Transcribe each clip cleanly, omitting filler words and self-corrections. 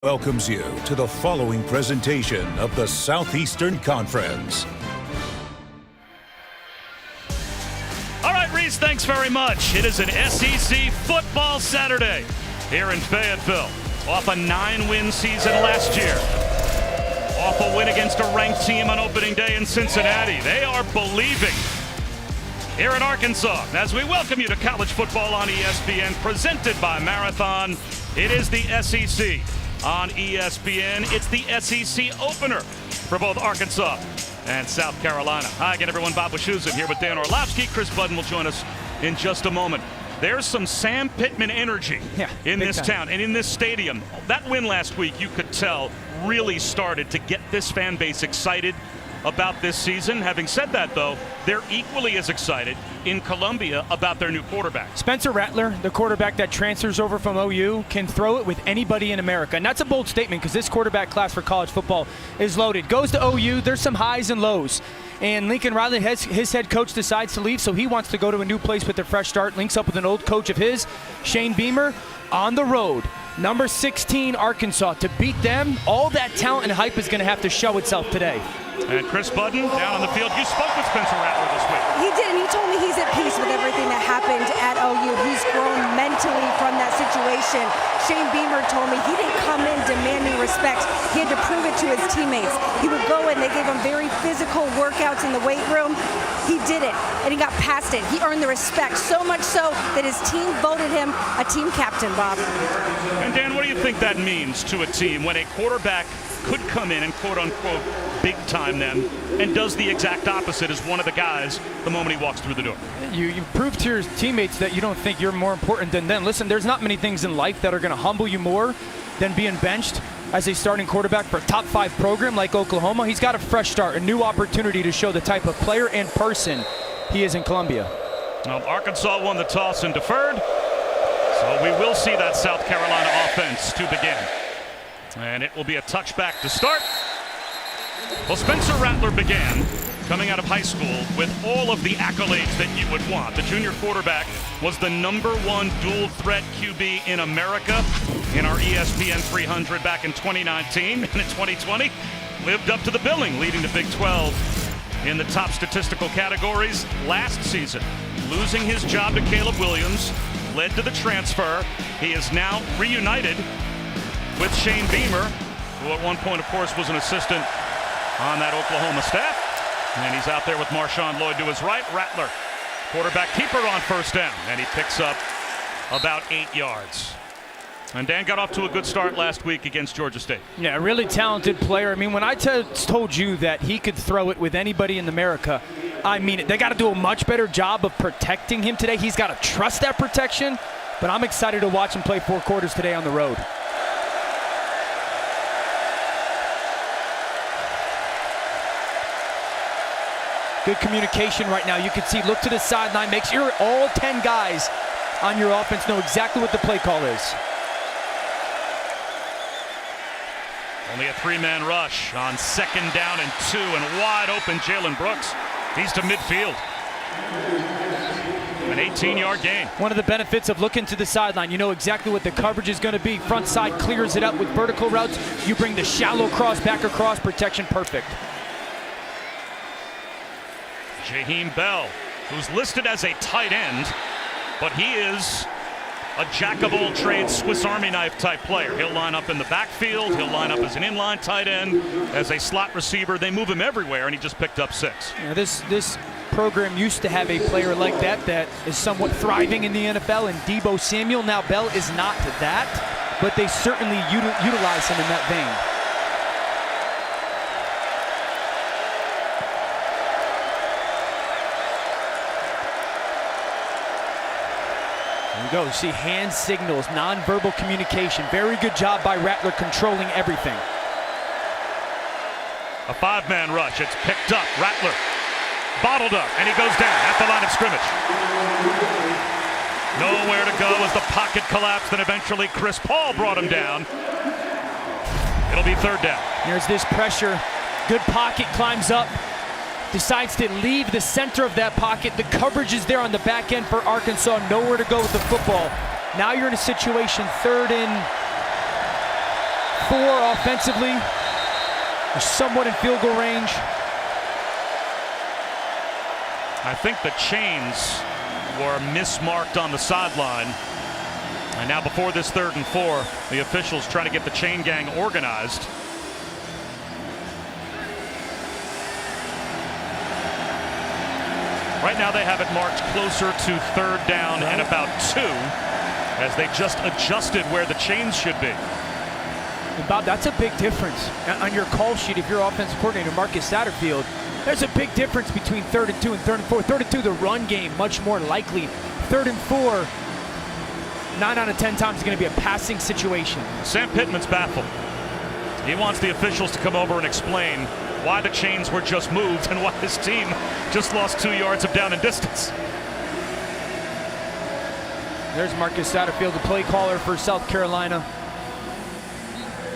welcomes you to the following presentation of the Southeastern Conference. All right, Reese, thanks very much. It is an SEC football Saturday here in Fayetteville. Off a 9-win season last year. Off a win against a ranked team on opening day in Cincinnati. They are believing here in Arkansas as we welcome you to college football on ESPN, presented by Marathon. It is the SEC on ESPN. It's the SEC opener for both Arkansas and South Carolina. Hi again, everyone. Bob Wischusen here with Dan Orlovsky. Chris Budden will join us in just a moment. There's some Sam Pittman energy in this town and in this stadium. That win last week, you could tell, really started to get this fan base excited about this season. Having said that, though, they're equally as excited in Columbia about their new quarterback. Spencer Rattler, the quarterback that transfers over from OU, can throw it with anybody in America. And that's a bold statement because this quarterback class for college football is loaded. Goes to OU, there's some highs and lows. And Lincoln Riley, his head coach, decides to leave, so he wants to go to a new place with a fresh start. Links up with an old coach of his, Shane Beamer, on the road. Number 16, Arkansas. To beat them, all that talent and hype is going to have to show itself today. And Chris Budden down on the field. You spoke with Spencer Rattler this week. He did, and he told me he's at peace with everything that happened at OU. He's grown mentally from that situation. Shane Beamer told me he didn't come in demanding respect. He had to prove it to his teammates. He would go in, they gave him very physical workouts in the weight room. He did it, and he got past it. He earned the respect, so much so that his team voted him a team captain, Bob. And Dan, what do you think that means to a team when a quarterback could come in and quote-unquote big time them and does the exact opposite as one of the guys the moment he walks through the door? You prove to your teammates that you don't think you're more important than them. Listen, there's not many things in life that are going to humble you more than being benched as a starting quarterback for a top 5 program like Oklahoma. He's got a fresh start, a new opportunity to show the type of player and person he is in Columbia. Well, Arkansas won the toss and deferred, so we will see that South Carolina offense to begin. And it will be a touchback to start. Well, Spencer Rattler began coming out of high school with all of the accolades that you would want. The junior quarterback was the #1 dual threat QB in America in our ESPN 300 back in 2019. And in 2020, lived up to the billing, leading the Big 12 in the top statistical categories last season. Losing his job to Caleb Williams led to the transfer. He is now reunited with Shane Beamer, who at one point, of course, was an assistant on that Oklahoma staff. And he's out there with Marshawn Lloyd to his right. Rattler, quarterback keeper on first down, and he picks up about 8 yards. And Dan got off to a good start last week against Georgia State. Yeah, a really talented player. I mean, when I told you that he could throw it with anybody in America, I mean it. They got to do a much better job of protecting him today. He's got to trust that protection, but I'm excited to watch him play 4 quarters today on the road. Good communication right now. You can see, look to the sideline. Make sure all 10 guys on your offense know exactly what the play call is. Only a 3-man rush on 2nd down and 2, and wide open Jalen Brooks. He's to midfield. An 18-yard gain. One of the benefits of looking to the sideline, you know exactly what the coverage is going to be. Front side clears it up with vertical routes. You bring the shallow cross back across, protection perfect. Jaheim Bell, who's listed as a tight end, but he is a jack-of-all-trades Swiss Army knife type player. He'll line up in the backfield. He'll line up as an inline tight end, as a slot receiver. They move him everywhere, and he just picked up 6. Yeah, this program used to have a player like that is somewhat thriving in the NFL, and Deebo Samuel. Now Bell is not that, but they certainly utilize him in that vein. Go. You see hand signals, nonverbal communication. Very good job by Rattler controlling everything. A 5-man rush. It's picked up. Rattler bottled up, and he goes down at the line of scrimmage. Nowhere to go as the pocket collapsed, and eventually Chris Paul brought him down. It'll be 3rd down. There's this pressure. Good pocket, climbs up. Decides to leave the center of that pocket. The coverage is there on the back end for Arkansas. Nowhere to go with the football. Now you're in a situation 3rd and 4 offensively. They're somewhat in field goal range. I think the chains were mismarked on the sideline. And now before this 3rd and 4, the officials trying to get the chain gang organized. Right now they have it marked closer to 3rd down and about 2, as they just adjusted where the chains should be. And Bob, that's a big difference. On your call sheet, if you're offensive coordinator Marcus Satterfield, there's a big difference between 3rd and 2 and 3rd and 4. 3rd and 2, the run game, much more likely. 3rd and 4, 9 out of 10 times is going to be a passing situation. Sam Pittman's baffled. He wants the officials to come over and explain why the chains were just moved and why his team just lost 2 yards of down and distance. There's Marcus Satterfield, the play caller for South Carolina.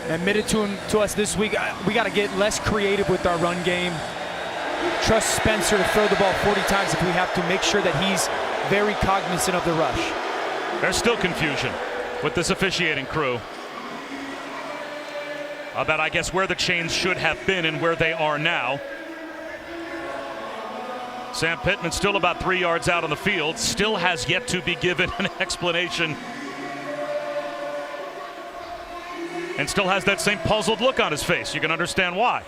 Admitted to us this week, we got to get less creative with our run game. Trust Spencer to throw the ball 40 times if we have to. Make sure that he's very cognizant of the rush. There's still confusion with this officiating crew about, I guess, where the chains should have been and where they are now. Sam Pittman still about 3 yards out on the field, still has yet to be given an explanation, and still has that same puzzled look on his face. You can understand why.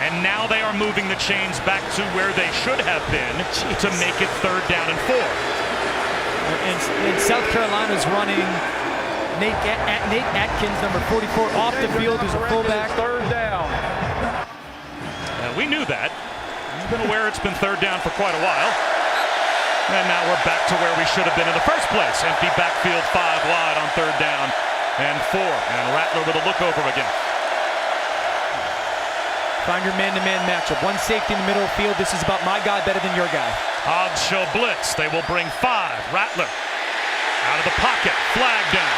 And now they are moving the chains back to where they should have been to make it 3rd down and 4. And South Carolina's running Nate Atkins, number 44, off the field as a fullback. 3rd down. We knew that. We've been aware it's been 3rd down for quite a while. And now we're back to where we should have been in the first place. Empty backfield, 5 wide on 3rd down and 4. And Rattler with a look over again. Find your man-to-man matchup. One safety in the middle of the field. This is about my guy better than your guy. Hobbs show blitz. They will bring 5. Rattler out of the pocket. Flag down.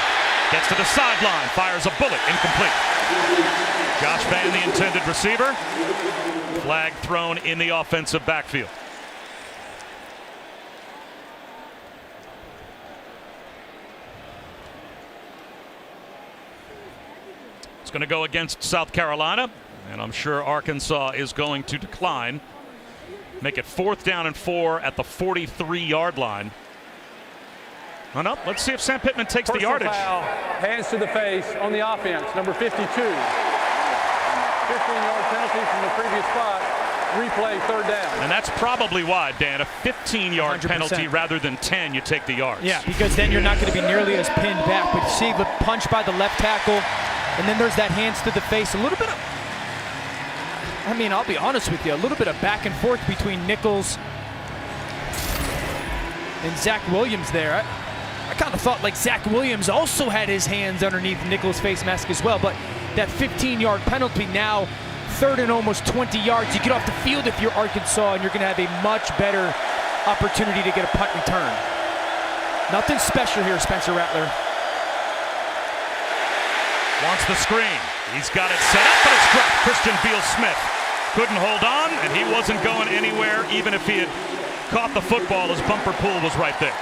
Gets to the sideline. Fires a bullet. Incomplete. Josh Vann, the intended receiver. Flag thrown in the offensive backfield. It's going to go against South Carolina. And I'm sure Arkansas is going to decline. Make it 4th down and 4 at the 43-yard line. Oh, no, let's see if Sam Pittman takes the yardage. Foul, hands to the face on the offense, number 52. 15-yard penalty from the previous spot. Replay, 3rd down. And that's probably why, Dan, a 15-yard penalty rather than 10, you take the yards. Yeah, because then you're not going to be nearly as pinned back. But see the punch by the left tackle, and then there's that hands to the face. A little bit of, I mean, I'll be honest with you, a little bit of back and forth between Nichols and Zach Williams there. I kind of thought like Zach Williams also had his hands underneath Nichols' face mask as well, but that 15-yard penalty now, 3rd and almost 20 yards. You get off the field if you're Arkansas, and you're going to have a much better opportunity to get a punt return. Nothing special here, Spencer Rattler. Wants the screen. He's got it set up, but it's dropped. Christian Beal-Smith couldn't hold on, and he wasn't going anywhere, even if he had caught the football. His bumper pull was right there.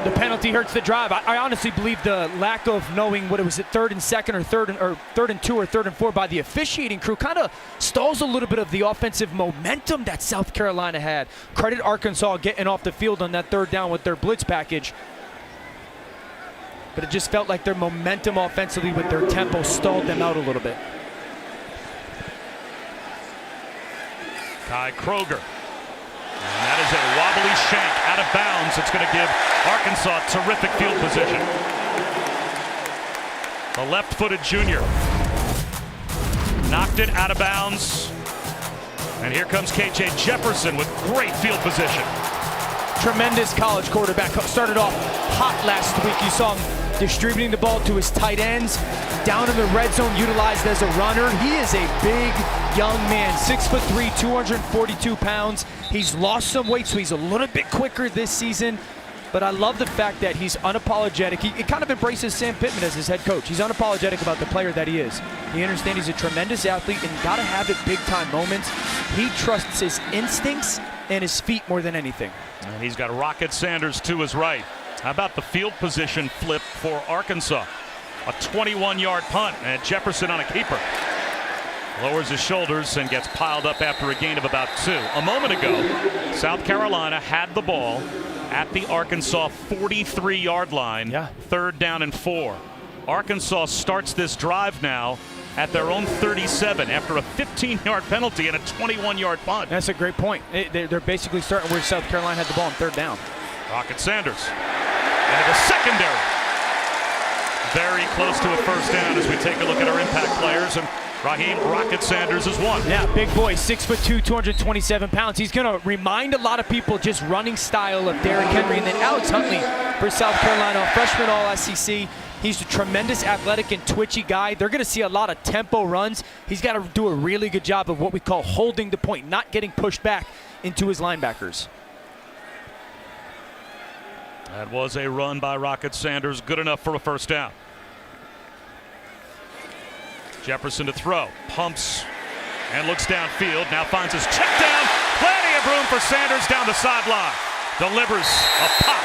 The penalty hurts the drive. I honestly believe the lack of knowing what it was at 3rd and 2 or 3rd and 2 or 3rd and 4 by the officiating crew kind of stalls a little bit of the offensive momentum that South Carolina had. Credit Arkansas getting off the field on that 3rd down with their blitz package. But it just felt like their momentum offensively with their tempo stalled them out a little bit. Kai Kroger. And that is a wobbly shank out of bounds. It's going to give Arkansas terrific field position. The left-footed junior knocked it out of bounds. And here comes KJ Jefferson with great field position. Tremendous college quarterback. Started off hot last week. You saw him distributing the ball to his tight ends. Down in the red zone, utilized as a runner. He is a big young man, 6'3", 242 pounds. He's lost some weight, so he's a little bit quicker this season. But I love the fact that he's unapologetic. He kind of embraces Sam Pittman as his head coach. He's unapologetic about the player that he is. He understands he's a tremendous athlete and got to have it big-time moments. He trusts his instincts and his feet more than anything. And he's got Rocket Sanders to his right. How about the field position flip for Arkansas? A 21-yard punt, and Jefferson on a keeper. Lowers his shoulders and gets piled up after a gain of about 2. A moment ago, South Carolina had the ball at the Arkansas 43-yard line. Yeah. 3rd down and 4. Arkansas starts this drive now at their own 37 after a 15-yard penalty and a 21-yard punt. That's a great point. They're basically starting where South Carolina had the ball on 3rd down. Rocket Sanders into the secondary. Very close to a 1st down as we take a look at our impact players. And Raheem Rocket Sanders is one. Yeah, big boy, 6'2", 227 pounds. He's going to remind a lot of people just running style of Derrick Henry. And then Alex Huntley for South Carolina, freshman All-SEC. He's a tremendous athletic and twitchy guy. They're going to see a lot of tempo runs. He's got to do a really good job of what we call holding the point, not getting pushed back into his linebackers. That was a run by Rocket Sanders, good enough for a 1st down. Jefferson to throw, pumps and looks downfield, now finds his check down. Plenty of room for Sanders down the sideline. Delivers a pop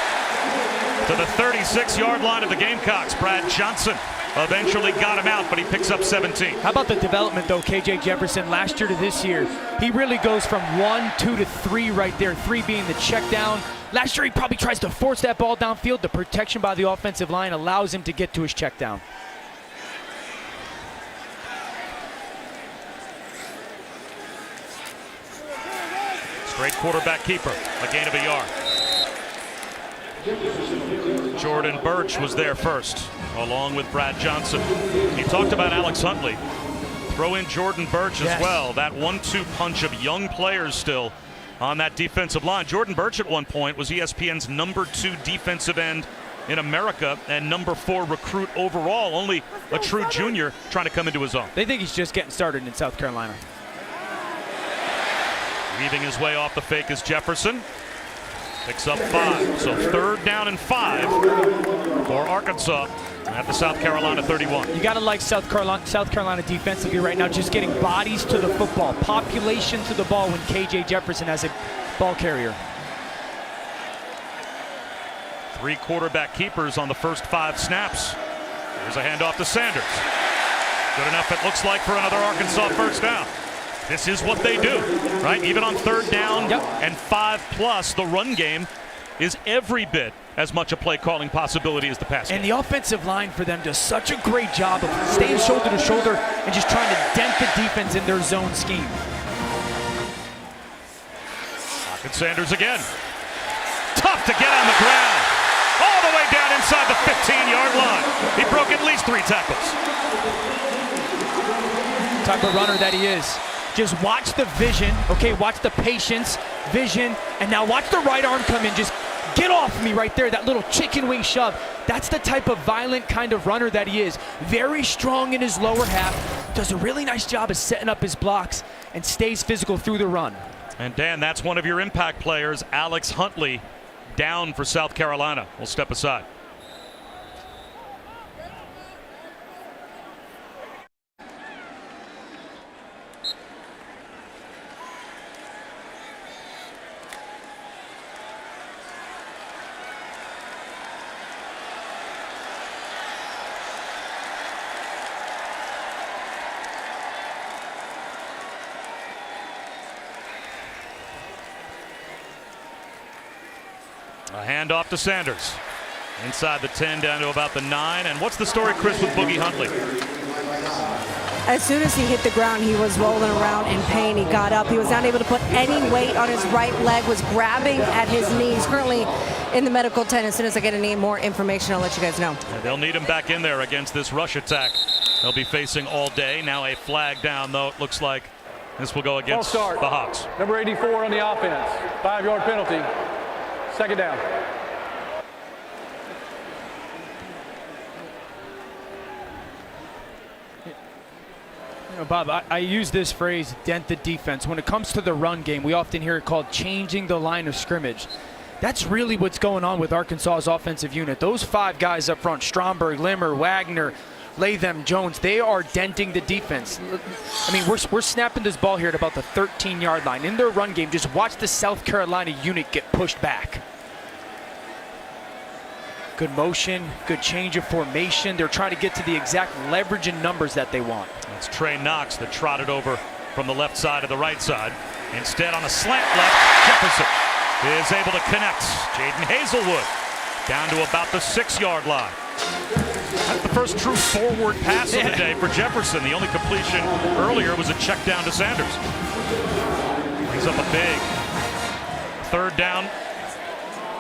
to the 36-yard line of the Gamecocks. Brad Johnson eventually got him out, but he picks up 17. How about the development, though, KJ Jefferson, last year to this year? He really goes from 1, 2 to 3 right there, 3 being the check down. Last year, he probably tries to force that ball downfield. The protection by the offensive line allows him to get to his check down. Straight quarterback keeper, a gain of a yard. Jordan Birch was there first, along with Brad Johnson. He talked about Alex Huntley. Throw in Jordan Birch as well. That 1-2 punch of young players still on that defensive line. Jordan Birch at one point was ESPN's #2 defensive end in America and #4 recruit overall. Only a true junior trying to come into his own. They think he's just getting started in South Carolina. Weaving his way off the fake is Jefferson. Picks up 5. So 3rd down and 5 for Arkansas at the South Carolina 31. You got to like South Carolina defensively right now, just getting bodies to the football, population to the ball when KJ Jefferson has a ball carrier. 3 quarterback keepers on the first 5 snaps. Here's a handoff to Sanders. Good enough, it looks like, for another Arkansas 1st down. This is what they do, right? Even on 3rd down and 5+, the run game is every bit as much a play calling possibility as the pass game. And the offensive line for them does such a great job of staying shoulder to shoulder and just trying to dent the defense in their zone scheme. Rocket Sanders again. Tough to get on the ground. All the way down inside the 15-yard line. He broke at least 3 tackles. Type of runner that he is. Just watch the vision, okay, watch the patience, vision, and now watch the right arm come in. Just get off me right there, that little chicken wing shove. That's the type of violent kind of runner that he is. Very strong in his lower half, does a really nice job of setting up his blocks, and stays physical through the run. And Dan, that's one of your impact players, Alex Huntley, down for South Carolina. We'll step aside. A handoff to Sanders. Inside the 10 down to about the 9. And what's the story, Chris, with Boogie Huntley? As soon as he hit the ground, he was rolling around in pain. He got up. He was not able to put any weight on his right leg, was grabbing at his knees. Currently in the medical tent. As soon as I get any more information, I'll let you guys know. And they'll need him back in there against this rush attack they'll be facing all day. Now a flag down, though. It looks like this will go against the Hawks. Number 84 on the offense. 5-yard penalty. 2nd down. You know, Bob, I use this phrase, dent the defense. When it comes to the run game, we often hear it called changing the line of scrimmage. That's really what's going on with Arkansas's offensive unit. Those 5 guys up front, Stromberg, Limmer, Wagner, Latham, Jones, they are denting the defense. I mean, we're snapping this ball here at about the 13-yard line. In their run game, just watch the South Carolina unit get pushed back. Good motion, good change of formation. They're trying to get to the exact leverage and numbers that they want. It's Trey Knox that trotted over from the left side to the right side. Instead, on a slant left, Jefferson is able to connect. Jaden Hazelwood down to about the 6-yard line. That's the first true forward pass of the day for Jefferson. The only completion earlier was a check down to Sanders. Brings up a big 3rd down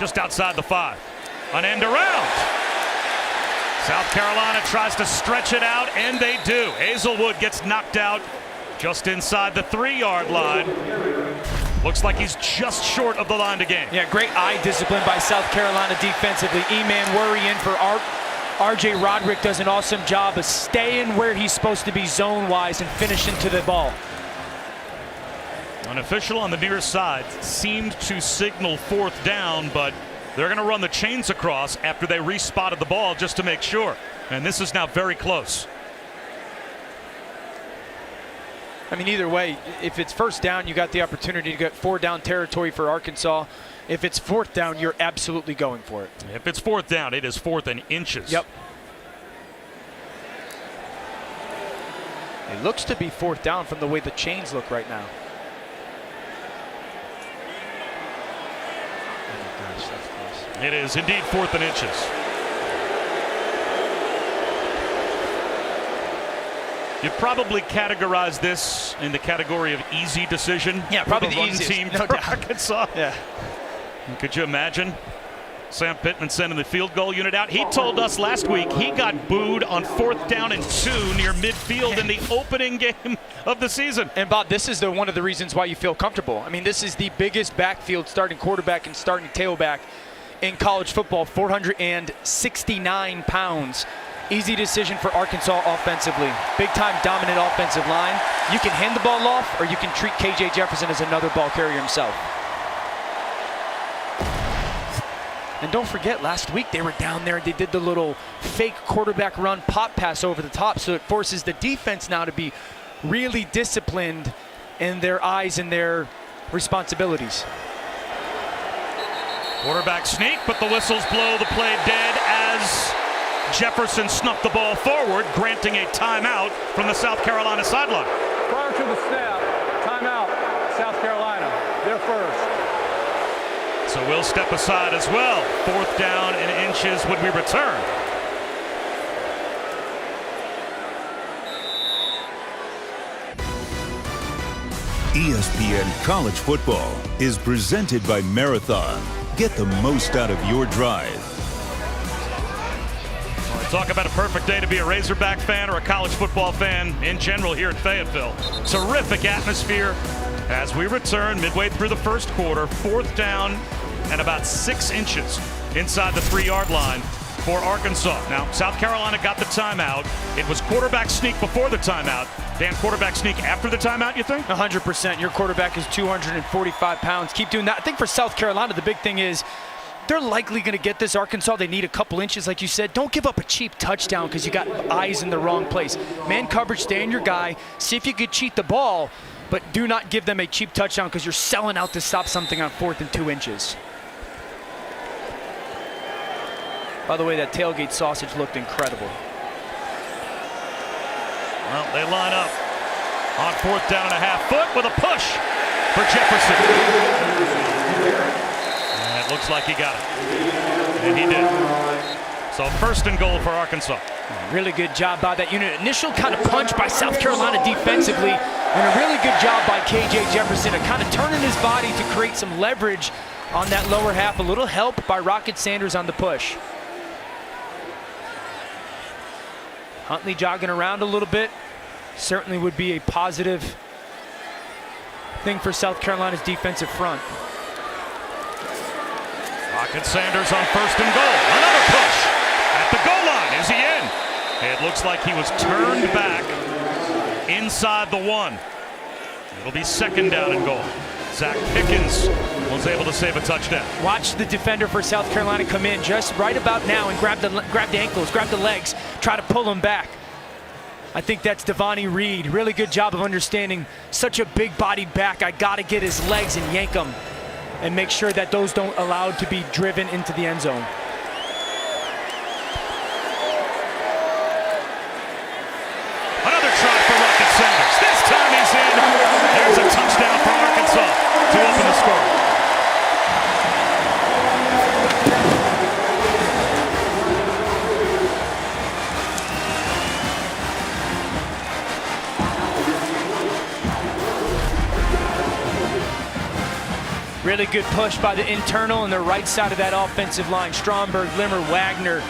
just outside the 5. An end around. South Carolina tries to stretch it out, and they do. Hazelwood gets knocked out just inside the 3-yard line. Looks like he's just short of the line to gain. Yeah, great eye discipline by South Carolina defensively. E-man worry in for R.J. Roderick does an awesome job of staying where he's supposed to be zone-wise and finishing to the ball. An official on the near side seemed to signal 4th down, but they're going to run the chains across after they respotted the ball just to make sure. And this is now very close. I mean, either way, if it's 1st down, you got the opportunity to get 4-down territory for Arkansas. If it's 4th down, you're absolutely going for it. If it's 4th down, it is 4th and inches. Yep. It looks to be 4th down from the way the chains look right now. Oh my gosh, that's close. It is indeed 4th and inches. You'd probably categorize this in the category of easy decision. Yeah, probably the easiest team no for doubt. Arkansas. Yeah. Could you imagine Sam Pittman sending the field goal unit out? He told us last week he got booed on 4th down and 2 near midfield in the opening game of the season. And Bob, this is one of the reasons why you feel comfortable. I mean, this is the biggest backfield starting quarterback and starting tailback in college football, 469 pounds. Easy decision for Arkansas offensively. Big-time dominant offensive line. You can hand the ball off, or you can treat KJ Jefferson as another ball carrier himself. And don't forget, last week they were down there and they did the little fake quarterback run pop pass over the top, so it forces the defense now to be really disciplined in their eyes and their responsibilities. Quarterback sneak, but the whistles blow the play dead as Jefferson snuck the ball forward, granting a timeout from the South Carolina sideline. Prior to the snap, timeout, South Carolina. They're first. So we'll step aside as well. 4th down and inches when we return. ESPN College Football is presented by Marathon. Get the most out of your drive. Talk about a perfect day to be a Razorback fan or a college football fan in general here at Fayetteville. Terrific atmosphere as we return midway through the 1st quarter. 4th down and about 6 inches inside the 3-yard line for Arkansas. Now, South Carolina got the timeout. It was quarterback sneak before the timeout. Dan, quarterback sneak after the timeout, you think? 100%. Your quarterback is 245 pounds. Keep doing that. I think for South Carolina, the big thing is they're likely going to get this. Arkansas, they need a couple inches, like you said. Don't give up a cheap touchdown because you got eyes in the wrong place. Man coverage, stay on your guy. See if you could cheat the ball, but do not give them a cheap touchdown because you're selling out to stop something on 4th and 2 inches. By the way, that tailgate sausage looked incredible. Well, they line up on 4th down and a half foot with a push for Jefferson. And it looks like he got it. And he did. So 1st and goal for Arkansas. Really good job by that unit. Initial kind of punch by South Carolina defensively, and a really good job by KJ Jefferson of kind of turning his body to create some leverage on that lower half. A little help by Rocket Sanders on the push. Huntley jogging around a little bit. Certainly would be a positive thing for South Carolina's defensive front. Rocket Sanders on 1st and goal. Another push at the goal line. Is he in? It looks like he was turned back inside the 1. It'll be 2nd down and goal. Zach Pickens was able to save a touchdown. Watch the defender for South Carolina come in just right about now and grab the ankles, grab the legs, try to pull him back. I think that's Devontae Reed. Really good job of understanding such a big-bodied back. I got to get his legs and yank him and make sure that those don't allow to be driven into the end zone. Another try for Rocket Sanders. This time he's in. There's a touchdown for Arkansas to open the score. Really good push by the internal and the right side of that offensive line. Stromberg, Limmer, Wagner.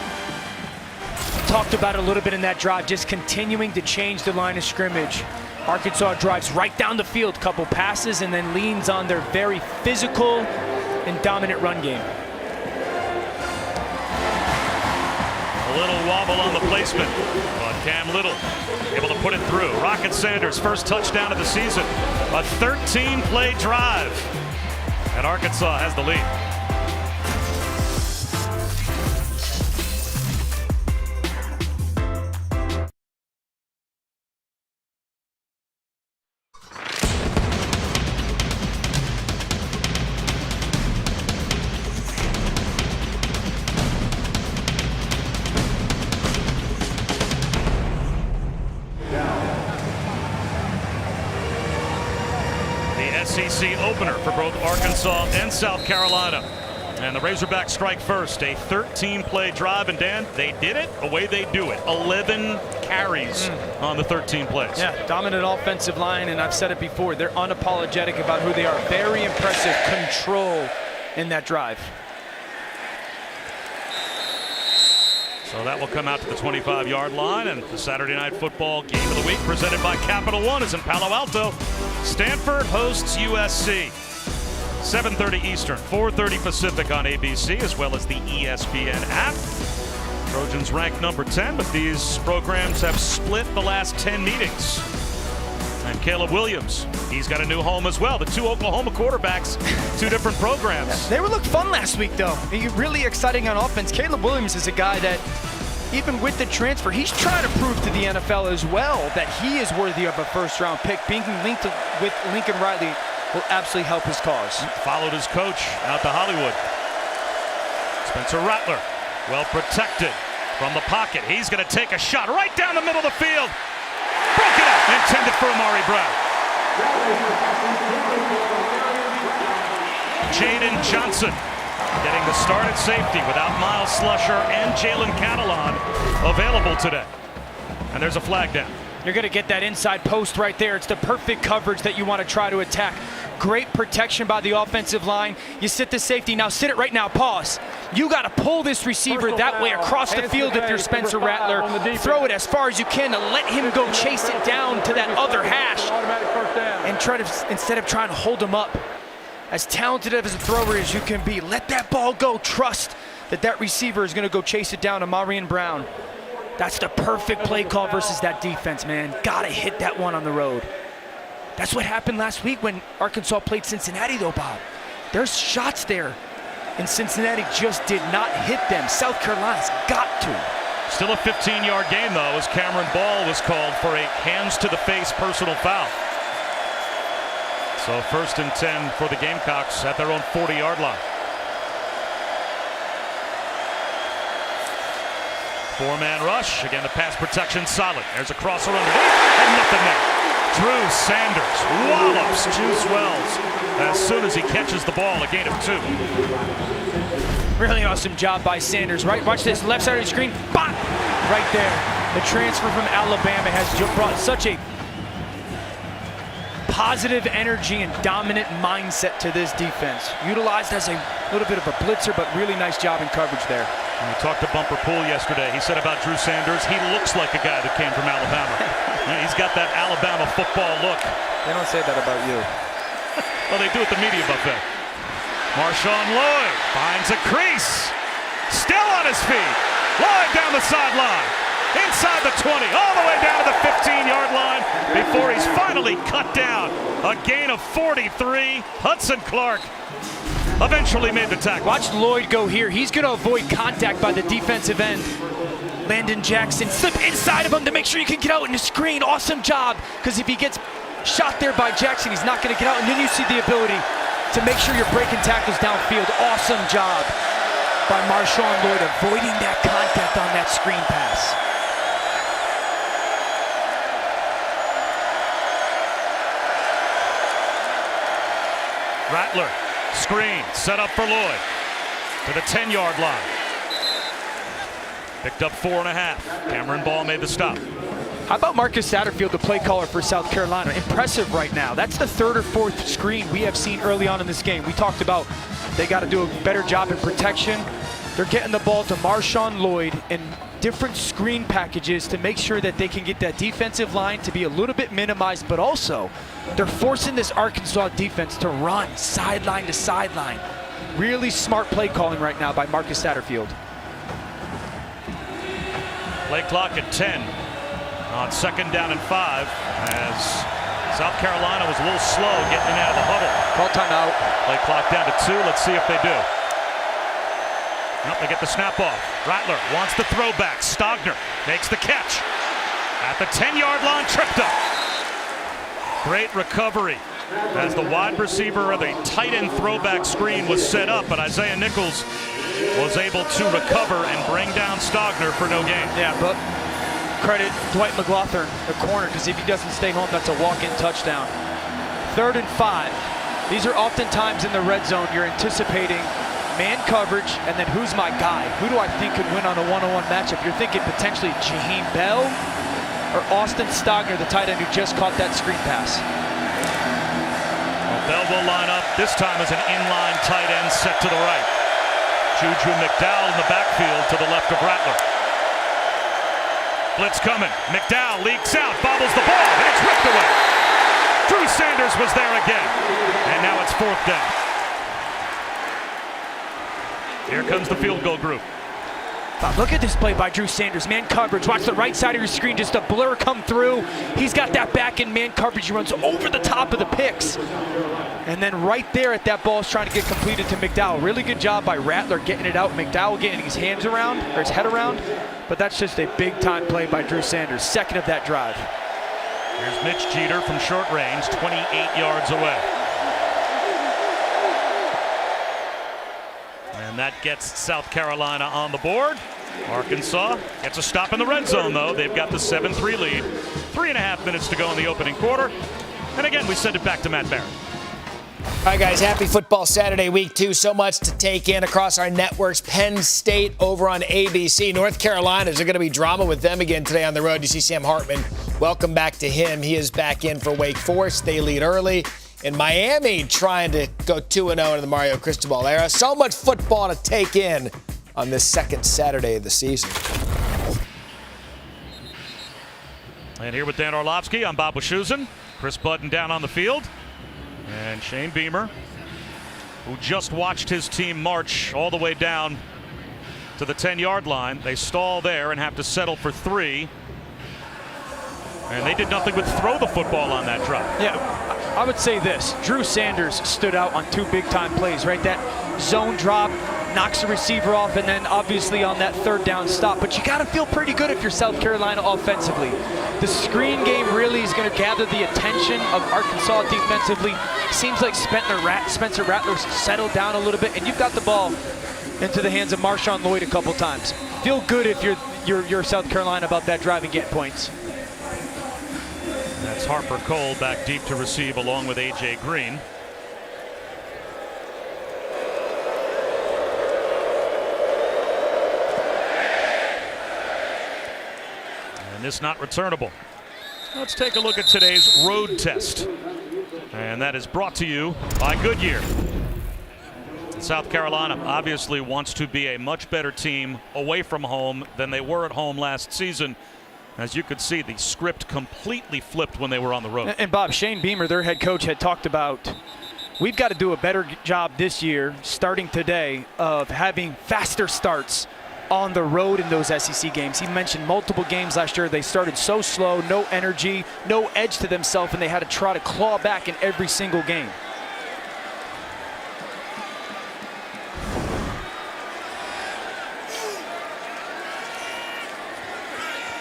Talked about it a little bit in that drive, just continuing to change the line of scrimmage. Arkansas drives right down the field, couple passes, and then leans on their very physical and dominant run game. A little wobble on the placement, but Cam Little able to put it through. Rocket Sanders' first touchdown of the season. A 13-play drive. And Arkansas has the lead. SEC opener for both Arkansas and South Carolina. And the Razorbacks strike first. A 13-play drive, and Dan, they did it the way they do it. 11 carries on the 13 plays. Yeah, dominant offensive line, and I've said it before, they're unapologetic about who they are. Very impressive control in that drive. So that will come out to the 25-yard line, and the Saturday Night Football game of the week presented by Capital One is in Palo Alto. Stanford hosts USC. 7:30 Eastern, 4:30 Pacific on ABC, as well as the ESPN app. Trojans ranked number 10, but these programs have split the last 10 meetings. And Caleb Williams, he's got a new home as well. The two Oklahoma quarterbacks, two different programs. They looked fun last week, though. Really exciting on offense. Caleb Williams is a guy that, even with the transfer, he's trying to prove to the NFL as well that he is worthy of a first-round pick. Being linked with Lincoln Riley will absolutely help his cause. Followed his coach out to Hollywood. Spencer Rattler, well protected from the pocket. He's going to take a shot right down the middle of the field. Broke it up, intended for Amari Brown. Jaden Johnson getting the start at safety without Miles Slusher and Jalen Catalon available today. And there's a flag down. You're going to get that inside post right there. It's the perfect coverage that you want to try to attack. Great protection by the offensive line. You sit the safety. Now sit it right now. Pause. You got to pull this receiver that way across the field if you're Spencer Rattler. Throw it as far as you can to let him go chase it down to that other hash. And try to, instead of trying to hold him up, as talented as a thrower as you can be, let that ball go. Trust that that receiver is going to go chase it down to Marion Brown. That's the perfect play call versus that defense, man. Gotta hit that one on the road. That's what happened last week when Arkansas played Cincinnati, though, Bob. There's shots there, and Cincinnati just did not hit them. South Carolina's got to. Still a 15-yard game, though, as Cameron Ball was called for a hands-to-the-face personal foul. So 1st and 10 for the Gamecocks at their own 40-yard line. Four-man rush. Again, the pass protection solid. There's a crosser underneath, and nothing there. Drew Sanders wallops Juice Wells as soon as he catches the ball, a gain of 2. Really awesome job by Sanders. Right, watch this, left side of the screen, bop! Right there. The transfer from Alabama has brought such a positive energy and dominant mindset to this defense. Utilized as a little bit of a blitzer, but really nice job in coverage there. We talked to Bumper Poole yesterday. He said about Drew Sanders, he looks like a guy that came from Alabama. He's got that Alabama football look. They don't say that about you. Well, they do at the media buffet. Marshawn Lloyd finds a crease. Still on his feet. Lloyd down the sideline. Inside the 20, all the way down to the 15-yard line before he's finally cut down. A gain of 43. Hudson Clark eventually made the tackle. Watch Lloyd go here. He's going to avoid contact by the defensive end. Landon Jackson slip inside of him to make sure you can get out in the screen. Awesome job, because if he gets shot there by Jackson, he's not going to get out. And then you see the ability to make sure you're breaking tackles downfield. Awesome job by Marshawn Lloyd avoiding that contact on that screen pass. Rattler, screen, set up for Lloyd to the 10-yard line. Picked up 4.5. Cameron Ball made the stop. How about Marcus Satterfield, the play caller for South Carolina? Impressive right now. That's the third or fourth screen we have seen early on in this game. We talked about they got to do a better job in protection. They're getting the ball to Marshawn Lloyd in different screen packages to make sure that they can get that defensive line to be a little bit minimized, but also they're forcing this Arkansas defense to run sideline to sideline. Really smart play calling right now by Marcus Satterfield. Play clock at 10 on 2nd down and 5 as South Carolina was a little slow getting in out of the huddle. Call timeout. Play clock down to 2. Let's see if they do. Nope, they get the snap off. Rattler wants the throwback. Stogner makes the catch. At the 10-yard line, tripped up. Great recovery as the wide receiver of the tight end throwback screen was set up, but Isaiah Nichols was able to recover and bring down Stogner for no gain. Yeah, but credit Dwight McLaughlin, the corner, because if he doesn't stay home, that's a walk-in touchdown. 3rd and 5. These are oftentimes in the red zone. You're anticipating man coverage, and then who's my guy? Who do I think could win on a one-on-one matchup? You're thinking potentially Jaheim Bell or Austin Stogner, the tight end who just caught that screen pass. Well, Bell will line up this time as an inline tight end set to the right. Juju McDowell in the backfield to the left of Rattler. Blitz coming. McDowell leaks out, bobbles the ball, and it's ripped away. Drew Sanders was there again, and now it's 4th down. Here comes the field goal group. Bob, look at this play by Drew Sanders. Man coverage. Watch the right side of your screen. Just a blur come through. He's got that back in man coverage. He runs over the top of the picks. And then right there at that ball is trying to get completed to McDowell. Really good job by Rattler getting it out. McDowell getting his hands around, or his head around. But that's just a big time play by Drew Sanders. 2nd of that drive. Here's Mitch Jeter from short range, 28 yards away. And that gets South Carolina on the board. Arkansas gets a stop in the red zone, though. They've got the 7-3 lead. 3.5 minutes to go in the opening quarter. And again, we send it back to Matt Barrett. All right, guys, happy Football Saturday week 2. So much to take in across our networks. Penn State over on ABC. North Carolina, is there going to be drama with them again today on the road? You see Sam Hartman. Welcome back to him. He is back in for Wake Forest. They lead early. In Miami, trying to go 2-0 in the Mario Cristobal era. So much football to take in on this 2nd Saturday of the season. And here with Dan Orlovsky, I'm Bob Wischusen. Chris Budden down on the field. And Shane Beamer, who just watched his team march all the way down to the 10-yard line. They stall there and have to settle for 3. And they did nothing but throw the football on that drive. Yeah, I would say this. Drew Sanders stood out on 2 big-time plays, right? That zone drop knocks the receiver off, and then obviously on that 3rd down stop. But you got to feel pretty good if you're South Carolina offensively. The screen game really is going to gather the attention of Arkansas defensively. Seems like Spencer Rattler's settled down a little bit, and you've got the ball into the hands of Marshawn Lloyd a couple times. Feel good if you're South Carolina about that drive and getting points. That's Harper Cole back deep to receive along with A.J. Green. And this not returnable. Let's take a look at today's road test. And that is brought to you by Goodyear. South Carolina obviously wants to be a much better team away from home than they were at home last season. As you could see, the script completely flipped when they were on the road. And Bob, Shane Beamer, their head coach, had talked about we've got to do a better job this year, starting today, of having faster starts on the road in those SEC games. He mentioned multiple games last year. They started so slow, no energy, no edge to themselves, and they had to try to claw back in every single game.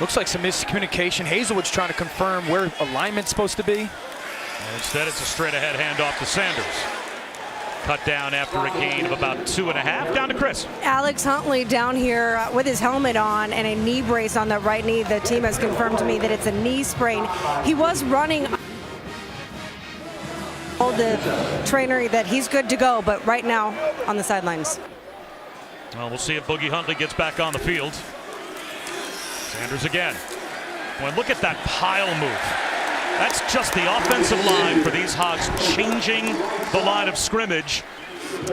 Looks like some miscommunication. Hazelwood's trying to confirm where alignment's supposed to be. And instead, it's a straight-ahead handoff to Sanders. Cut down after a gain of about 2.5. Down to Chris. Alex Huntley down here with his helmet on and a knee brace on the right knee. The team has confirmed to me that it's a knee sprain. He was running. Told the trainer that he's good to go, but right now on the sidelines. Well, we'll see if Boogie Huntley gets back on the field. Sanders again. Well, look at that pile move. That's just the offensive line for these Hogs changing the line of scrimmage.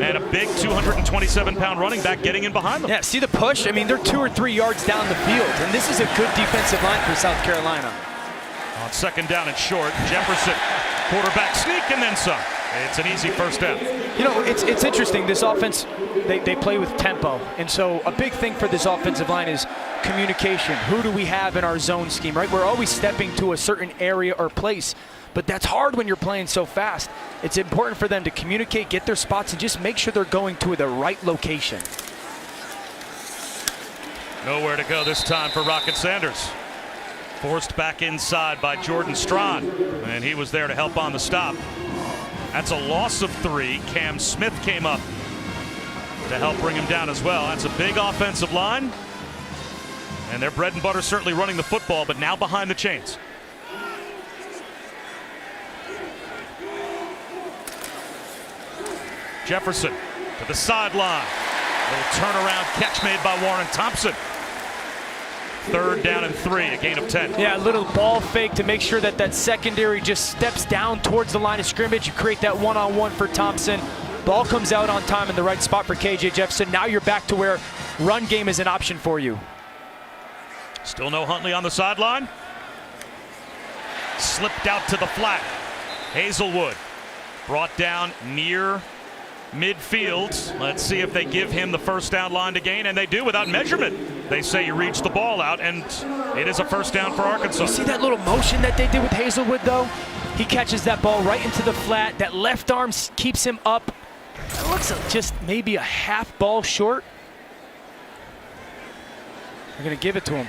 And a big 227-pound running back getting in behind them. Yeah, see the push? I mean, they're 2 or 3 yards down the field, and this is a good defensive line for South Carolina. On second down and short, Jefferson, quarterback sneak and then some. It's an easy first down. You know, it's interesting. This offense, they play with tempo. And so a big thing for this offensive line is communication. Who do we have in our zone scheme, right? We're always stepping to a certain area or place. But that's hard when you're playing so fast. It's important for them to communicate, get their spots, and just make sure they're going to the right location. Nowhere to go this time for Rocket Sanders. Forced back inside by Jordan Strawn. And he was there to help on the stop. That's a loss of 3. Cam Smith came up to help bring him down as well. That's a big offensive line. And their bread and butter certainly running the football, but now behind the chains. Jefferson to the sideline. Little turnaround catch made by Warren Thompson. Third down and 3, a gain of 10. Yeah, a little ball fake to make sure that that secondary just steps down towards the line of scrimmage. You create that one-on-one for Thompson. Ball comes out on time in the right spot for KJ Jefferson. Now you're back to where run game is an option for you. Still no Huntley on the sideline. Slipped out to the flat. Hazelwood brought down near midfield. Let's see if they give him the first down line to gain, and they do without measurement. They say you reach the ball out, and it is a first down for Arkansas. You see that little motion that they did with Hazelwood, though? He catches that ball right into the flat. That left arm keeps him up. It looks just maybe a half ball short. They're going to give it to him.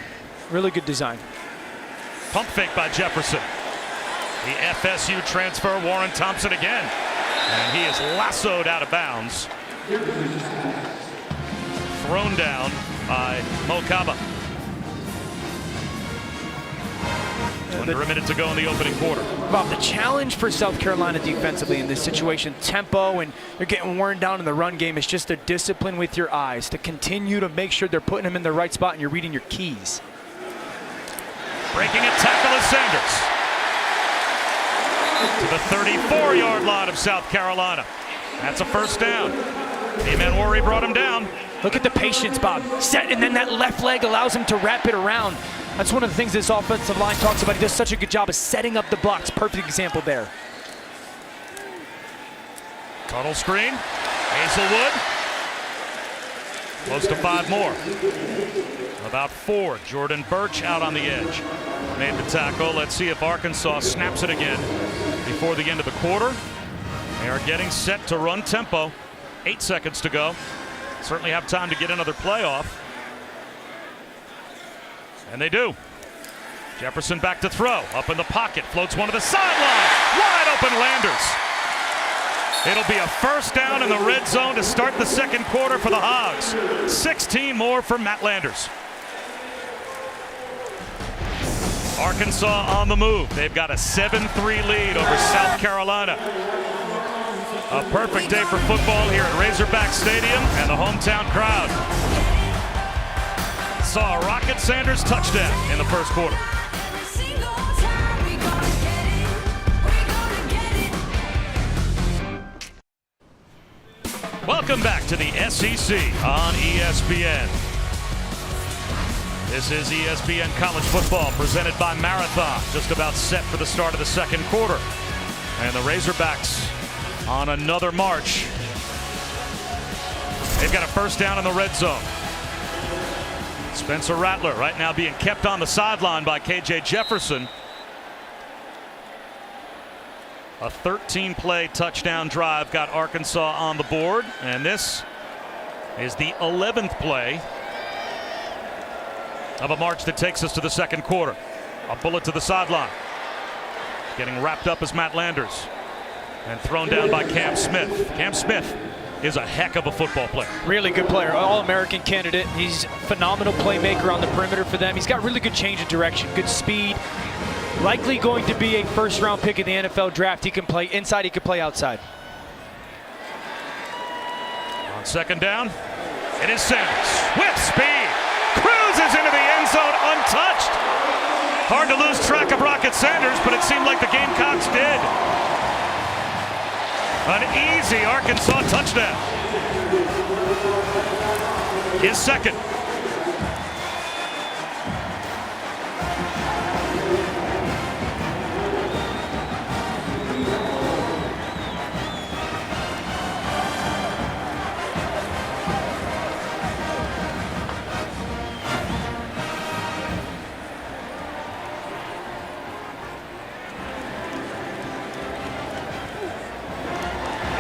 Really good design. Pump fake by Jefferson. The FSU transfer, Warren Thompson again. And he is lassoed out of bounds. Thrown down by Mo Kaba. Under a minute to go in the opening quarter. Bob, the challenge for South Carolina defensively in this situation, tempo, and they're getting worn down in the run game, is just a discipline with your eyes to continue to make sure they're putting them in the right spot and you're reading your keys. Breaking a tackle is Sanders. To the 34-yard line of South Carolina. That's a first down. Amen Worry brought him down. Look at the patience, Bob. Set, and then that left leg allows him to wrap it around. That's one of the things this offensive line talks about. He does such a good job of setting up the blocks. Perfect example there. Tunnel screen. Hazelwood. Close to 5 more. About 4. Jordan Birch out on the edge. Made the tackle. Let's see if Arkansas snaps it again before the end of the quarter. They are getting set to run tempo. 8 seconds to go. Certainly have time to get another play off. And they do. Jefferson back to throw. Up in the pocket. Floats one to the sideline. Wide open Landers. It'll be a first down in the red zone to start the second quarter for the Hogs. 16 more for Matt Landers. Arkansas on the move. They've got a 7-3 lead over South Carolina. A perfect day for football here at Razorback Stadium, and the hometown crowd saw a Rocket Sanders touchdown in the first quarter. Welcome back to the SEC on ESPN. This is ESPN College Football presented by Marathon. Just about set for the start of the second quarter. And the Razorbacks on another march. They've got a first down in the red zone. Spencer Rattler right now being kept on the sideline by KJ Jefferson. A 13-play touchdown drive got Arkansas on the board, and this is the 11th play of a march that takes us to the second quarter. A bullet to the sideline. Getting wrapped up is Matt Landers and thrown down by Cam Smith. Cam Smith is a heck of a football player. Really good player, All-American candidate. He's a phenomenal playmaker on the perimeter for them. He's got really good change of direction, good speed. Likely going to be a first-round pick in the NFL draft. He can play inside, he can play outside. On second down, it is Sanders with speed. Cruises into the end zone untouched. Hard to lose track of Rocket Sanders, but it seemed like the Gamecocks did. An easy Arkansas touchdown. His second.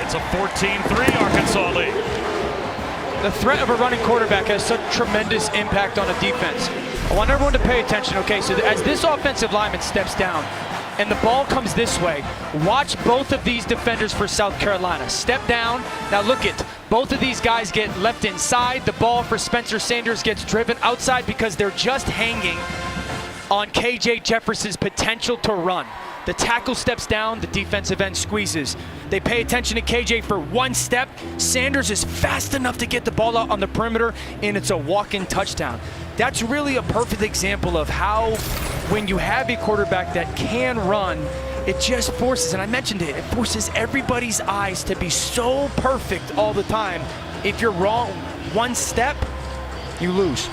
It's a 14-3 Arkansas lead. The threat of a running quarterback has such tremendous impact on a defense. I want everyone to pay attention, okay? So as this offensive lineman steps down and the ball comes this way, watch both of these defenders for South Carolina. Step down. Now look at both of these guys get left inside. The ball for Spencer Sanders gets driven outside because they're just hanging on KJ Jefferson's potential to run. The tackle steps down, the defensive end squeezes. They pay attention to KJ for one step. Sanders is fast enough to get the ball out on the perimeter, and it's a walk-in touchdown. That's really a perfect example of how when you have a quarterback that can run, it just forces, and I mentioned it, it forces everybody's eyes to be so perfect all the time. If you're wrong one step, you lose.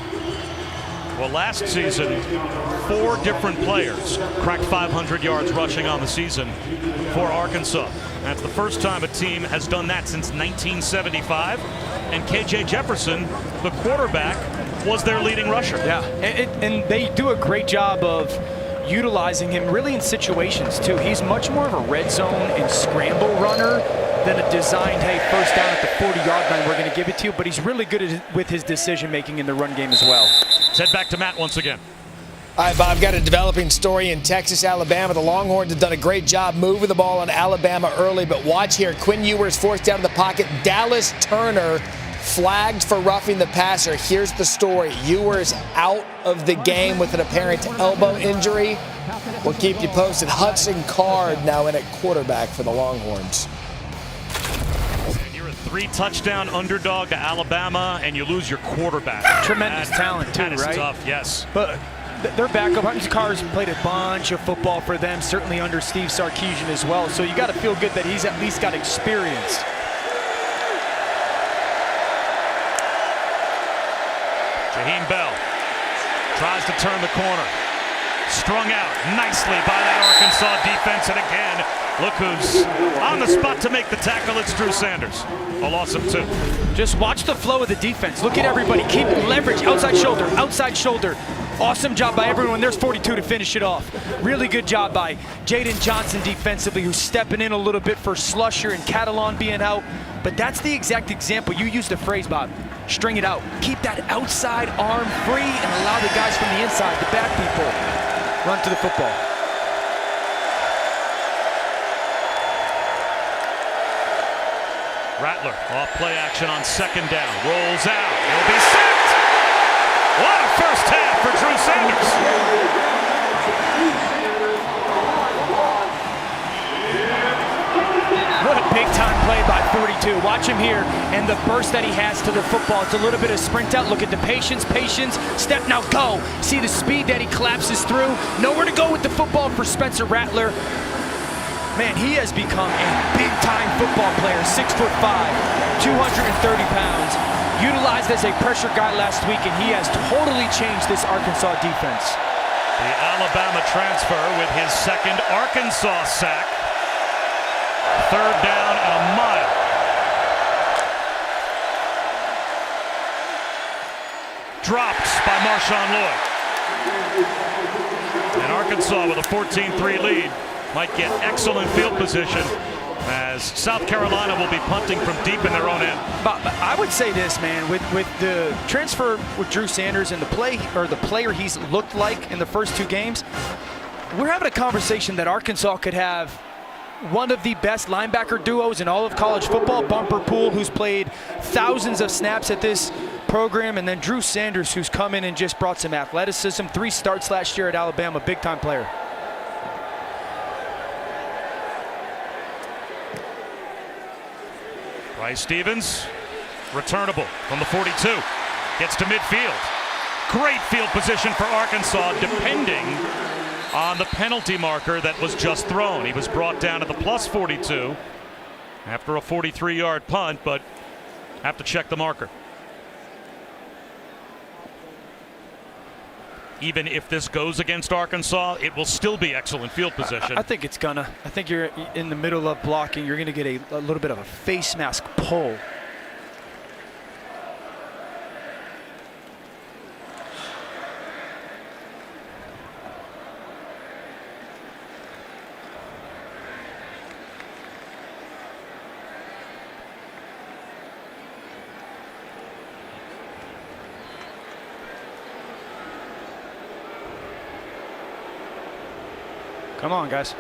Well, last season, 4 different players cracked 500 yards rushing on the season for Arkansas. That's the first time a team has done that since 1975. And KJ Jefferson, the quarterback, was their leading rusher. Yeah, and they do a great job of utilizing him really in situations too. He's much more of a red zone and scramble runner than a designed, hey, first down at the 40-yard line, we're going to give it to you. But he's really good with his decision-making in the run game as well. Let's head back to Matt once again. All right, Bob, got a developing story in Texas, Alabama. The Longhorns have done a great job moving the ball on Alabama early, but watch here. Quinn Ewers forced down in the pocket. Dallas Turner flagged for roughing the passer. Here's the story. Ewers out of the game with an apparent elbow injury. We'll keep you posted. Hudson Card now in at quarterback for the Longhorns. You're a 3-touchdown underdog to Alabama, and you lose your quarterback. Tremendous talent too, that is right? tough, yes. But their backup, Hudson Card's played a bunch of football for them, certainly under Steve Sarkisian as well. So you got to feel good that he's at least got experience. Jaheim Bell tries to turn the corner. Strung out nicely by that Arkansas defense. And again, look who's on the spot to make the tackle. It's Drew Sanders. A loss of 2. Just watch the flow of the defense. Look at everybody. Keep leverage. Outside shoulder. Outside shoulder. Awesome job by everyone. There's 42 to finish it off. Really good job by Jaden Johnson defensively, who's stepping in a little bit for Slusher and Catalan being out. But that's the exact example. You used the phrase, Bob. String it out. Keep that outside arm free and allow the guys from the inside, the back people, run to the football. Rattler off play action on second down. Rolls out. He'll be sacked. What a first half for Drew Sanders. What a big-time play by 42. Watch him here and the burst that he has to the football. It's a little bit of sprint out. Look at the patience, step, now go. See the speed that he collapses through. Nowhere to go with the football for Spencer Rattler. Man, he has become a big-time football player. 6'5", 230 pounds. Utilized as a pressure guy last week, and he has totally changed this Arkansas defense. The Alabama transfer with his second Arkansas sack. Third down and a mile. dropped by Marshawn Lloyd. And Arkansas with a 14-3 lead might get excellent field position as South Carolina will be punting from deep in their own end. But I would say this, man, with the transfer with Drew Sanders and the player he's looked like in the first 2 games, we're having a conversation that Arkansas could have one of the best linebacker duos in all of college football. Bumper Poole, who's played thousands of snaps at this program, and then Drew Sanders, who's come in and just brought some athleticism. 3 starts last year at Alabama, big-time player. Bryce Stevens, returnable from the 42, gets to midfield. Great field position for Arkansas, depending on the penalty marker that was just thrown. He was brought down at the plus 42 after a 43-yard punt, but have to check the marker. Even if this goes against Arkansas, it will still be excellent field position. I think it's gonna. I think you're in the middle of blocking. You're gonna get a little bit of a face mask pull. Come on, guys.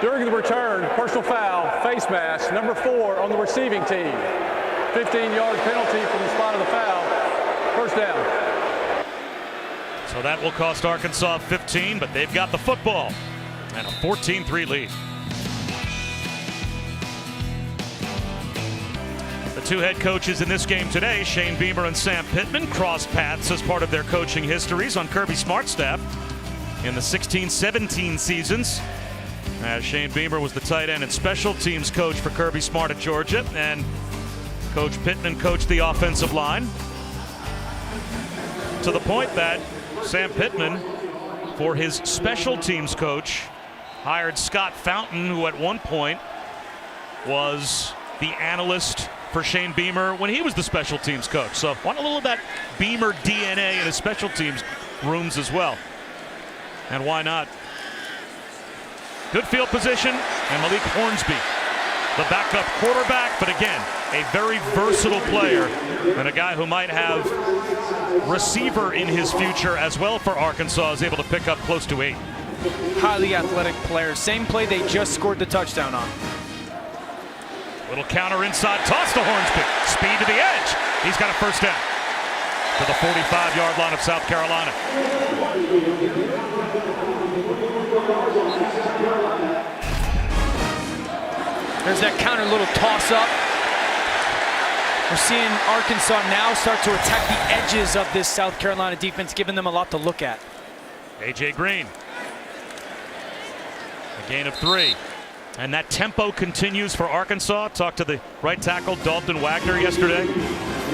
During the return, personal foul, face mask, number 4 on the receiving team. 15-yard penalty from the spot of the foul. First down. So that will cost Arkansas 15, but they've got the football and a 14-3 lead. The 2 head coaches in this game today, Shane Beamer and Sam Pittman, crossed paths as part of their coaching histories on Kirby Smart's staff in the 16-17 seasons. Shane Beamer was the tight end and special teams coach for Kirby Smart at Georgia, and Coach Pittman coached the offensive line, to the point that Sam Pittman, for his special teams coach, hired Scott Fountain, who at one point was the analyst for Shane Beamer when he was the special teams coach. So want a little of that Beamer DNA in his special teams rooms as well. And why not? Good field position, and Malik Hornsby, the backup quarterback, but again, a very versatile player and a guy who might have receiver in his future as well for Arkansas, is able to pick up close to 8. Highly athletic player. Same play they just scored the touchdown on. Little counter inside, toss to Hornsby. Speed to the edge. He's got a first down to the 45-yard line of South Carolina. There's that counter little toss up. We're seeing Arkansas now start to attack the edges of this South Carolina defense, giving them a lot to look at. A.J. Green. A gain of 3. And that tempo continues for Arkansas. Talked to the right tackle, Dalton Wagner, yesterday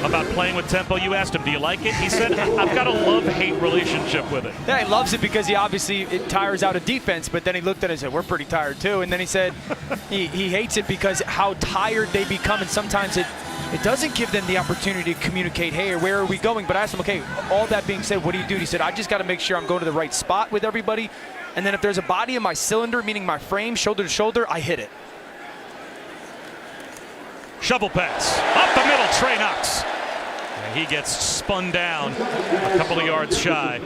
about playing with tempo. You asked him, do you like it? He said, I've got a love-hate relationship with it. Yeah, he loves it because it tires out a defense, but then he looked at it and said, we're pretty tired too. And then he said he hates it because how tired they become, and sometimes it doesn't give them the opportunity to communicate, hey, where are we going? But I asked him, okay, all that being said, what do you do? And he said, I just got to make sure I'm going to the right spot with everybody. And then if there's a body in my cylinder, meaning my frame, shoulder to shoulder, I hit it. Shovel pass. Up the middle, Trey Knox. And he gets spun down a couple of yards shy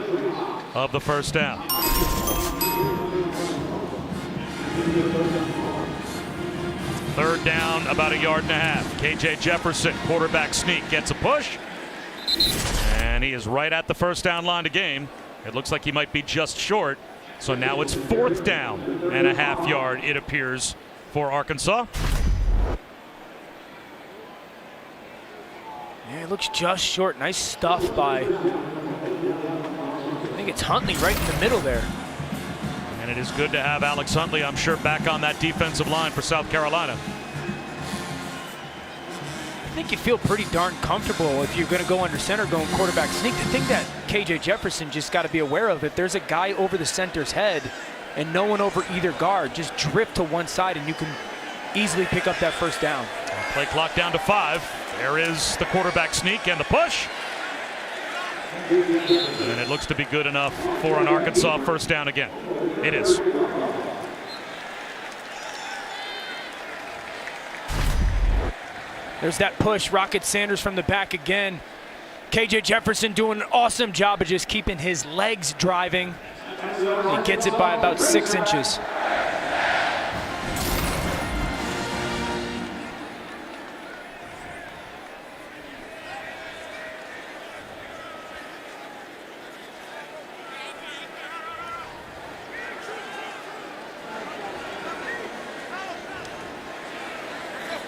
of the first down. Third down, about 1.5 yards. KJ Jefferson, quarterback sneak, gets a push. And he is right at the first down line to gain. It looks like he might be just short. So now it's 4th down and 1/2 yard, it appears, for Arkansas. Yeah, it looks just short. Nice stuff by, I think it's Huntley right in the middle there. And it is good to have Alex Huntley, I'm sure, back on that defensive line for South Carolina. I think you feel pretty darn comfortable if you're going to go under center, going quarterback sneak. The thing that KJ Jefferson just got to be aware of, if there's a guy over the center's head and no one over either guard, just drift to one side and you can easily pick up that first down. Play clock down to 5. There is the quarterback sneak and the push. And it looks to be good enough for an Arkansas first down again. It is. There's that push. Rocket Sanders from the back again. KJ Jefferson doing an awesome job of just keeping his legs driving. He gets it by about 6 inches.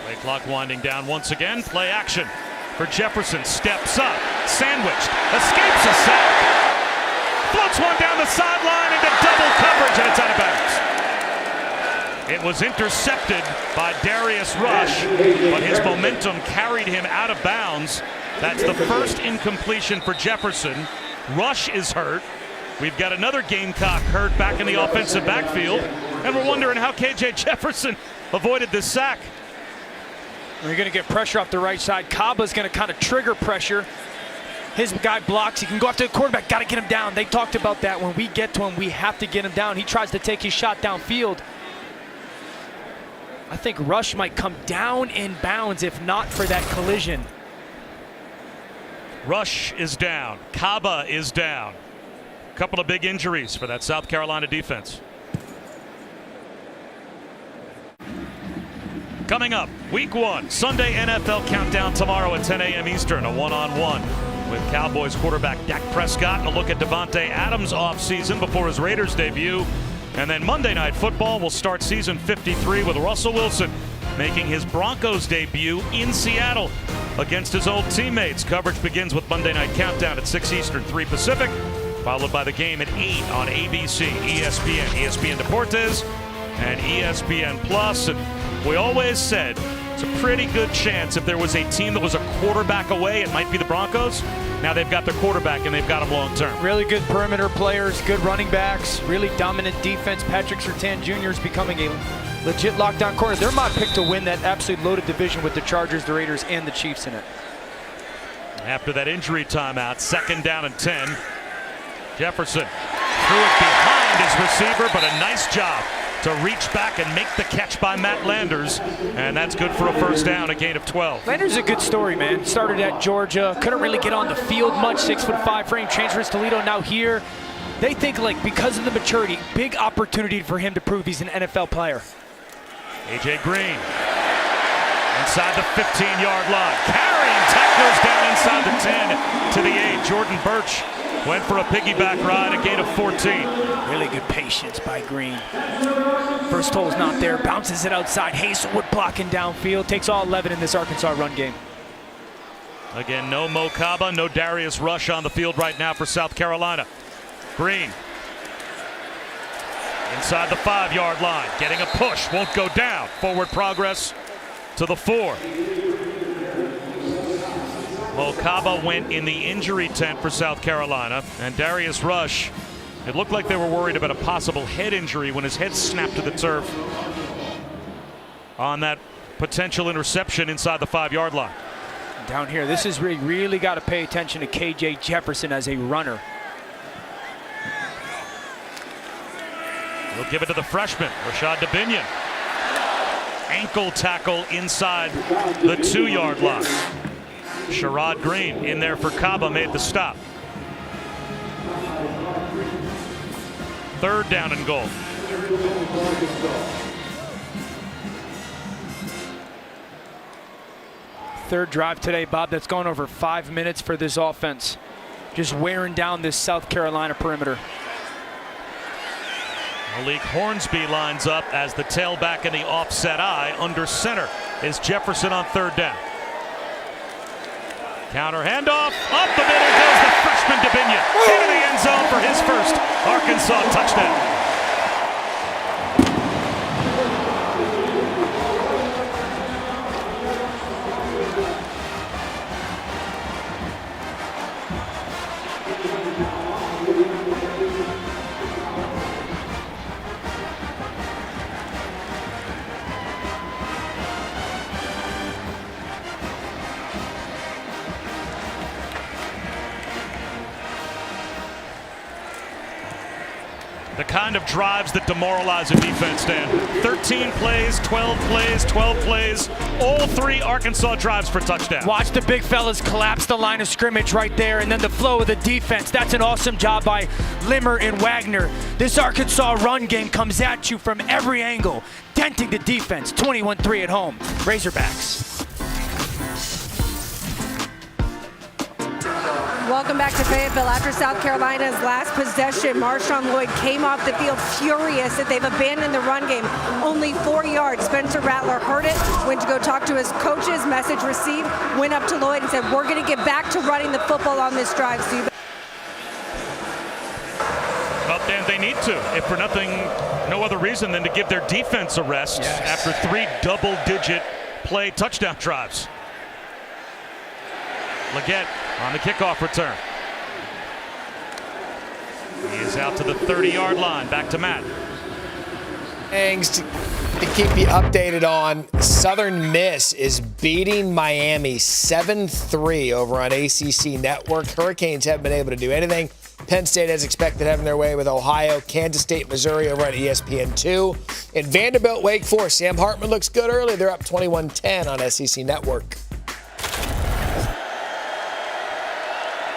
Play clock winding down once again. Play action for Jefferson. Steps up, sandwiched, escapes a sack, floats one down the sideline into double coverage, and it's out of bounds. It was intercepted by Darius Rush, but his momentum carried him out of bounds. That's the first incompletion for Jefferson. Rush is hurt. We've got another Gamecock hurt back in the offensive backfield, and we're wondering how KJ Jefferson avoided this sack. We're going to get pressure off the right side. Kaba's going to kind of trigger pressure. His guy blocks. He can go after the quarterback. Got to get him down. They talked about that. When we get to him, we have to get him down. He tries to take his shot downfield. I think Rush might come down in bounds if not for that collision. Rush is down. Kaba is down. A couple of big injuries for that South Carolina defense. Coming up, week 1, Sunday NFL countdown tomorrow at 10 a.m. Eastern, a one-on-one with Cowboys quarterback Dak Prescott, and a look at Devontae Adams' offseason before his Raiders debut. And then Monday Night Football will start season 53 with Russell Wilson making his Broncos debut in Seattle against his old teammates. Coverage begins with Monday Night Countdown at 6 Eastern, 3 Pacific, followed by the game at 8 on ABC, ESPN, ESPN Deportes, and ESPN Plus. And we always said it's a pretty good chance if there was a team that was a quarterback away, it might be the Broncos. Now they've got their quarterback and they've got him long term. Really good perimeter players, good running backs, really dominant defense. Patrick Surtain Jr. is becoming a legit lockdown corner. They're my pick to win that absolutely loaded division with the Chargers, the Raiders, and the Chiefs in it. After that injury timeout, 2nd down and 10. Jefferson threw it behind his receiver, but a nice job to reach back and make the catch by Matt Landers, and that's good for a first down, a gain of 12. Landers is a good story, man. Started at Georgia, couldn't really get on the field much, 6'5" frame, transfers to Toledo, now here. They think, like, because of the maturity, big opportunity for him to prove he's an NFL player. A.J. Green inside the 15-yard line. Carrying tacklers down inside the 10 to the 8. Jordan Birch went for a piggyback ride, a gain of 14. Really good patience by Green. First hole's not there, bounces it outside. Hazelwood blocking downfield, takes all 11 in this Arkansas run game. Again, no Mo Kaba, no Darius Rush on the field right now for South Carolina. Green inside the 5-yard line, getting a push, won't go down. Forward progress to the 4. Mo Kaba went in the injury tent for South Carolina, and Darius Rush, it looked like they were worried about a possible head injury when his head snapped to the turf on that potential interception inside the 5-yard line. Down here, this is where you really got to pay attention to KJ Jefferson as a runner. He'll give it to the freshman, Rashad DeBinion. Ankle tackle inside the 2-yard line. Sherrod Green in there for Kaba, made the stop. 3rd down and goal. Third drive today, Bob, that's gone over 5 minutes for this offense. Just wearing down this South Carolina perimeter. Malik Hornsby lines up as the tailback in the offset eye. Under center is Jefferson on 3rd down. Counter handoff, up the middle goes the freshman DeBinion into the end zone for his first Arkansas touchdown. The kind of drives that demoralize a defense, Dan. 13 plays, 12 plays, 12 plays. All 3 Arkansas drives for touchdowns. Watch the big fellas collapse the line of scrimmage right there, and then the flow of the defense. That's an awesome job by Limmer and Wagner. This Arkansas run game comes at you from every angle, denting the defense. 21-3 at home. Razorbacks. Welcome back to Fayetteville. After South Carolina's last possession, Marshawn Lloyd came off the field furious that they've abandoned the run game. Only 4 yards. Spencer Rattler heard it, went to go talk to his coaches, message received, went up to Lloyd and said, we're going to get back to running the football on this drive. So well, Dan, they need to, if for nothing, no other reason than to give their defense a rest after 3 double-digit play touchdown drives. Leggett on the kickoff return. He is out to the 30-yard line. Back to Matt. Things to keep you updated on. Southern Miss is beating Miami 7-3 over on ACC Network. Hurricanes haven't been able to do anything. Penn State, as expected, having their way with Ohio. Kansas State, Missouri over on ESPN2. And Vanderbilt, Wake Forest. Sam Hartman looks good early. They're up 21-10 on SEC Network.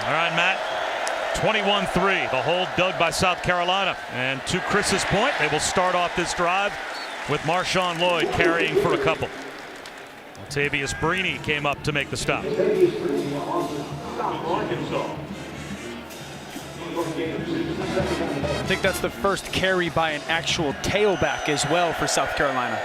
All right, Matt. 21-3. The hold dug by South Carolina. And to Chris's point, they will start off this drive with Marshawn Lloyd carrying for a couple. Latavius Brini came up to make the stop. I think that's the first carry by an actual tailback as well for South Carolina.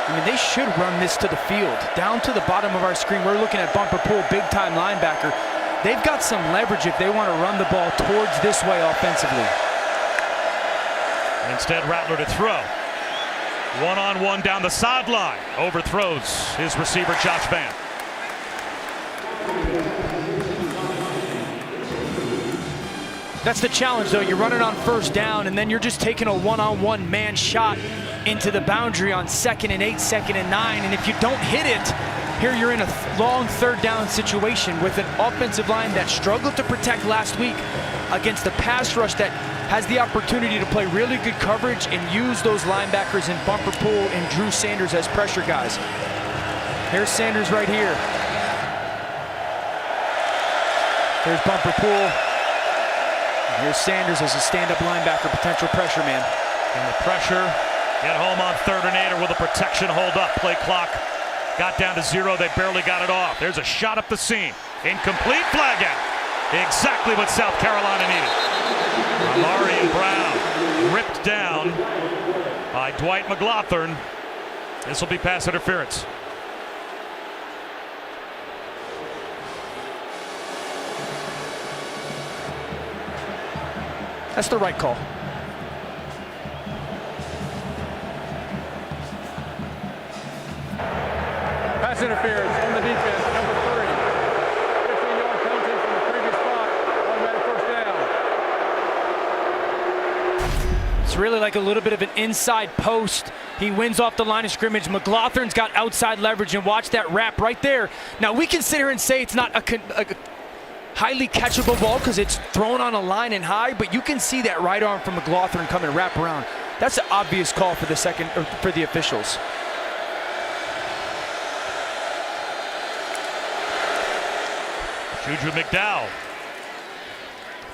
I mean, they should run this to the field. Down to the bottom of our screen, we're looking at Bumper Pool, big-time linebacker. They've got some leverage if they want to run the ball towards this way offensively. Instead, Rattler to throw. One-on-one down the sideline. Overthrows his receiver, Josh Vann. That's the challenge, though. You're running on first down, and then you're just taking a one-on-one man shot into the boundary on 2nd and 8, 2nd and 9. And if you don't hit it, here you're in a long third down situation with an offensive line that struggled to protect last week against the pass rush that has the opportunity to play really good coverage and use those linebackers in Bumper Pool and Drew Sanders as pressure guys. Here's Sanders right here. There's Bumper Pool. And here's Sanders as a stand-up linebacker, potential pressure man. And the pressure, get home on 3rd and 8 or with a protection hold up. Play clock got down to 0. They barely got it off. There's a shot up the seam. Incomplete, flag out. Exactly what South Carolina needed. Amarian Brown ripped down by Dwight McLaughlin. This will be pass interference. That's the right call. Pass interference on the defense, number 3. 15-yard penalty from the previous spot. Automatic first down. It's really like a little bit of an inside post. He wins off the line of scrimmage. McLaughlin's got outside leverage, and watch that wrap right there. Now, we can sit here and say it's not a highly catchable ball because it's thrown on a line and high, but you can see that right arm from McLaughlin coming wrap around. That's an obvious call for the officials. Juju McDowell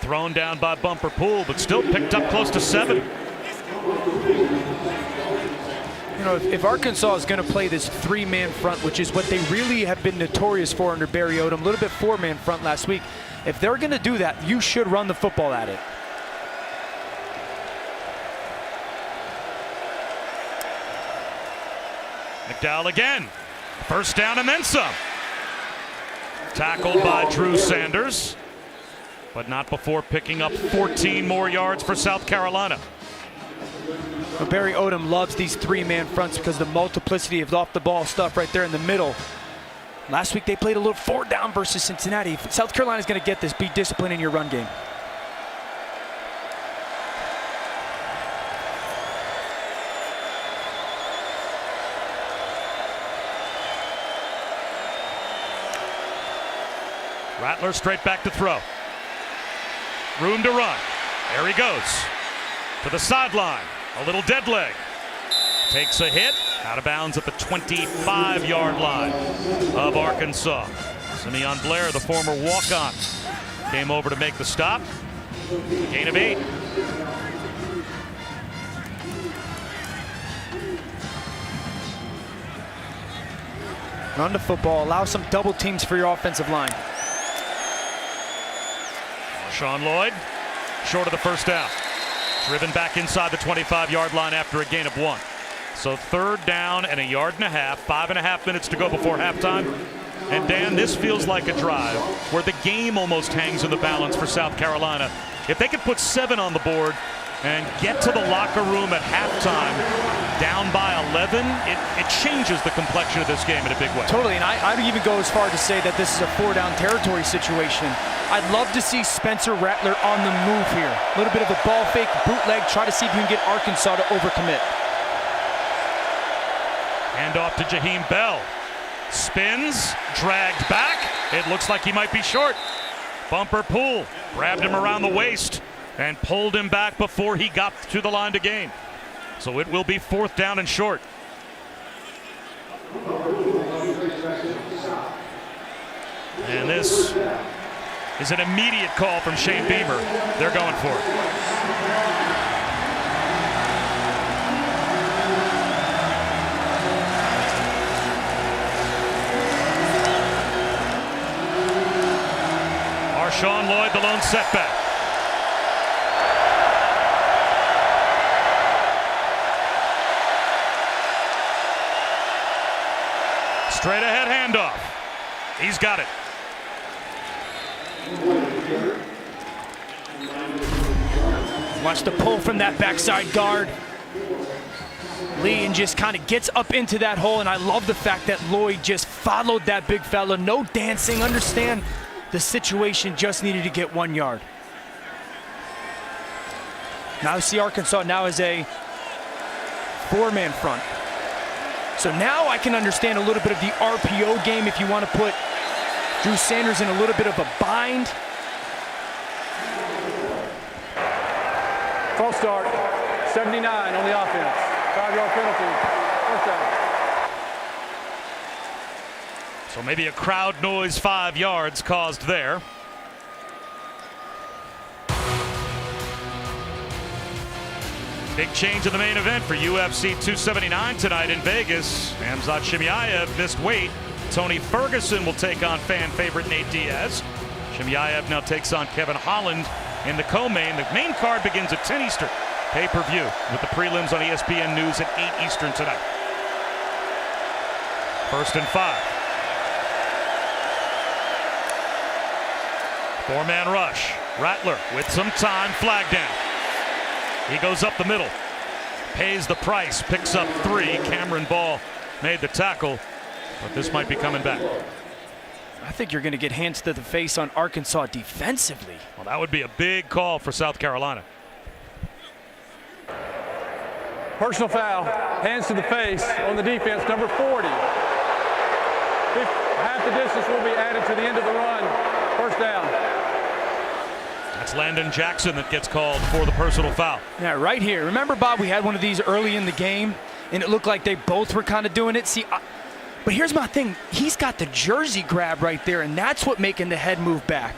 thrown down by Bumper Pool, but still picked up close to 7. You know, if Arkansas is going to play this 3-man front, which is what they really have been notorious for under Barry Odom, a little bit 4-man front last week, if they're going to do that, you should run the football at it. McDowell again. First down and then some. Tackled by Drew Sanders, but not before picking up 14 more yards for South Carolina. But Barry Odom loves these 3-man fronts because of the multiplicity of off-the-ball stuff right there in the middle. Last week they played a little 4-down versus Cincinnati. If South Carolina's going to get this, be disciplined in your run game. Rattler straight back to throw. Room to run. There he goes. To the sideline. A little dead leg. Takes a hit. Out of bounds at the 25-yard line of Arkansas. Simeon Blair, the former walk-on, came over to make the stop. Gain of 8. Run the football. Allow some double teams for your offensive line. Marshawn Lloyd, short of the first down. Driven back inside the 25-yard line after a gain of 1. So 3rd down and a yard and a half. 5.5 minutes to go before halftime. And Dan, this feels like a drive where the game almost hangs in the balance for South Carolina. If they could put 7 on the board and get to the locker room at halftime down by 11, it changes the complexion of this game in a big way. Totally, and I'd even go as far to say that this is a 4-down territory situation. I'd love to see Spencer Rattler on the move here. A little bit of a ball fake, bootleg, try to see if you can get Arkansas to overcommit. Hand off to Jaheim Bell. Spins, dragged back. It looks like he might be short. Bumper pull, grabbed him around the waist and pulled him back before he got to the line to gain. So it will be 4th down and short. And this is an immediate call from Shane Beamer. They're going for it. Marshawn Lloyd, the lone setback. Straight ahead handoff. He's got it. Watch the pull from that backside guard. Lee and just kind of gets up into that hole, and I love the fact that Lloyd just followed that big fella. No dancing, understand the situation, just needed to get 1 yard. Now see Arkansas now is a 4-man front. So now I can understand a little bit of the RPO game if you want to put Drew Sanders in a little bit of a bind. False start, 79 on the offense. 5-yard penalty, 1st down. So maybe a crowd noise 5 yards caused there. Big change in the main event for UFC 279 tonight in Vegas. Hamzat Chimaev missed weight. Tony Ferguson will take on fan favorite Nate Diaz. Chimaev now takes on Kevin Holland in the co-main. The main card begins at 10 Eastern. Pay-per-view with the prelims on ESPN News at 8 Eastern tonight. 1st and 5. 4-man rush. Rattler with some time, flag down. He goes up the middle, pays the price, picks up 3. Cameron Ball made the tackle, but this might be coming back. I think you're going to get hands to the face on Arkansas defensively. Well, that would be a big call for South Carolina. Personal foul, hands to the face on the defense, number 40. Half the distance will be added to the end of the run. 1st down. That's Landon Jackson that gets called for the personal foul. Yeah, right here. Remember, Bob, we had one of these early in the game, and it looked like they both were kind of doing it. See, but here's my thing. He's got the jersey grab right there, and that's what making the head move back.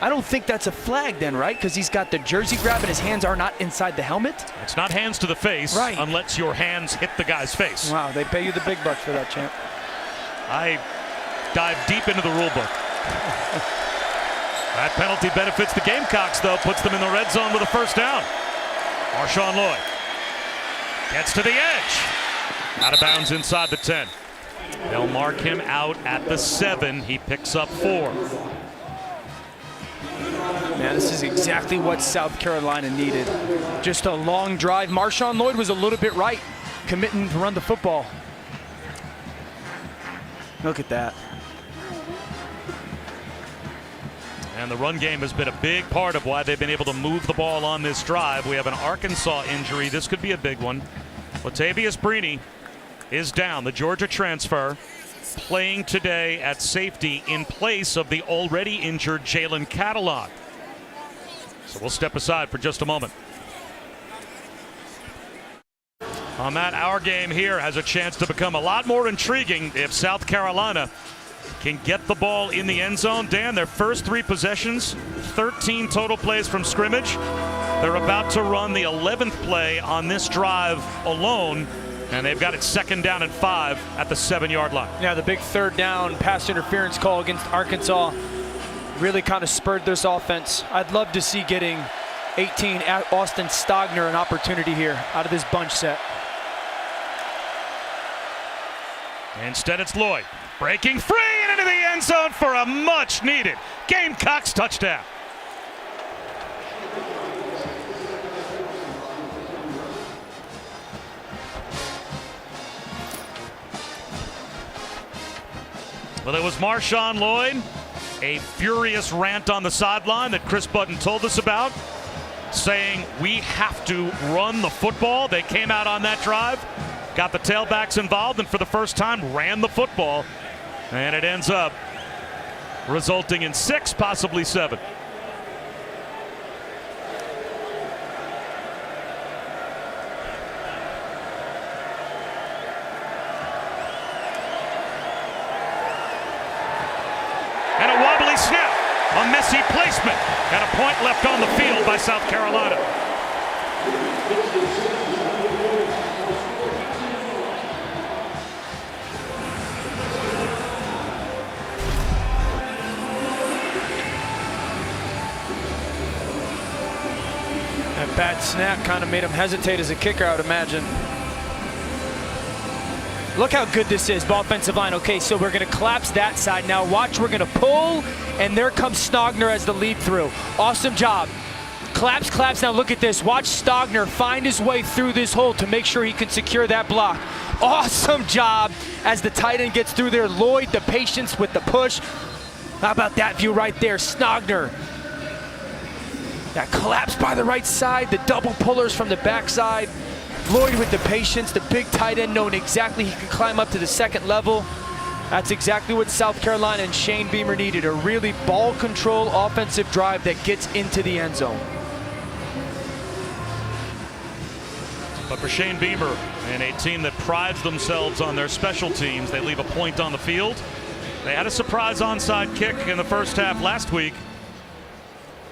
I don't think that's a flag then, right? Because he's got the jersey grab and his hands are not inside the helmet? It's not hands to the face, right, unless your hands hit the guy's face. Wow, they pay you the big bucks for that, champ. I dive deep into the rule book. That penalty benefits the Gamecocks, though, puts them in the red zone with a 1st down. Marshawn Lloyd gets to the edge. Out of bounds inside the 10. They'll mark him out at the 7. He picks up 4. Man, this is exactly what South Carolina needed. Just a long drive. Marshawn Lloyd was a little bit right, committing to run the football. Look at that. And the run game has been a big part of why they've been able to move the ball on this drive. We have an Arkansas injury. This could be a big one. Latavius Brini is down, the Georgia transfer. playing today at safety in place of the already injured Jalen Catalon. So we'll step aside for just a moment. On that, our game here has a chance to become a lot more intriguing if South Carolina can get the ball in the end zone. Dan, their first 3 possessions, 13 total plays from scrimmage. They're about to run the 11th play on this drive alone, and they've got it 2nd down and 5 at the 7-yard line. Yeah, the big 3rd down pass interference call against Arkansas really kind of spurred this offense. I'd love to see getting 18 at Austin Stogner an opportunity here out of this bunch set. Instead, it's Lloyd breaking free and into the end zone for a much-needed Gamecocks touchdown. Well, it was Marshawn Lloyd, a furious rant on the sideline that Chris Button told us about, saying we have to run the football. They came out on that drive, got the tailbacks involved, and for the first time ran the football. And it ends up resulting in 6, possibly 7. And a wobbly snap, a messy placement, and a point left on the field by South Carolina. That bad snap kind of made him hesitate as a kicker, I would imagine. Look how good this is, offensive line. Okay, so we're going to collapse that side. Now watch, we're going to pull, and there comes Stogner as the lead through. Awesome job. Collapse, collapse. Now look at this. Watch Stogner find his way through this hole to make sure he can secure that block. Awesome job as the tight end gets through there. Lloyd, the patience with the push. How about that view right there? Stogner. That collapse by the right side, the double pullers from the backside. Lloyd with the patience, the big tight end knowing exactly he can climb up to the 2nd level. That's exactly what South Carolina and Shane Beamer needed, a really ball control offensive drive that gets into the end zone. But for Shane Beamer and a team that prides themselves on their special teams, they leave a point on the field. They had a surprise onside kick in the first half last week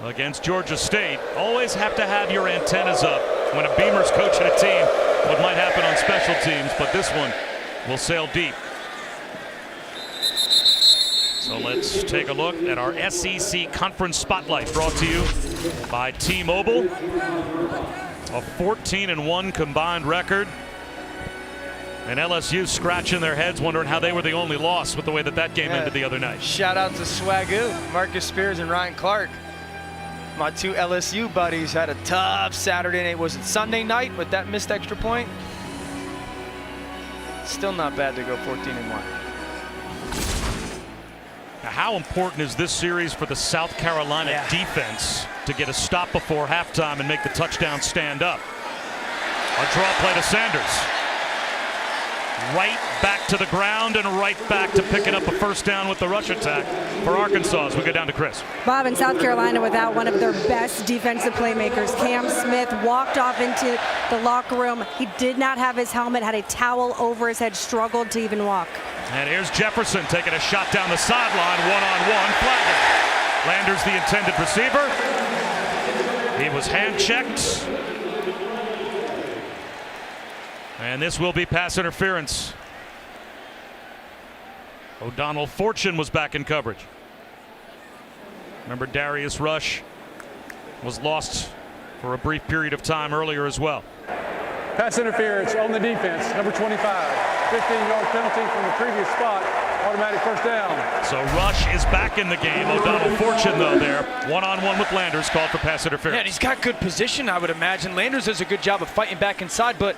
against Georgia State. Always have to have your antennas up when a Beamer's coaching a team, what might happen on special teams, but this one will sail deep. So let's take a look at our SEC Conference Spotlight, brought to you by T-Mobile. A 14-1 combined record. And LSU scratching their heads, wondering how they were the only loss with the way that game ended the other night. Shout out to Swagoo, Marcus Spears and Ryan Clark. My 2 LSU buddies had a tough Saturday night. Was it Sunday night with that missed extra point? Still not bad to go 14-1. Now, how important is this series for the South Carolina defense to get a stop before halftime and make the touchdown stand up? A draw play to Sanders. Right back to the ground and right back to picking up a first down with the rush attack for Arkansas as we go down to Chris. Bob, in South Carolina without one of their best defensive playmakers. Cam Smith walked off into the locker room. He did not have his helmet, had a towel over his head, struggled to even walk. And here's Jefferson taking a shot down the sideline, one-on-one, flagging. Landers the intended receiver. He was hand-checked. And this will be pass interference. O'Donnell Fortune was back in coverage. Remember, Darius Rush was lost for a brief period of time earlier as well. Pass interference on the defense, number 25. 15-yard penalty from the previous spot. Automatic first down. So Rush is back in the game. O'Donnell Fortune, though, there. One-on-one with Landers, called for pass interference. Yeah, and he's got good position, I would imagine. Landers does a good job of fighting back inside, but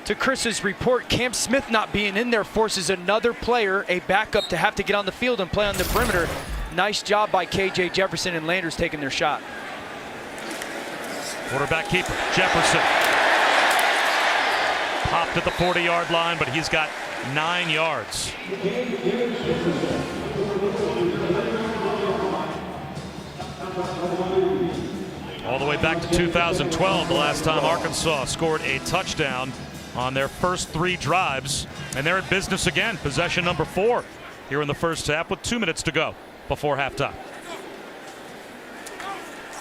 to Chris's report, Cam Smith not being in there forces another player, a backup, to have to get on the field and play on the perimeter. Nice job by KJ Jefferson and Landers taking their shot. Quarterback keeper, Jefferson. Popped at the 40-yard line, but he's got 9 yards. All the way back to 2012, the last time Arkansas scored a touchdown on their first 3 drives. And they're in business again. Possession number 4 here in the first half with 2 minutes to go before halftime.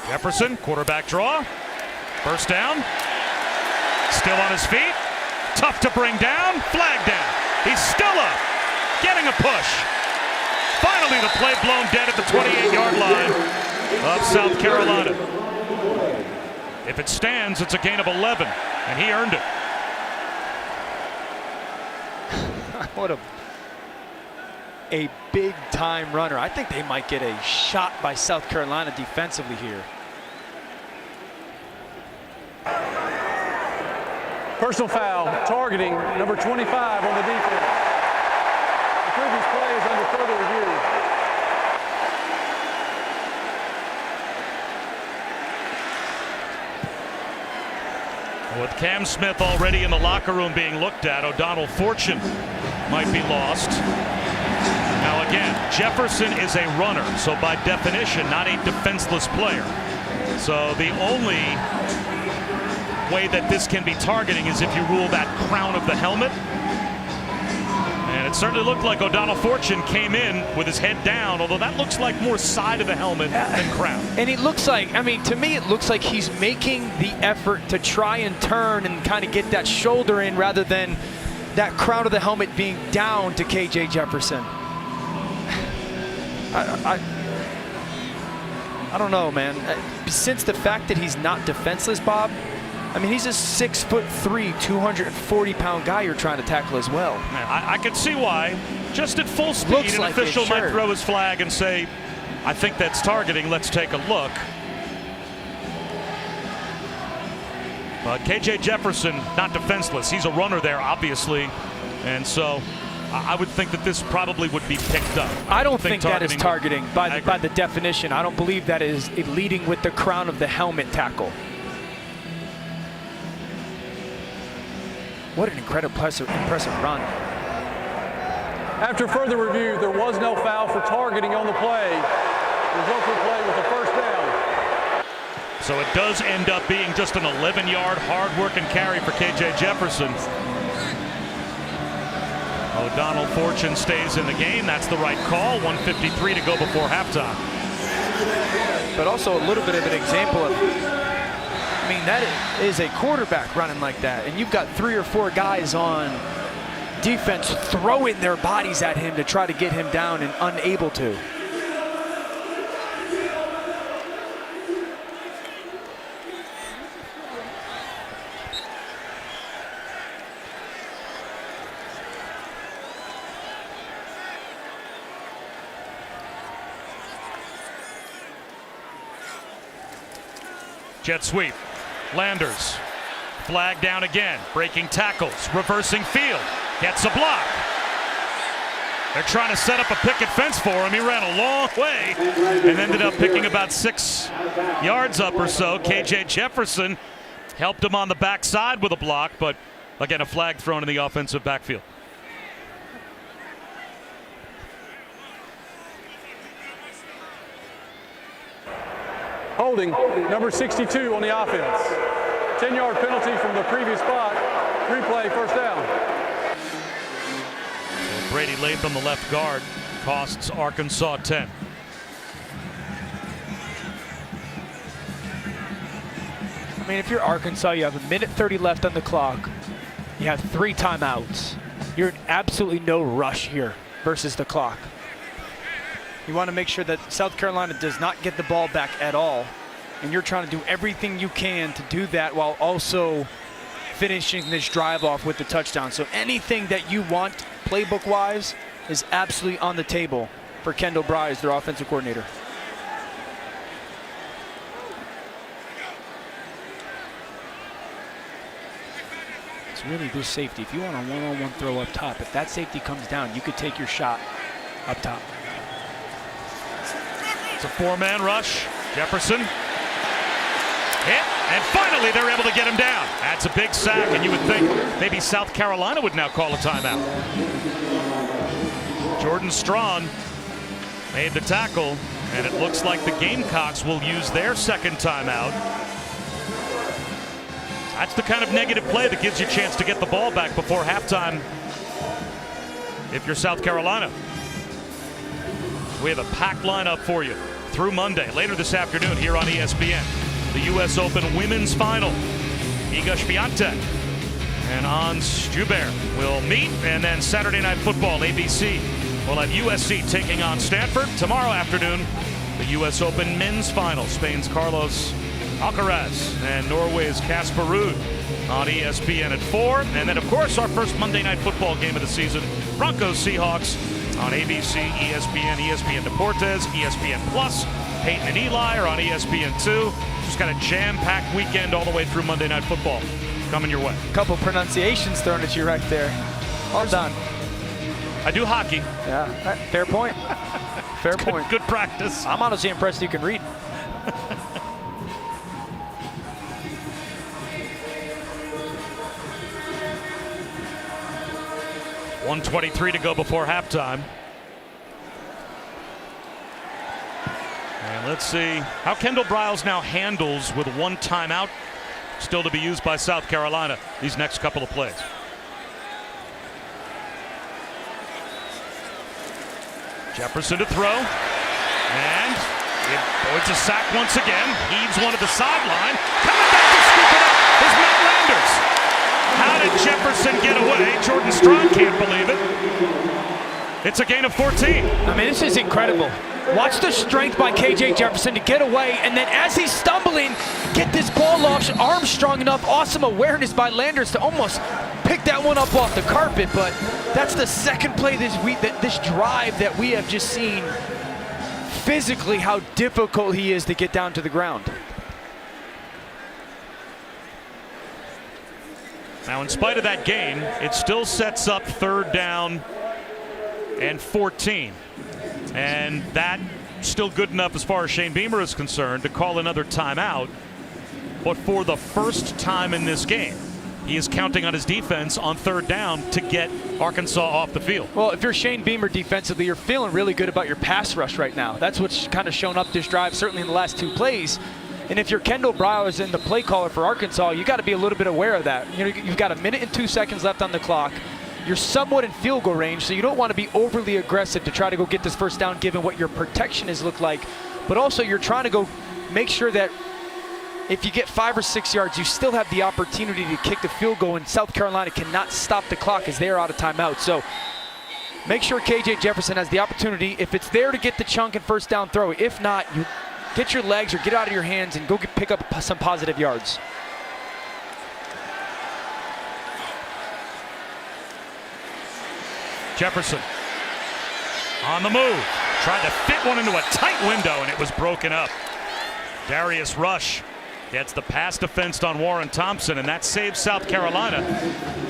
Jefferson, quarterback draw. First down. Still on his feet. Tough to bring down. Flag down. He's still up. Getting a push. Finally, the play blown dead at the 28-yard line of South Carolina. If it stands, it's a gain of 11, and he earned it. What a big-time runner. I think they might get a shot by South Carolina defensively here. Personal foul, targeting number 25 on the defense. The previous play is under further review. With Cam Smith already in the locker room being looked at, O'Donnell Fortune might be lost. Now again, Jefferson is a runner, so by definition, not a defenseless player. So the only way that this can be targeting is if you rule that crown of the helmet. And it certainly looked like O'Donnell Fortune came in with his head down, although that looks like more side of the helmet than crown. And it looks like, I mean, to me, it looks like he's making the effort to try and turn and kind of get that shoulder in rather than that crown of the helmet being down to KJ Jefferson. I don't know, man. Since the fact that he's not defenseless, Bob, I mean, he's a 6'3", 240-pound guy you're trying to tackle as well. I can see why. Just at full speed, an official might throw his flag and say, I think that's targeting. Let's take a look. But KJ Jefferson, not defenseless. He's a runner there, obviously. And so I would think that this probably would be picked up. I don't think that is targeting by the definition. I don't believe that is leading with the crown of the helmet tackle. What an impressive run. After further review, there was no foul for targeting on the play. Result of the play was a first down. So it does end up being just an 11-yard hard-working carry for KJ Jefferson. O'Donnell Fortune stays in the game. That's the right call. 1:53 to go before halftime. But also a little bit of an example of, I mean, that is a quarterback running like that, and you've got 3 or 4 guys on defense throwing their bodies at him to try to get him down and unable to. Jet sweep. Landers. Flag down again. Breaking tackles. Reversing field. Gets a block. They're trying to set up a picket fence for him. He ran a long way and ended up picking about 6 yards up or so. KJ Jefferson helped him on the backside with a block, but again, a flag thrown in the offensive backfield. Holding, number 62 on the offense. 10-yard penalty from the previous spot. Replay, first down. So Brady Latham, the left guard, costs Arkansas 10. I mean, if you're Arkansas, you have 1:30 left on the clock. You have 3 timeouts. You're in absolutely no rush here versus the clock. You want to make sure that South Carolina does not get the ball back at all. And you're trying to do everything you can to do that while also finishing this drive off with the touchdown. So anything that you want playbook-wise is absolutely on the table for Kendall Bryce, their offensive coordinator. It's really this safety. If you want a one-on-one throw up top, if that safety comes down, you could take your shot up top. It's a 4-man rush. Jefferson hit And finally, they're able to get him down. That's a big sack, and you would think maybe South Carolina would now call a timeout. Jordan Strawn made the tackle, and it looks like the Gamecocks will use their second timeout. That's the kind of negative play that gives you a chance to get the ball back before halftime if you're South Carolina. We have a packed lineup for you through Monday. Later this afternoon here on ESPN, the U.S. Open Women's Final. Iga Świątek and Ons Jabeur will meet, and then Saturday Night Football, ABC, will have USC taking on Stanford. Tomorrow afternoon, the U.S. Open Men's Final. Spain's Carlos Alcaraz and Norway's Casper Ruud on ESPN at 4. And then, of course, our first Monday Night Football game of the season, Broncos-Seahawks on ABC, ESPN, ESPN Deportes, ESPN Plus. Peyton and Eli are on ESPN2. Just got a jam-packed weekend all the way through Monday Night Football coming your way. Couple pronunciations thrown at you right there. All done. I do hockey. Yeah, fair point. Fair point. Good practice. I'm honestly impressed you can read. 1:23 to go before halftime. And let's see how Kendall Briles now handles with one timeout still to be used by South Carolina these next couple of plays. Jefferson to throw, and it avoids a sack once again. Heaves one at the sideline. Coming back to scoop it up is Matt Landers. How did Jefferson get away? Jordan Strawn can't believe it. It's a gain of 14. I mean, this is incredible. Watch the strength by KJ Jefferson to get away, and then as he's stumbling, get this ball off, arm strong enough. Awesome awareness by Landers to almost pick that one up off the carpet, but that's the second play this week, this drive that we have just seen physically how difficult he is to get down to the ground. Now, in spite of that gain, it still sets up 3rd down and 14. And that's still good enough as far as Shane Beamer is concerned to call another timeout. But for the first time in this game, he is counting on his defense on 3rd down to get Arkansas off the field. Well, if you're Shane Beamer defensively, you're feeling really good about your pass rush right now. That's what's kind of shown up this drive, certainly in the last 2 plays. And if you're Kendall Briles and the play caller for Arkansas, you got to be a little bit aware of that. You know, you've got 1 minute and 2 seconds left on the clock. You're somewhat in field goal range, so you don't want to be overly aggressive to try to go get this first down given what your protection has looked like. But also you're trying to go make sure that if you get 5 or 6 yards, you still have the opportunity to kick the field goal, and South Carolina cannot stop the clock as they are out of timeout. So make sure KJ Jefferson has the opportunity, if it's there, to get the chunk and first down throw. If not, you get your legs or get out of your hands and go pick up some positive yards. Jefferson on the move. Tried to fit one into a tight window, and it was broken up. Darius Rush gets the pass defense on Warren Thompson, and that saves South Carolina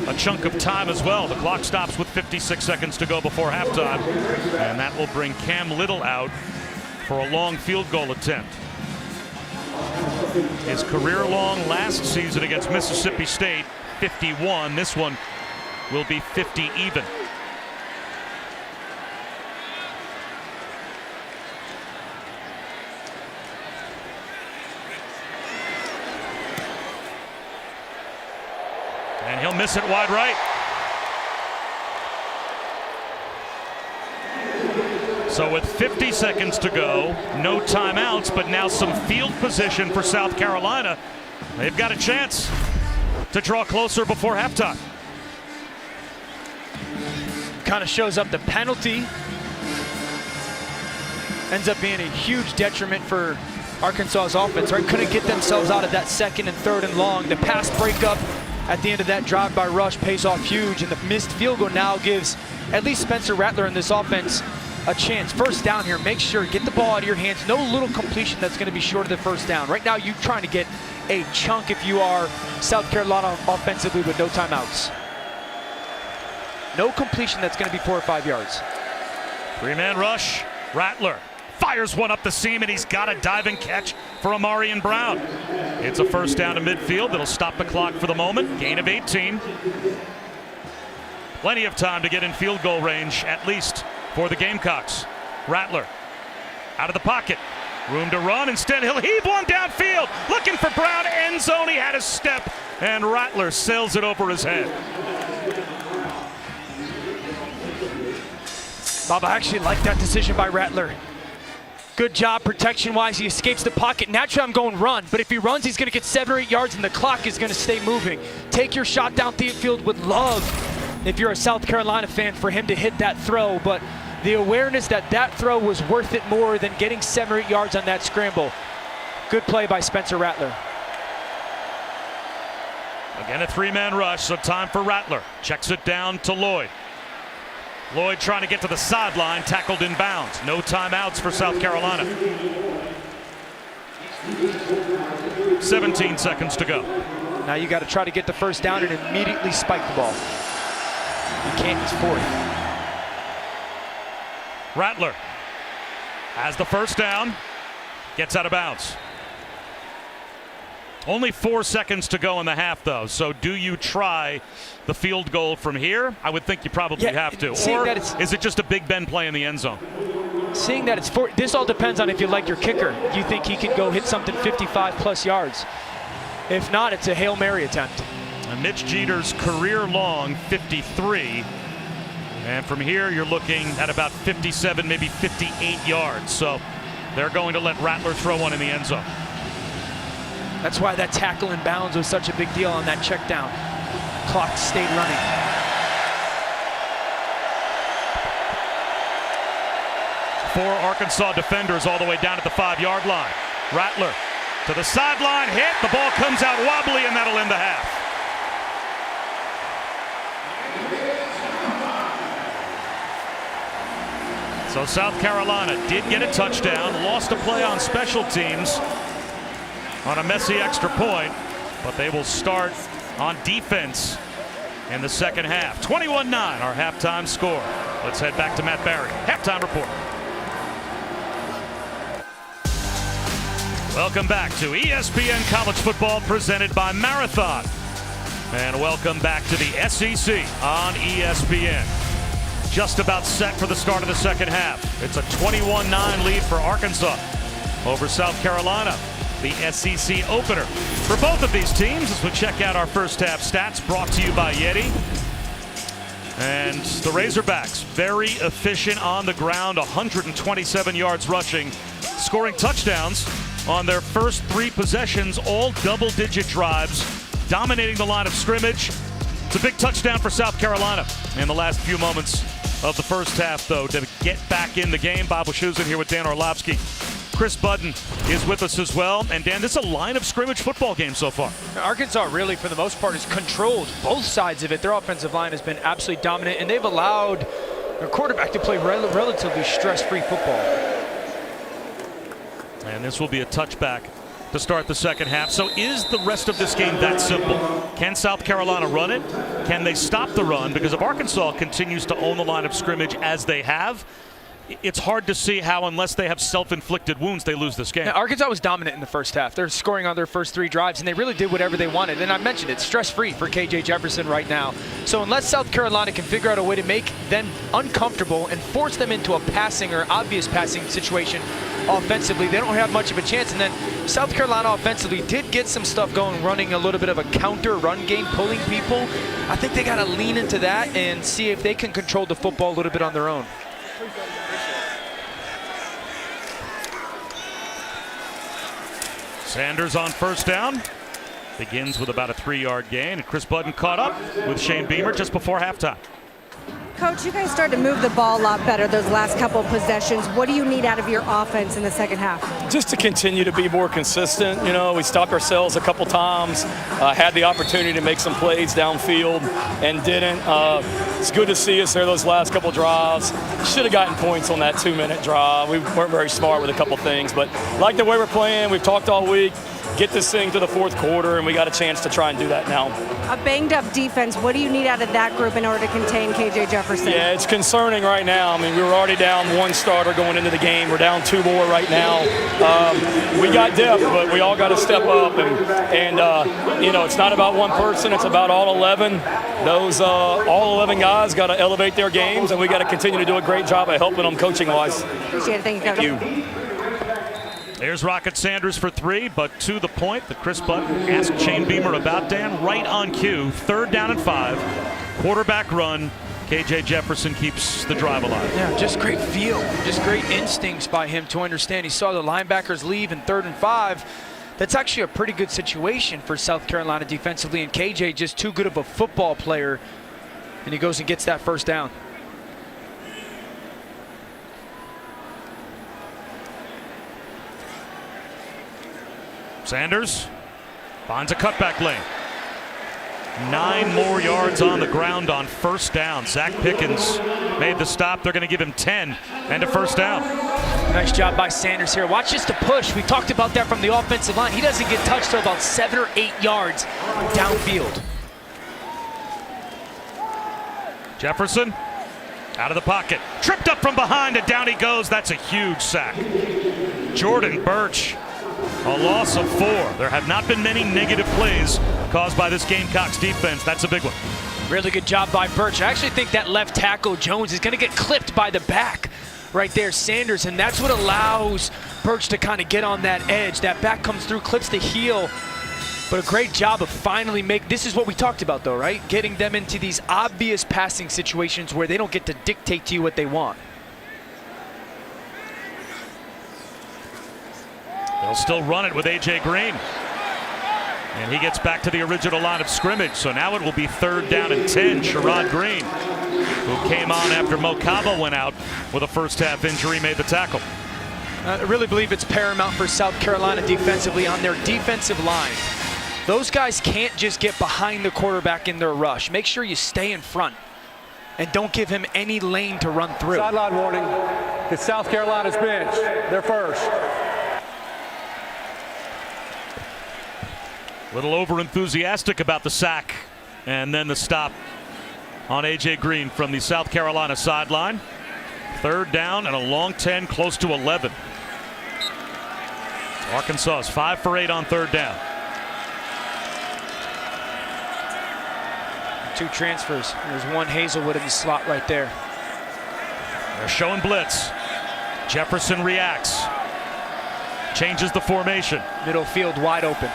a chunk of time as well. The clock stops with 56 seconds to go before halftime, and that will bring Cam Little out for a long field goal attempt. His career long last season against Mississippi State, 51. This one will be 50 even. And he'll miss it wide right. So with 50 seconds to go, no timeouts, but now some field position for South Carolina. They've got a chance to draw closer before halftime. Kind of shows up the penalty. Ends up being a huge detriment for Arkansas's offense, right? Couldn't get themselves out of that 2nd and 3rd and long. The pass breakup at the end of that drive by Rush pays off huge, and the missed field goal now gives at least Spencer Rattler in this offense a chance. First down here, make sure, get the ball out of your hands. No little completion that's going to be short of the first down. Right now, you're trying to get a chunk if you are South Carolina offensively with no timeouts. No completion that's going to be 4 or 5 yards. 3-man rush. Rattler fires one up the seam, and he's got a diving catch for Amarian Brown. It's a first down to midfield. That'll stop the clock for the moment. Gain of 18. Plenty of time to get in field goal range, at least for the Gamecocks. Rattler out of the pocket. Room to run. Instead, he'll heave one downfield. Looking for Brown. End zone. He had a step, and Rattler sails it over his head. Bob, I actually like that decision by Rattler. Good job protection-wise. He escapes the pocket. Naturally, I'm going run, but if he runs, he's going to get 7 or 8 yards, and the clock is going to stay moving. Take your shot down the field. Would love, if you're a South Carolina fan, for him to hit that throw, but the awareness that that throw was worth it more than getting 7 or 8 yards on that scramble. Good play by Spencer Rattler. Again, a three-man rush, so time for Rattler. Checks it down to Lloyd. Lloyd trying to get to the sideline, tackled in bounds. No timeouts for South Carolina. 17 seconds to go. Now you got to try to get the first down and immediately spike the ball. You can't, it's fourth. Rattler has the first down, gets out of bounds. Only 4 seconds to go in the half, though. So do you try the field goal from here? I would think you probably have to. Or is it just a Big Ben play in the end zone? Seeing that it's four, this all depends on if you like your kicker. You think he can go hit something 55-plus yards. If not, it's a Hail Mary attempt. And Mitch Jeter's career-long 53. And from here, you're looking at about 57, maybe 58 yards. So they're going to let Rattler throw one in the end zone. That's why that tackle in bounds was such a big deal on that check down. Clock stayed running. Four Arkansas defenders all the way down at the 5-yard line. Rattler to the sideline, hit. The ball comes out wobbly, and that'll end the half. So South Carolina did get a touchdown, lost a play on special teams on a messy extra point, but they will start on defense in the second half. 21-9, our halftime score. Let's head back to Matt Barry. Halftime report. Welcome back to ESPN College Football presented by Marathon. And welcome back to the SEC on ESPN. Just about set for the start of the second half. It's a 21-9 lead for Arkansas over South Carolina. The SEC opener for both of these teams as we check out our first half stats brought to you by Yeti. And the Razorbacks very efficient on the ground, 127 yards rushing, scoring touchdowns on their first 3 possessions, all double-digit drives, dominating the line of scrimmage. It's a big touchdown for South Carolina in the last few moments of the first half, though, to get back in the game. Bob Wischusen here with Dan Orlovsky. Chris Budden is with us as well. And Dan, this is a line of scrimmage football game so far. Arkansas really, for the most part, has controlled both sides of it. Their offensive line has been absolutely dominant, and they've allowed their quarterback to play relatively stress-free football. And this will be a touchback to start the second half. So is the rest of this game that simple? Can South Carolina run it? Can they stop the run? Because if Arkansas continues to own the line of scrimmage as they have, it's hard to see how, unless they have self-inflicted wounds, they lose this game. Now, Arkansas was dominant in the first half. They're scoring on their first 3 drives, and they really did whatever they wanted. And I mentioned it, stress-free for KJ Jefferson right now. So unless South Carolina can figure out a way to make them uncomfortable and force them into a passing or obvious passing situation offensively, they don't have much of a chance. And then South Carolina offensively did get some stuff going, running a little bit of a counter run game, pulling people. I think they got to lean into that and see if they can control the football a little bit on their own. Sanders on first down. Begins with about a 3-yard gain. And Chris Budden caught up with Shane Beamer just before halftime. Coach, you guys started to move the ball a lot better those last couple of possessions. What do you need out of your offense in the second half? Just to continue to be more consistent. You know, we stopped ourselves a couple times, had the opportunity to make some plays downfield and didn't. It's good to see us there those last couple drives. Should have gotten points on that 2-minute drive. We weren't very smart with a couple things, but like the way we're playing, we've talked all week. get this thing to the fourth quarter, and we got a chance to try and do that now. A banged-up defense. What do you need out of that group in order to contain K.J. Jefferson? Yeah, it's concerning right now. I mean, we were already down one starter going into the game. We're down two more right now. We got depth, but we all got to step up. And you know, it's not about one person. It's about all 11. Those all 11 guys got to elevate their games, and we got to continue to do a great job of helping them coaching-wise. Appreciate it. Thank you, Coach. Thank you. There's Rocket Sanders for three, but to the point that Chris Button asked Shane Beamer about, Dan, right on cue. 3rd down and 5, quarterback run. K.J. Jefferson keeps the drive alive. Yeah, just great feel, just great instincts by him to understand. He saw the linebackers leave in 3rd and 5. That's actually a pretty good situation for South Carolina defensively, and K.J. just too good of a football player, and he goes and gets that 1st down. Sanders finds a cutback lane. 9 more yards on the ground on 1st down. Zach Pickens made the stop. They're going to give him 10 and a 1st down. Nice job by Sanders here. Watch just the push. We talked about that from the offensive line. He doesn't get touched till about 7 or 8 yards downfield. Jefferson out of the pocket. Tripped up from behind and down he goes. That's a huge sack. Jordan Birch. A loss of 4. There have not been many negative plays caused by this Gamecocks defense. That's a big one. Really good job by Birch. I actually think that left tackle, Jones, is going to get clipped by the back right there, Sanders, and that's what allows Birch to kind of get on that edge. That back comes through, clips the heel, but a great job of finally this is what we talked about though, right? Getting them into these obvious passing situations where they don't get to dictate to you what they want. They'll still run it with A.J. Green. And he gets back to the original line of scrimmage. So now it will be 3rd down and 10. Sherrod Green, who came on after Mo Kaba went out with a 1st half injury, made the tackle. I really believe it's paramount for South Carolina defensively on their defensive line. Those guys can't just get behind the quarterback in their rush. Make sure you stay in front and don't give him any lane to run through. Sideline warning. It's South Carolina's bench. They're first. Little over-enthusiastic about the sack and then the stop on A.J. Green from the South Carolina sideline. 3rd down and a long 10, close to 11. Arkansas is 5 for 8 on 3rd down. 2 transfers. There's one Hazelwood in the slot right there. They're showing blitz. Jefferson reacts. Changes the formation. Middle field wide open.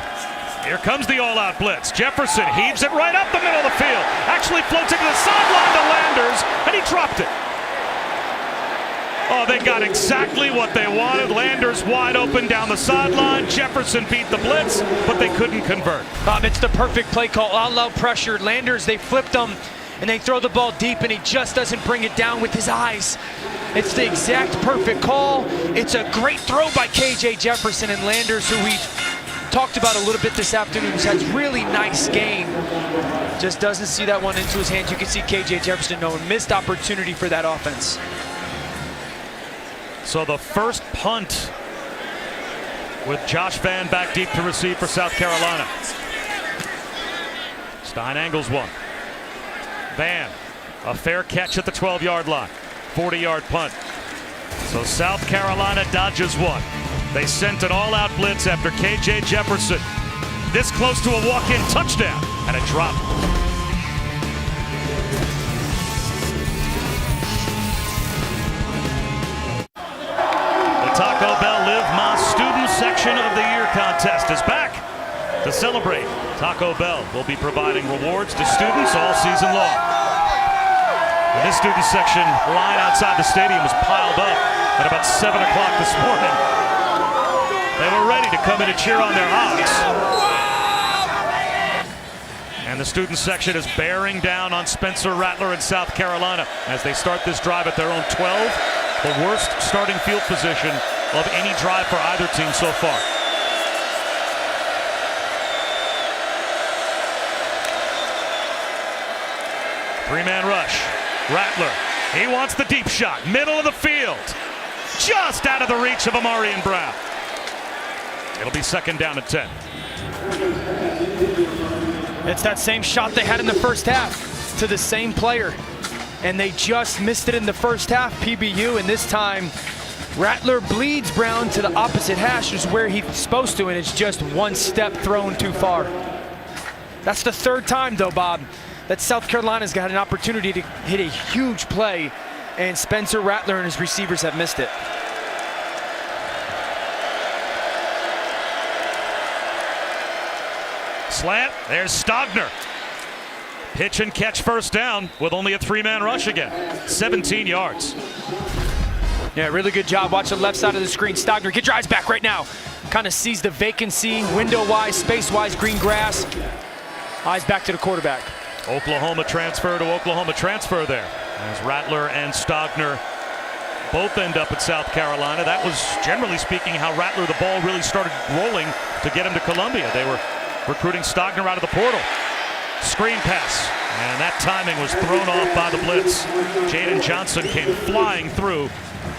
Here comes the all-out blitz. Jefferson heaves it right up the middle of the field. Actually floats it to the sideline to Landers, and he dropped it. Oh, they got exactly what they wanted. Landers wide open down the sideline. Jefferson beat the blitz, but they couldn't convert. It's the perfect play call. All-out pressure. Landers, they flipped them, and they throw the ball deep, and he just doesn't bring it down with his eyes. It's the exact perfect call. It's a great throw by K.J. Jefferson, and Landers, who we've talked about a little bit this afternoon, who's had really nice game. Just doesn't see that one into his hands. You can see K.J. Jefferson know a missed opportunity for that offense. So the first punt with Josh Vann back deep to receive for South Carolina. Stein angles one. Vann, a fair catch at the 12-yard line. 40-yard punt. So South Carolina dodges one. They sent an all-out blitz after K.J. Jefferson. This close to a walk-in touchdown and a drop. The Taco Bell Live Más Student Section of the Year contest is back. To celebrate, Taco Bell will be providing rewards to students all season long. And this student section line outside the stadium was piled up at about 7 o'clock this morning. They were ready to come in and cheer on their Hogs. And the student section is bearing down on Spencer Rattler in South Carolina as they start this drive at their own 12. The worst starting field position of any drive for either team so far. Three-man rush. Rattler, he wants the deep shot. Middle of the field. Just out of the reach of Amarian Brown. It'll be 2nd down and 10. It's that same shot they had in the first half to the same player. And they just missed it in the first half, PBU, and this time Rattler bleeds Brown to the opposite hash, which is where he's supposed to, and it's just one step thrown too far. That's the 3rd time, though, Bob, that South Carolina's got an opportunity to hit a huge play, and Spencer Rattler and his receivers have missed it. Slant, there's Stogner. Pitch and catch 1st down with only a 3-man rush again. 17 yards. Yeah, really good job. Watch the left side of the screen. Stogner, get your eyes back right now. Kind of sees the vacancy, window-wise, space-wise, green grass. Eyes back to the quarterback. Oklahoma transfer to Oklahoma transfer there. As Rattler and Stogner both end up at South Carolina. That was, generally speaking, how Rattler, the ball really started rolling to get him to Columbia. They were recruiting Stogner out of the portal. Screen pass, and that timing was thrown off by the blitz. Jaden Johnson came flying through,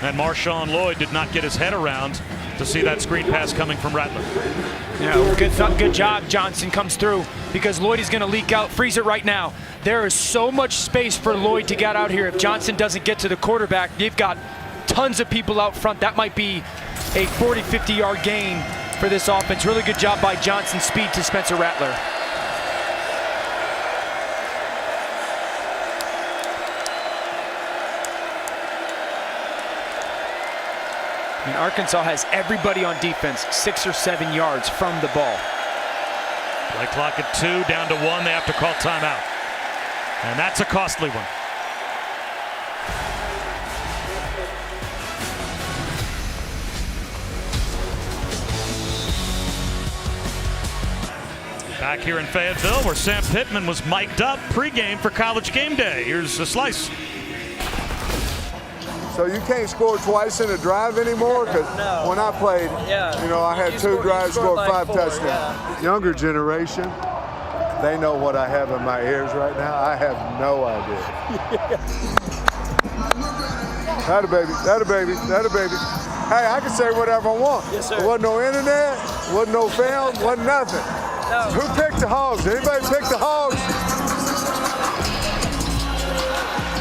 and Marshawn Lloyd did not get his head around to see that screen pass coming from Rattler. Yeah, good job. Johnson comes through because Lloyd is going to leak out. Freeze it right now. There is so much space for Lloyd to get out here. If Johnson doesn't get to the quarterback, you've got tons of people out front. That might be a 40, 50-yard gain for this offense. Really good job by Johnson. Speed to Spencer Rattler. And Arkansas has everybody on defense 6 or 7 yards from the ball. Play clock at 2, down to 1. They have to call timeout. And that's a costly one. Back here in Fayetteville, where Sam Pittman was mic'd up pregame for College Game Day. Here's a slice. So you can't score twice in a drive anymore? Because when I played, I had 2 drives, scored 5 touchdowns. Yeah. Younger generation, they know what I have in my ears right now. I have no idea. That a baby, that a baby, that a baby. Hey, I can say whatever I want. Yes, sir. There wasn't no internet, wasn't no film, wasn't nothing. No. Who picked the Hogs? Anybody pick the Hogs?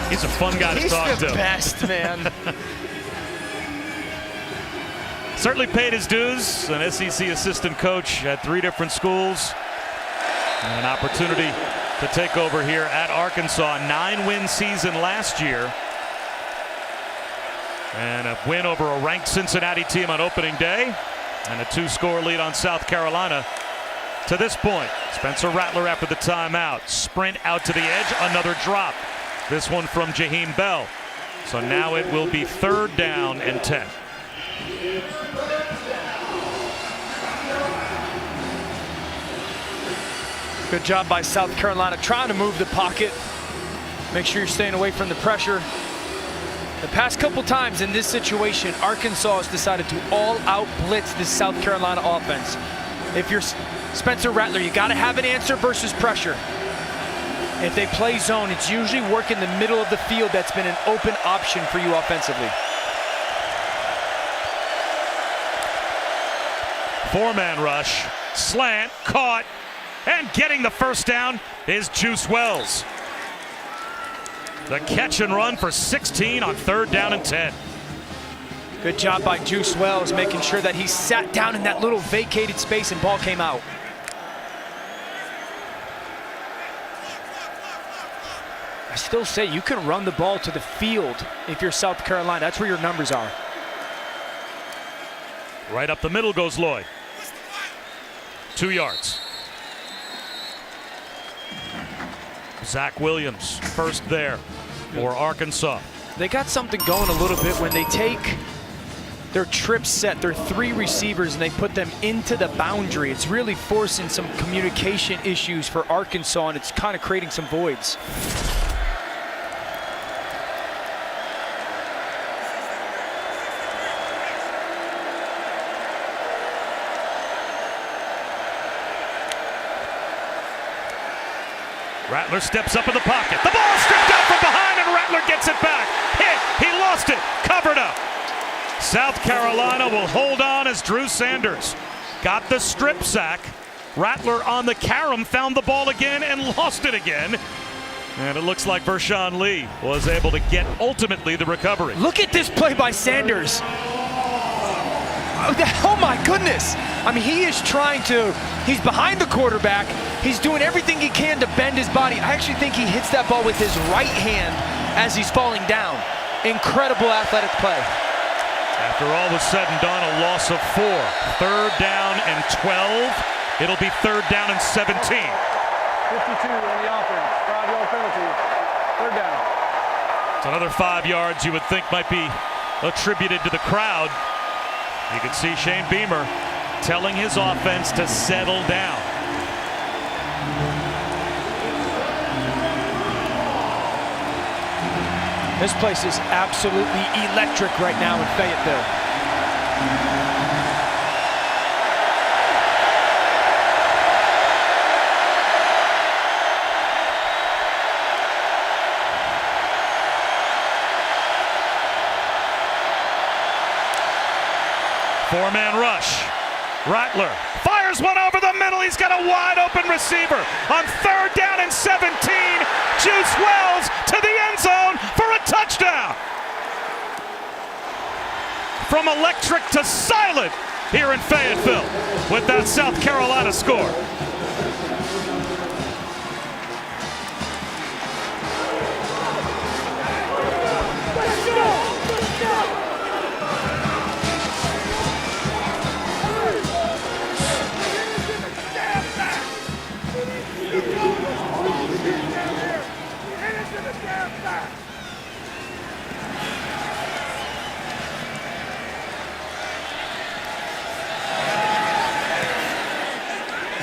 He's a fun guy to talk to. He's the best, man. Certainly paid his dues. An SEC assistant coach at 3 different schools. And an opportunity to take over here at Arkansas. 9-win season last year. And a win over a ranked Cincinnati team on opening day. And a 2-score lead on South Carolina to this point. Spencer Rattler after the timeout. Sprint out to the edge. Another drop. This one from Jaheim Bell. So now it will be 3rd down and 10. Good job by South Carolina trying to move the pocket. Make sure you're staying away from the pressure. The past couple times in this situation, Arkansas has decided to all-out blitz this South Carolina offense. If you're Spencer Rattler, you got to have an answer versus pressure. If they play zone, it's usually work in the middle of the field that's been an open option for you offensively. 4-man rush, slant, caught, and getting the 1st down is Juice Wells. The catch and run for 16 on 3rd down and 10. Good job by Juice Wells, making sure that he sat down in that little vacated space and ball came out. I still say you can run the ball to the field if you're South Carolina. That's where your numbers are. Right up the middle goes Lloyd. 2 yards. Zach Williams, first there for Arkansas. They got something going a little bit when they take their trip set, their 3 receivers, and they put them into the boundary. It's really forcing some communication issues for Arkansas, and it's kind of creating some voids. Rattler steps up in the pocket. The ball stripped out from behind, and Rattler gets it back. Hit. He lost it. Covered up. South Carolina will hold on as Drew Sanders got the strip sack. Rattler on the carom found the ball again and lost it again. And it looks like Vershawn Lee was able to get ultimately the recovery. Look at this play by Sanders. Oh my goodness. I mean, he's behind the quarterback. He's doing everything he can to bend his body. I actually think he hits that ball with his right hand as he's falling down. Incredible athletic play. After all was said and done, a loss of 4. 3rd down and 12. It'll be 3rd down and 17. 52 on the offense. 5-yard penalty. 3rd down. It's another 5 yards you would think might be attributed to the crowd. You can see Shane Beamer telling his offense to settle down. This place is absolutely electric right now in Fayetteville. Four-man rush. Rattler fires one over the middle. He's got a wide open receiver on 3rd down and 17. Juice Wells to the end zone for a touchdown. From electric to silent here in Fayetteville with that South Carolina score.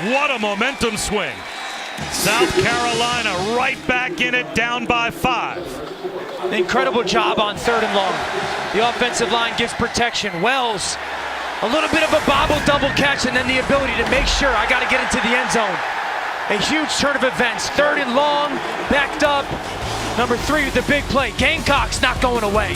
What a momentum swing. South Carolina right back in it, down by 5. Incredible job on 3rd and long. The offensive line gives protection. Wells, a little bit of a bobble double catch, and then the ability to make sure I got to get into the end zone. A huge turn of events. 3rd and long, backed up. Number 3 with the big play. Gamecocks not going away.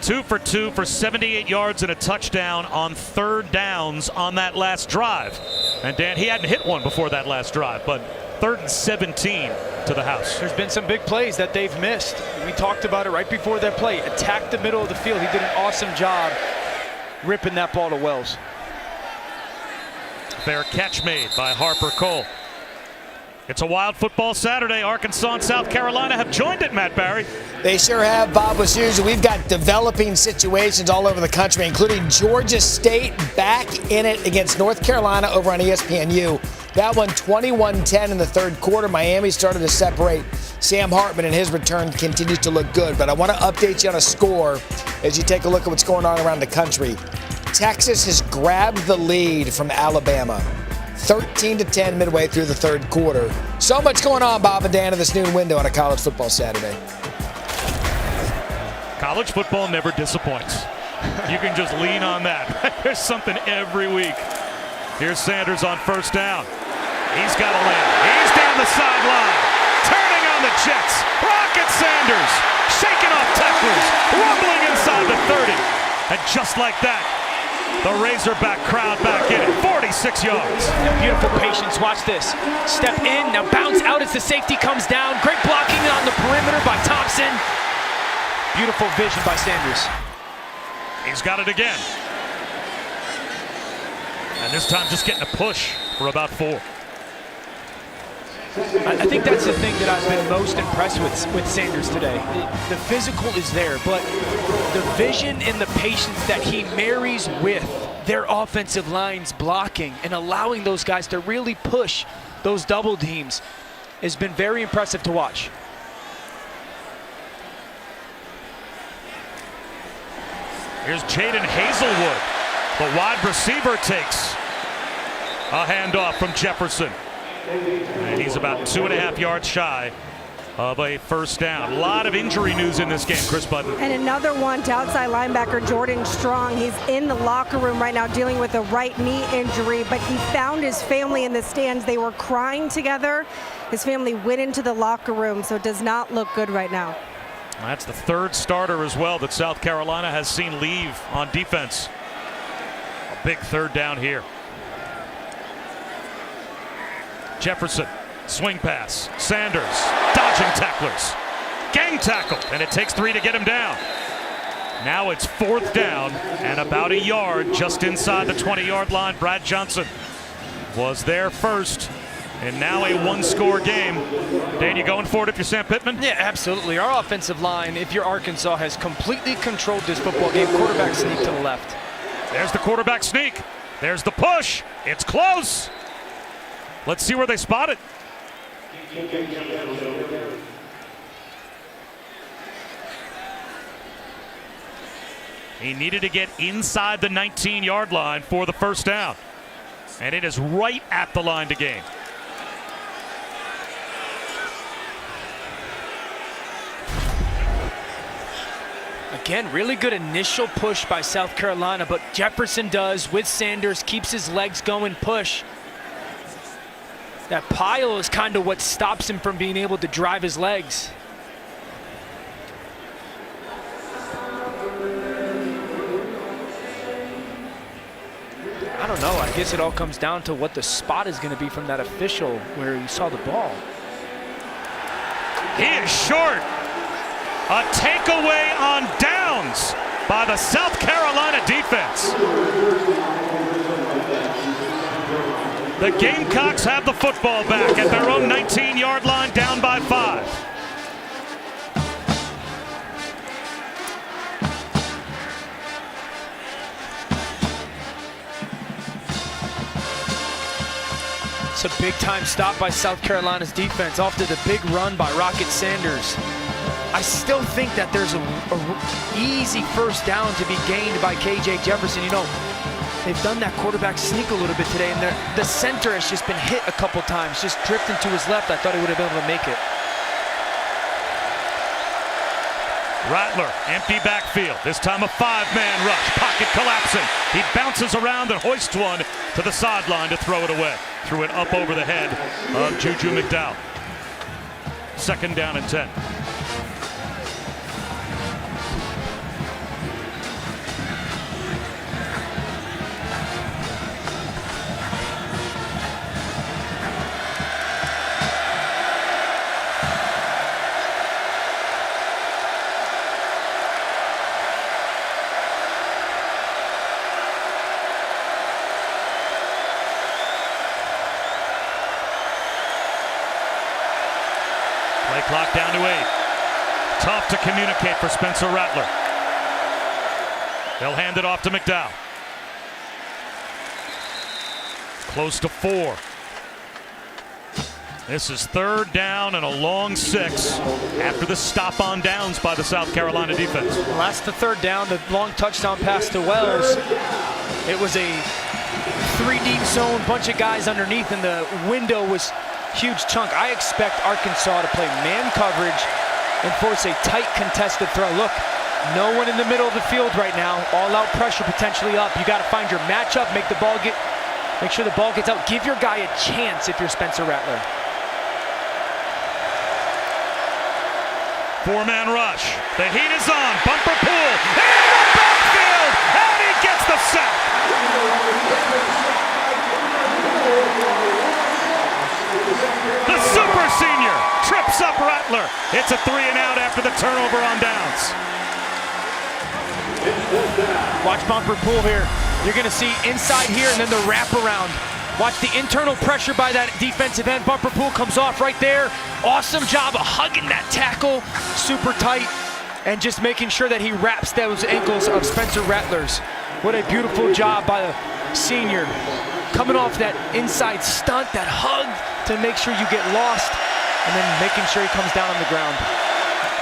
Two for 2 for 78 yards and a touchdown on 3rd downs on that last drive. And Dan, he hadn't hit one before that last drive, but 3rd and 17 to the house. There's been some big plays that they've missed. We talked about it right before that play. Attacked the middle of the field. He did an awesome job ripping that ball to Wells. Fair catch made by Harper Cole. It's a wild football Saturday. Arkansas and South Carolina have joined it, Matt Barry. They sure have, Bob Wisniewski. We've got developing situations all over the country, including Georgia State back in it against North Carolina over on ESPNU. That one 21-10 in the 3rd quarter. Miami started to separate. Sam Hartman and his return continues to look good. But I want to update you on a score as you take a look at what's going on around the country. Texas has grabbed the lead from Alabama. 13-10 midway through the 3rd quarter. So much going on, Bob and Dan, in this noon window on a college football Saturday. College football never disappoints. You can just lean on that. There's something every week. Here's Sanders on 1st down. He's got to land. He's down the sideline. Turning on the Jets. Rocket Sanders. Shaking off tacklers. Rumbling inside the 30. And just like that, the Razorback crowd back in it. 46 yards. Beautiful patience. Watch this. Step in. Now bounce out as the safety comes down. Great blocking on the perimeter by Thompson. Beautiful vision by Sanders. He's got it again. And this time just getting a push for about 4. I think that's the thing that I've been most impressed with Sanders today. The physical is there, but the vision and the patience that he marries with their offensive lines blocking and allowing those guys to really push those double teams has been very impressive to watch. Here's Jaden Hazelwood. The wide receiver takes a handoff from Jefferson. And he's about 2.5 yards shy of a first down. A lot of injury news in this game, Chris Button. And another one to outside linebacker Jordan Strong. He's in the locker room right now dealing with a right knee injury, but he found his family in the stands. They were crying together. His family went into the locker room, so it does not look good right now. That's the third starter as well that South Carolina has seen leave on defense. A big third down here. Jefferson, swing pass. Sanders, dodging tacklers. Gang tackle, and it takes 3 to get him down. Now it's 4th down and about a yard just inside the 20-yard line. Brad Johnson was there first, and now a one-score game. Dan, you going for it if you're Sam Pittman? Yeah, absolutely. Our offensive line, if you're Arkansas, has completely controlled this football game. Quarterback sneak to the left. There's the quarterback sneak. There's the push. It's close. Let's see where they spot it. He needed to get inside the 19-yard line for the first down. And it is right at the line to gain. Again, really good initial push by South Carolina, but Jefferson does with Sanders, keeps his legs going, push. That pile is kind of what stops him from being able to drive his legs. I don't know. I guess it all comes down to what the spot is going to be from that official where you saw the ball. He is short. A takeaway on downs by the South Carolina defense. The Gamecocks have the football back at their own 19-yard line, down by 5. It's a big-time stop by South Carolina's defense off to the big run by Rocket Sanders. I still think that there's a easy first down to be gained by KJ Jefferson. You know, they've done that quarterback sneak a little bit today, and the center has just been hit a couple times, just drifting to his left. I thought he would have been able to make it. Rattler, empty backfield. This time a 5-man rush. Pocket collapsing. He bounces around and hoists one to the sideline to throw it away. Threw it up over the head of Juju McDowell. 2nd down and 10. Play clock down to 8. Tough to communicate for Spencer Rattler. They'll hand it off to McDowell. Close to 4. This is 3rd down and a long 6 after the stop on downs by the South Carolina defense. Well, that's the 3rd down, the long touchdown pass to Wells. It was a 3-deep zone, bunch of guys underneath, and the window was huge chunk. I expect Arkansas to play man coverage and force a tight contested throw. Look, no one in the middle of the field right now. All out pressure potentially up. You got to find your matchup, make sure the ball gets out. Give your guy a chance if you're Spencer Rattler. 4-man rush. The heat is on. Bumper pool. In the backfield. And he gets the sack. The super senior trips up Rattler. It's a 3-and-out after the turnover on downs. Watch bumper pull here. You're going to see inside here and then the wraparound. Watch the internal pressure by that defensive end. Bumper pool comes off right there. Awesome job of hugging that tackle. Super tight. And just making sure that he wraps those ankles of Spencer Rattler's. What a beautiful job by the senior. Coming off that inside stunt, that hug to make sure you get lost, and then making sure he comes down on the ground.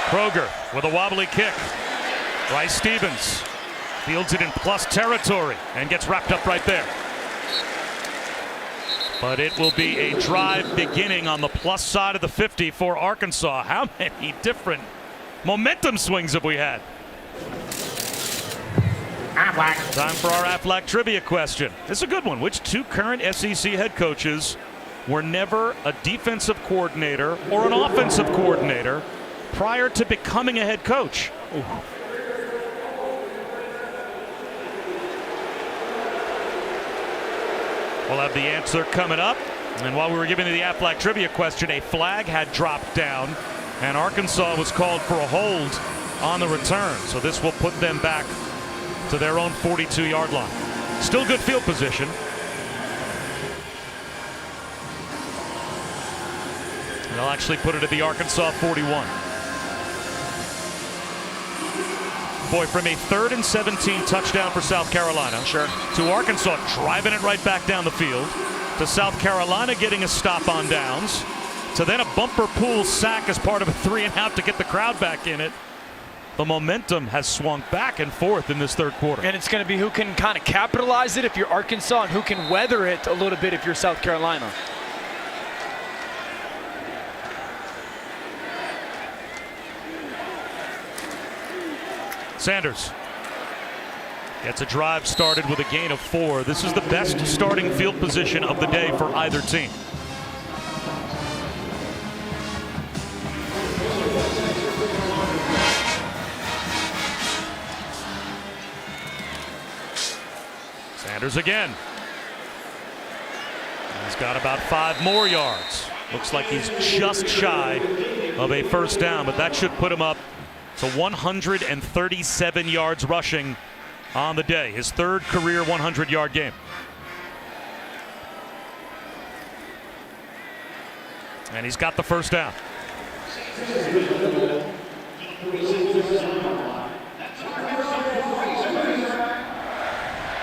Kroger with a wobbly kick. Bryce Stevens fields it in plus territory and gets wrapped up right there. But it will be a drive beginning on the plus side of the 50 for Arkansas. How many different momentum swings have we had? Time for our Aflac trivia question. This is a good one. Which two current SEC head coaches were never a defensive coordinator or an offensive coordinator prior to becoming a head coach? Ooh. We'll have the answer coming up. And while we were giving you the Aflac trivia question, a flag had dropped down, and Arkansas was called for a hold on the return. So this will put them back to their own 42-yard line. Still good field position. And they'll actually put it at the Arkansas 41. Boy, from a 3rd and 17 touchdown for South Carolina to Arkansas driving it right back down the field, to South Carolina getting a stop on downs, to then a bumper pool sack as part of a 3-and-out to get the crowd back in it. The momentum has swung back and forth in this third quarter. And it's going to be who can kind of capitalize it if you're Arkansas and who can weather it a little bit if you're South Carolina. Sanders gets a drive started with a gain of 4. This is the best starting field position of the day for either team. Sanders again. He's got about 5 more yards. Looks like he's just shy of a first down, but that should put him up to 137 yards rushing on the day. His 3rd career 100-yard game. And he's got the first down.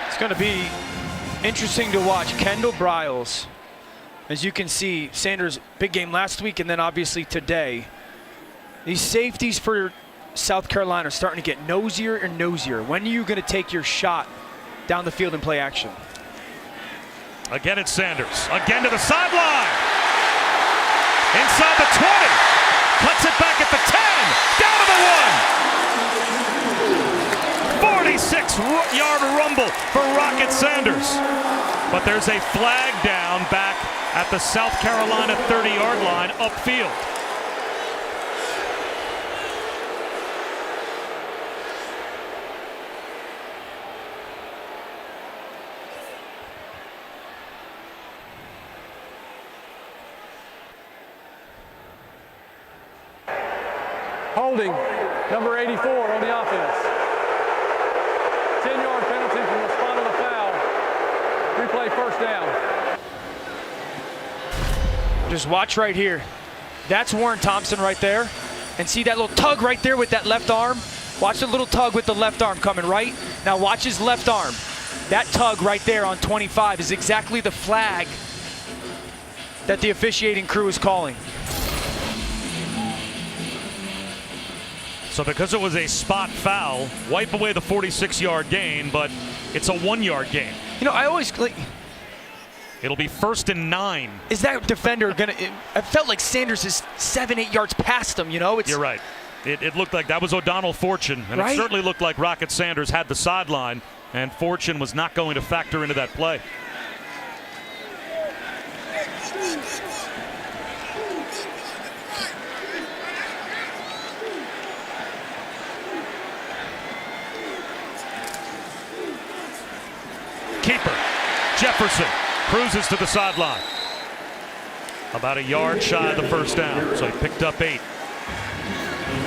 It's going to be interesting to watch Kendall Briles. As you can see, Sanders, big game last week and then obviously today. These safeties for South Carolina are starting to get nosier and nosier. When are you going to take your shot down the field and play action? Again, it's Sanders. Again to the sideline. Inside the 20. Cuts it back at the 10. Down to the 1. 46-yard rumble for Rocket Sanders. But there's a flag down back at the South Carolina 30-yard line upfield. Holding, number 84 on the offense. 10-yard penalty from the spot of the foul. Replay first down. Just watch right here. That's Warren Thompson right there. And see that little tug right there with that left arm? Watch the little tug with the left arm coming right. Now watch his left arm. That tug right there on 25 is exactly the flag that the officiating crew is calling. So because it was a spot foul, wipe away the 46-yard gain, but it's a 1-yard gain. You know, I always... It'll be 1st and 9. Is that defender going to... I felt like Sanders is 7-8 yards past him, you know? You're right. It looked like that was O'Donnell Fortune, and right? It certainly looked like Rocket Sanders had the sideline, and Fortune was not going to factor into that play. Keeper, Jefferson, cruises to the sideline. About a yard shy of the first down, so he picked up 8.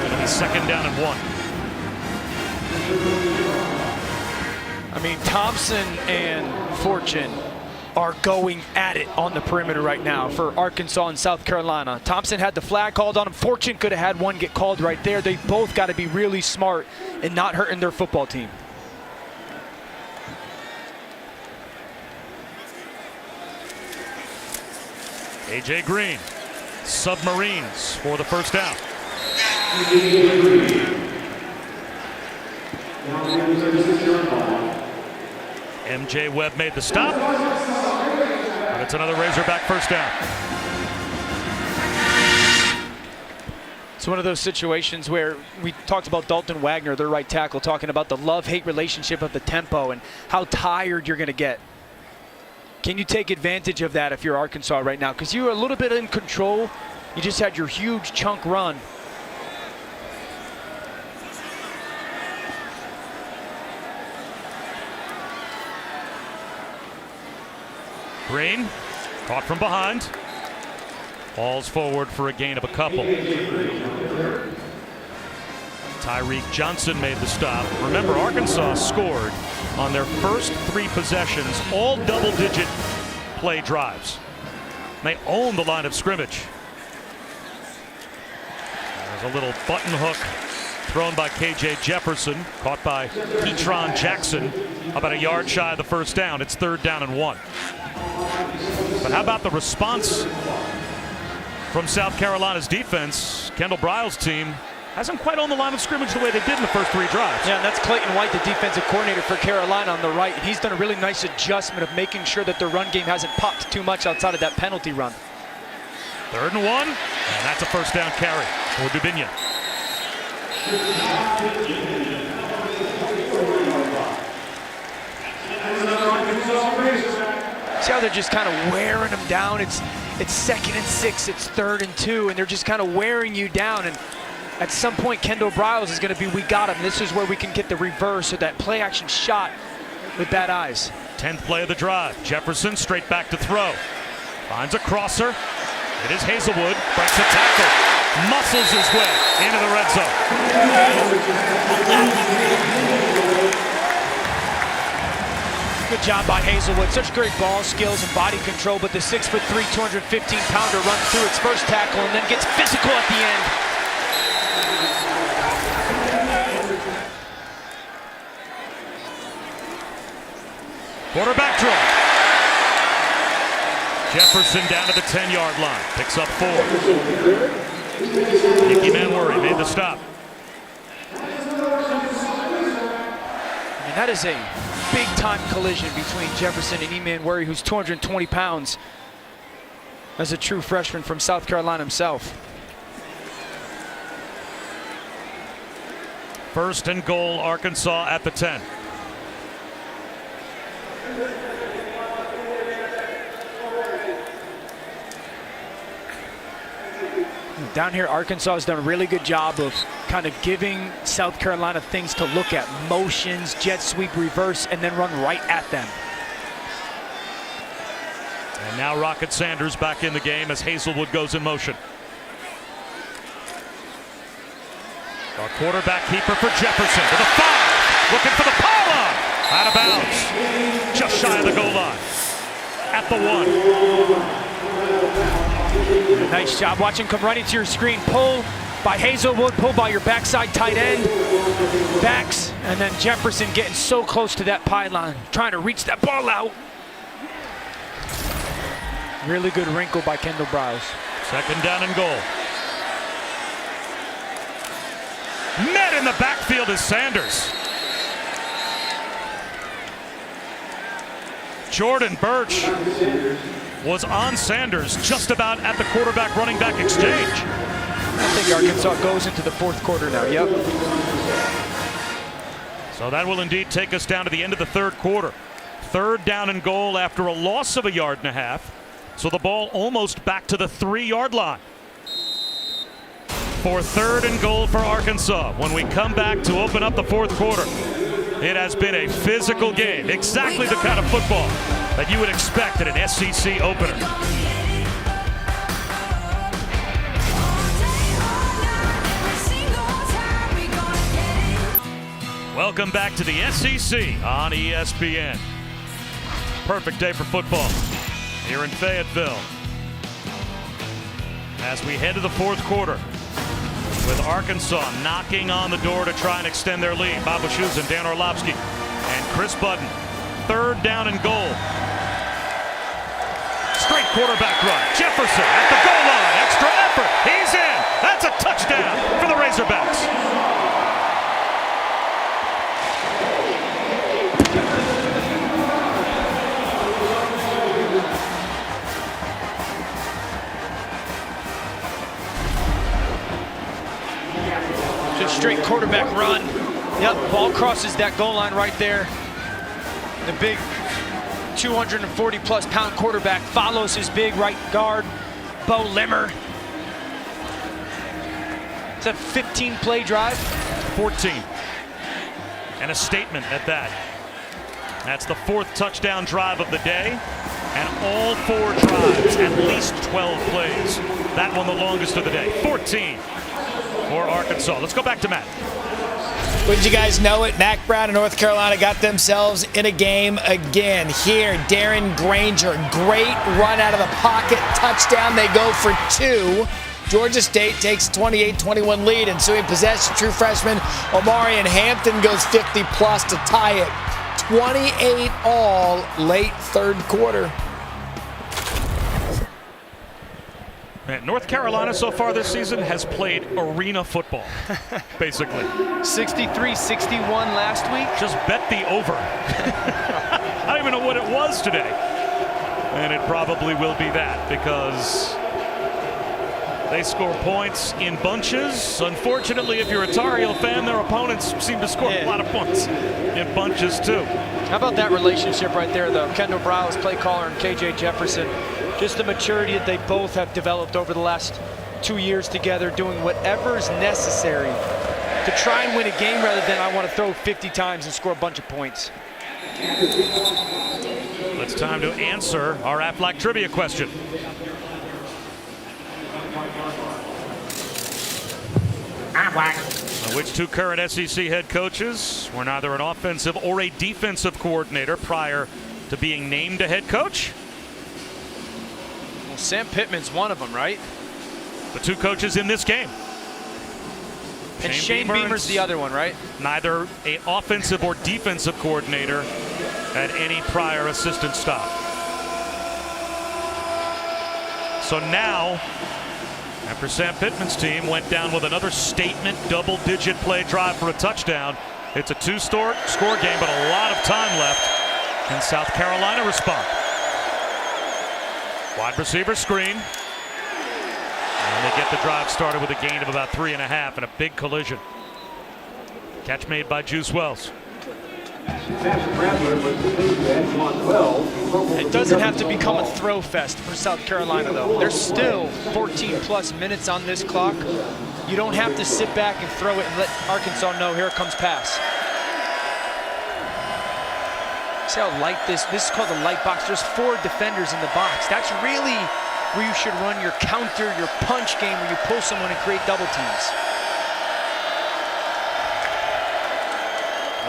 It'll be 2nd down and 1. I mean, Thompson and Fortune are going at it on the perimeter right now for Arkansas and South Carolina. Thompson had the flag called on him. Fortune could have had one get called right there. They both got to be really smart in not hurting their football team. A.J. Green, Submarines for the first down. MJ Webb made the stop. But That's another Razorback first down. It's one of those situations where we talked about Dalton Wagner, their right tackle, talking about the love-hate relationship of the tempo and how tired you're going to get. Can you take advantage of that if you're Arkansas right now? Because you're a little bit in control. You just had your huge chunk run. Green, caught from behind. Falls forward for a gain of a couple. Tyreek Johnson made the stop. Remember, Arkansas scored on their first 3 possessions, all double-digit play drives. They own the line of scrimmage. There's a little button hook thrown by KJ Jefferson, caught by Ketron Jackson, about a yard shy of the first down. It's 3rd down and 1. But how about the response from South Carolina's defense? Kendall Briles' team hasn't quite on the line of scrimmage the way they did in the first 3 drives. Yeah, and that's Clayton White, the defensive coordinator for Carolina on the right. He's done a really nice adjustment of making sure that the run game hasn't popped too much outside of that penalty run. 3rd and 1, and that's a first down carry for Dubinion. See how they're just kind of wearing them down? It's 2nd and 6, it's 3rd and 2, and they're just kind of wearing you down. And at some point, Kendall Briles is going to be, we got him. This is where we can get the reverse or that play action shot with bad eyes. 10th play of the drive. Jefferson straight back to throw. Finds a crosser. It is Hazelwood. Breaks a tackle. Muscles his way into the red zone. Good job by Hazelwood. Such great ball skills and body control, but the 6'3", 215-pounder runs through its first tackle and then gets physical at the end. Quarterback draw. Jefferson down to the 10-yard line. Picks up 4. Nicky Manworthy made the stop. I mean, that is a big-time collision between Jefferson and Manworthy, who's 220 pounds, as a true freshman from South Carolina himself. 1st and goal, Arkansas at the 10. Down here, Arkansas has done a really good job of kind of giving South Carolina things to look at. Motions, jet sweep, reverse, and then run right at them. And now Rocket Sanders back in the game as Hazelwood goes in motion. Our quarterback keeper for Jefferson to the 5. Looking for the pylon. Out of bounds. Just shy of the goal line. At the 1. Nice job. Watch him come running to your screen. Pull by Hazelwood. Pull by your backside tight end. Backs. And then Jefferson getting so close to that pylon. Trying to reach that ball out. Really good wrinkle by Kendall Briles. 2nd down and goal. Met in the backfield is Sanders. Jordan Birch was on Sanders just about at the quarterback running back exchange. I think Arkansas goes into the 4th quarter now. Yep. So that will indeed take us down to the end of the 3rd quarter. 3rd down and goal after a loss of a 1.5 yards. So the ball almost back to the 3-yard line. For 3rd and goal for Arkansas when we come back to open up the 4th quarter. It has been a physical game, exactly the kind of football that you would expect at an SEC opener. Welcome back to the SEC on ESPN. Perfect day for football here in Fayetteville. As we head to the 4th quarter, with Arkansas knocking on the door to try and extend their lead. Bob Wischusen, Dan Orlovsky, and Chris Budden. 3rd down and goal. Straight quarterback run. Jefferson at the goal line. Extra effort. He's in. That's a touchdown for the Razorbacks. Good straight quarterback run. Yep, ball crosses that goal line right there. The big 240-plus pound quarterback follows his big right guard, Bo Limmer. It's a 15-play drive. 14. And a statement at that. That's the 4th touchdown drive of the day. And all 4 drives, at least 12 plays. That one the longest of the day. 14 for Arkansas. Let's go back to Matt. Wouldn't you guys know it? Mac Brown and North Carolina got themselves in a game again. Here, Darren Granger, great run out of the pocket, touchdown. They go for 2. Georgia State takes a 28-21 lead. Ensuing possession, true freshman Omarion Hampton goes 50-plus to tie it. 28 all, late 3rd quarter. Man, North Carolina so far this season has played arena football, basically. 63-61 last week. Just bet the over. I don't even know what it was today. And it probably will be that because they score points in bunches. Unfortunately, if you're a Tar Heel fan, their opponents seem to score a lot of points in bunches too. How about that relationship right there, though? Kendall Browse, play caller, and KJ Jefferson. Just the maturity that they both have developed over the last 2 years together, doing whatever is necessary to try and win a game rather than I want to throw 50 times and score a bunch of points. It's time to answer our Aflac trivia question. Which 2 current SEC head coaches were neither an offensive or a defensive coordinator prior to being named a head coach? Well, Sam Pittman's one of them, right? The 2 coaches in this game. And Shane Beamer's the other one, right? Neither an offensive or defensive coordinator at any prior assistant stop. So now, after Sam Pittman's team went down with another statement double-digit play drive for a touchdown, it's a 2-score game, but a lot of time left. Can South Carolina respond? Wide receiver screen. And they get the drive started with a gain of about 3.5 and a big collision. Catch made by Juice Wells. It doesn't have to become a throw fest for South Carolina, though. There's still 14-plus minutes on this clock. You don't have to sit back and throw it and let Arkansas know here comes pass. See how light this is called a light box. There's 4 defenders in the box. That's really where you should run your counter, your punch game, where you pull someone and create double teams.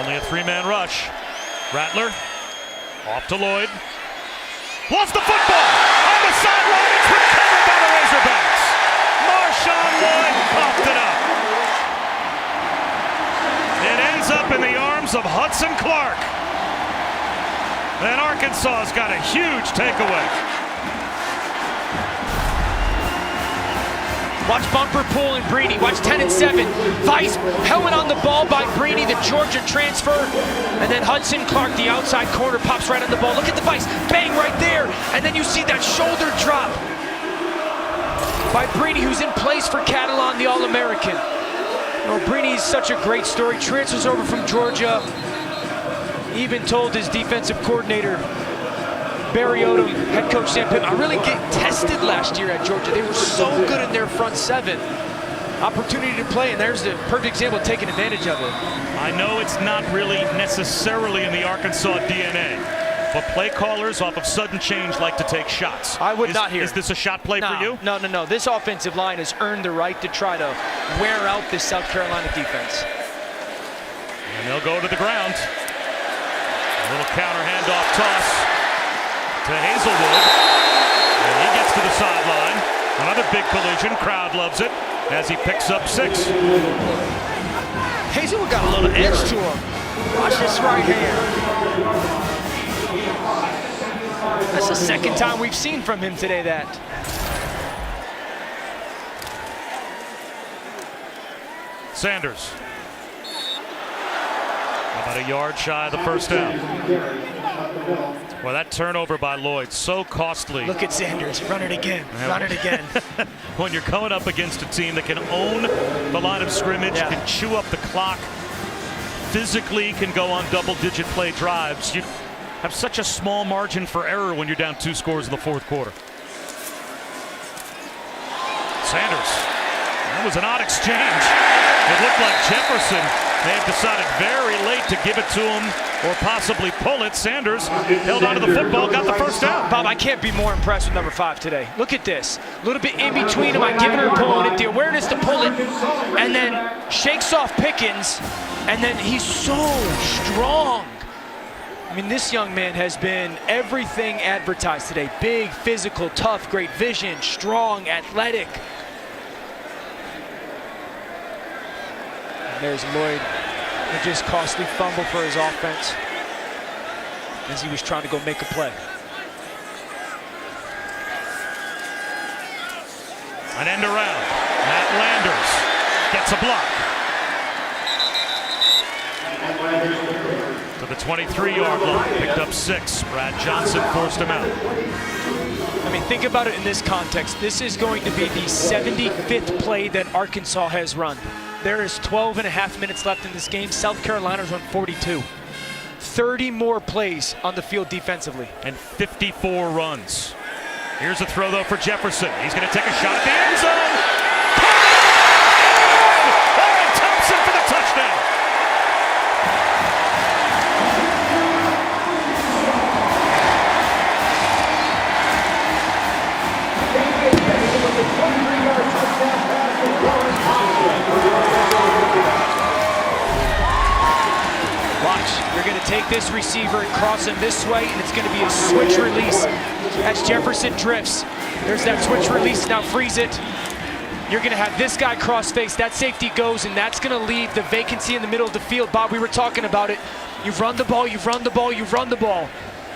Only a 3-man rush. Rattler off to Lloyd. Lost the football on the sideline. It's recovered by the Razorbacks. Marshawn Lloyd coughed it up. It ends up in the arms of Hudson Clark. And Arkansas's got a huge takeaway. Watch bumper pull and Breeny. Watch 10 and 7. Vice helmet on the ball by Breeny, the Georgia transfer. And then Hudson Clark, the outside corner, pops right on the ball. Look at the Vice. Bang right there. And then you see that shoulder drop by Breeny, who's in place for Catalan, the All-American. Oh, Breeny's such a great story. Transfers over from Georgia. Even told his defensive coordinator, Barry Odom, head coach Sam Pittman, I really get tested last year at Georgia. They were so good in their front 7. Opportunity to play, and there's the perfect example of taking advantage of it. I know it's not really necessarily in the Arkansas DNA, but play callers off of sudden change like to take shots. I would not here. Is this a shot play for you? No. This offensive line has earned the right to try to wear out this South Carolina defense. And they'll go to the ground. A little counter handoff toss to Hazelwood, and he gets to the sideline. Another big collision. Crowd loves it as he picks up 6. Hazelwood got a little edge to him. Watch this right hand. That's the second time we've seen from him today that. Sanders. About a yard shy of the first down. Well, that turnover by Lloyd, so costly. Look at Sanders, run it again, run it again. When you're going up against a team that can own the line of scrimmage, can chew up the clock, physically can go on double-digit play drives, you have such a small margin for error when you're down 2 scores in the fourth quarter. Sanders, that was an odd exchange. It looked like Jefferson may have decided very late to give it to him or possibly pull it. Sanders held onto the football, got the first down. Bob, I can't be more impressed with number 5 today. Look at this. A little bit in between him. I'm giving her pulling it, the awareness to pull it, and then shakes off Pickens, and then he's so strong. I mean, this young man has been everything advertised today. Big, physical, tough, great vision, strong, athletic. And there's Lloyd. A just costly fumble for his offense as he was trying to go make a play. An end around. Matt Landers gets a block. To the 23-yard line, picked up 6. Brad Johnson forced him out. I mean, think about it in this context. This is going to be the 75th play that Arkansas has run. There is 12 and a half minutes left in this game. South Carolina's run 42. 30 more plays on the field defensively. And 54 runs. Here's a throw, though, for Jefferson. He's going to take a shot at the end zone. Warren Thompson for the touchdown. You're going to take this receiver and cross him this way, and it's going to be a switch release as Jefferson drifts. There's that switch release, now freeze it. You're going to have this guy cross face, that safety goes, and that's going to leave the vacancy in the middle of the field. Bob, we were talking about it. You've run the ball, you've run the ball, you've run the ball.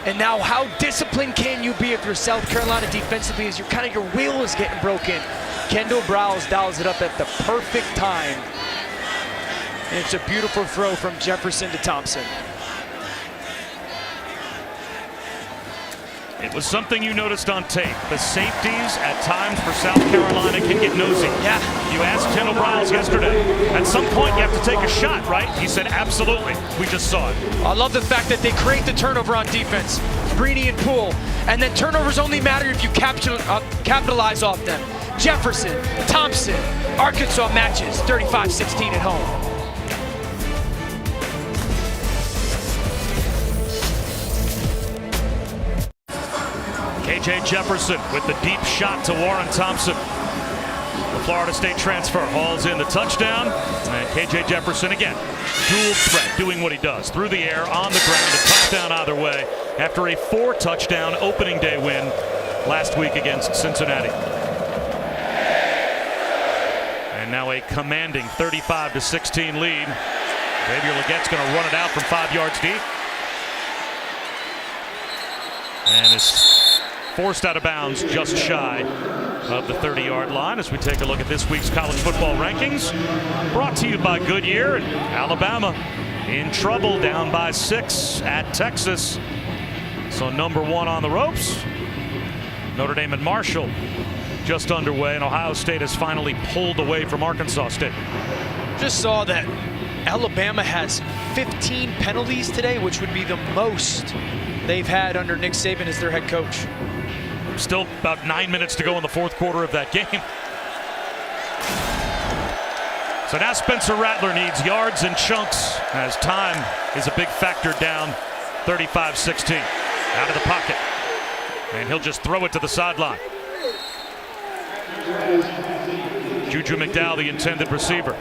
And now how disciplined can you be if you're South Carolina defensively as your wheel is getting broken? Kendall Browse dials it up at the perfect time. And it's a beautiful throw from Jefferson to Thompson. It was something you noticed on tape. The safeties at times for South Carolina can get nosy. Yeah. You asked Kendall Browse yesterday. At some point you have to take a shot, right? He said absolutely. We just saw it. I love the fact that they create the turnover on defense. Breeny and Poole. And then turnovers only matter if you capitalize off them. Jefferson, Thompson, Arkansas matches 35-16 at home. KJ Jefferson with the deep shot to Warren Thompson. The Florida State transfer hauls in the touchdown. And KJ Jefferson again, dual threat, doing what he does. Through the air, on the ground, a touchdown either way after a 4-touchdown opening day win last week against Cincinnati. And now a commanding 35-16 lead. Xavier Legette's going to run it out from 5 yards deep. And it's forced out of bounds just shy of the 30-yard line as we take a look at this week's college football rankings. Brought to you by Goodyear. And Alabama in trouble, down by 6 at Texas. So number 1 on the ropes. Notre Dame and Marshall just underway, and Ohio State has finally pulled away from Arkansas State. Just saw that Alabama has 15 penalties today, which would be the most they've had under Nick Saban as their head coach. Still about 9 minutes to go in the fourth quarter of that game. So now Spencer Rattler needs yards and chunks as time is a big factor, down 35-16. Out of the pocket. And he'll just throw it to the sideline. Juju McDowell, the intended receiver.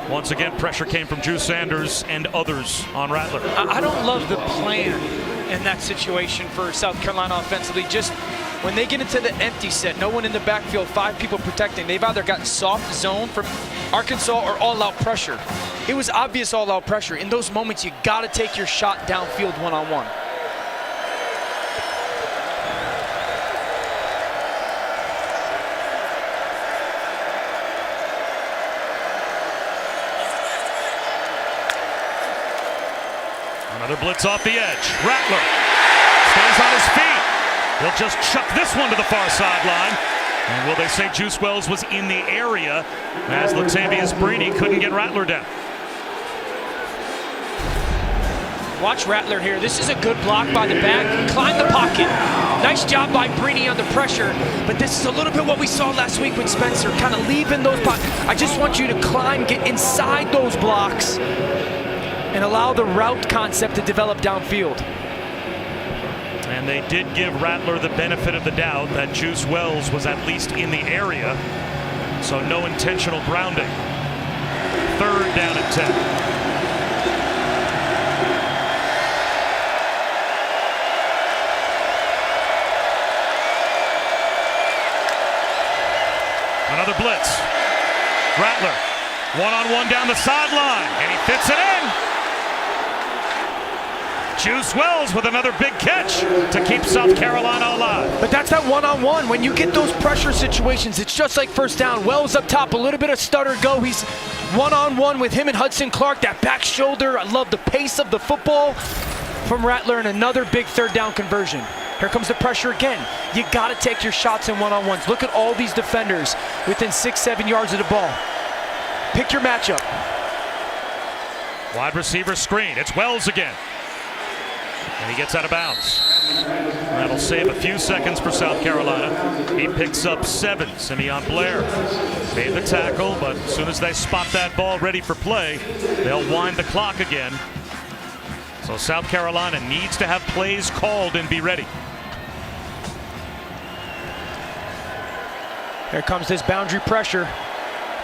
Once again, pressure came from Drew Sanders and others on Rattler. I don't love the plan in that situation for South Carolina offensively. Just when they get into the empty set, no one in the backfield, 5 people protecting, they've either gotten soft zone from Arkansas or all-out pressure. It was obvious all-out pressure. In those moments, you got to take your shot downfield one-on-one. Another blitz off the edge. Rattler stays on his feet. He'll just chuck this one to the far sideline. And will they say Juice Wells was in the area as Latavius Brini couldn't get Rattler down? Watch Rattler here. This is a good block by the back. Climb the pocket. Nice job by Brini under pressure. But this is a little bit what we saw last week with Spencer, kind of leaving those pockets. I just want you to climb, get inside those blocks, and allow the route concept to develop downfield. And they did give Rattler the benefit of the doubt that Juice Wells was at least in the area. So no intentional grounding. 3rd down and 10. Another blitz. Rattler, one-on-one down the sideline, and he fits it in. Juice Wells with another big catch to keep South Carolina alive. But that's that one-on-one. When you get those pressure situations, it's just like first down. Wells up top, a little bit of stutter go. He's one-on-one with him and Hudson Clark. That back shoulder, I love the pace of the football from Rattler, and another big 3rd down conversion. Here comes the pressure again. You got to take your shots in one-on-ones. Look at all these defenders within 6-7 yards of the ball. Pick your matchup. Wide receiver screen. It's Wells again. And he gets out of bounds. That'll save a few seconds for South Carolina. He picks up 7. Simeon Blair made the tackle, but as soon as they spot that ball ready for play, they'll wind the clock again. So South Carolina needs to have plays called and be ready. Here comes this boundary pressure.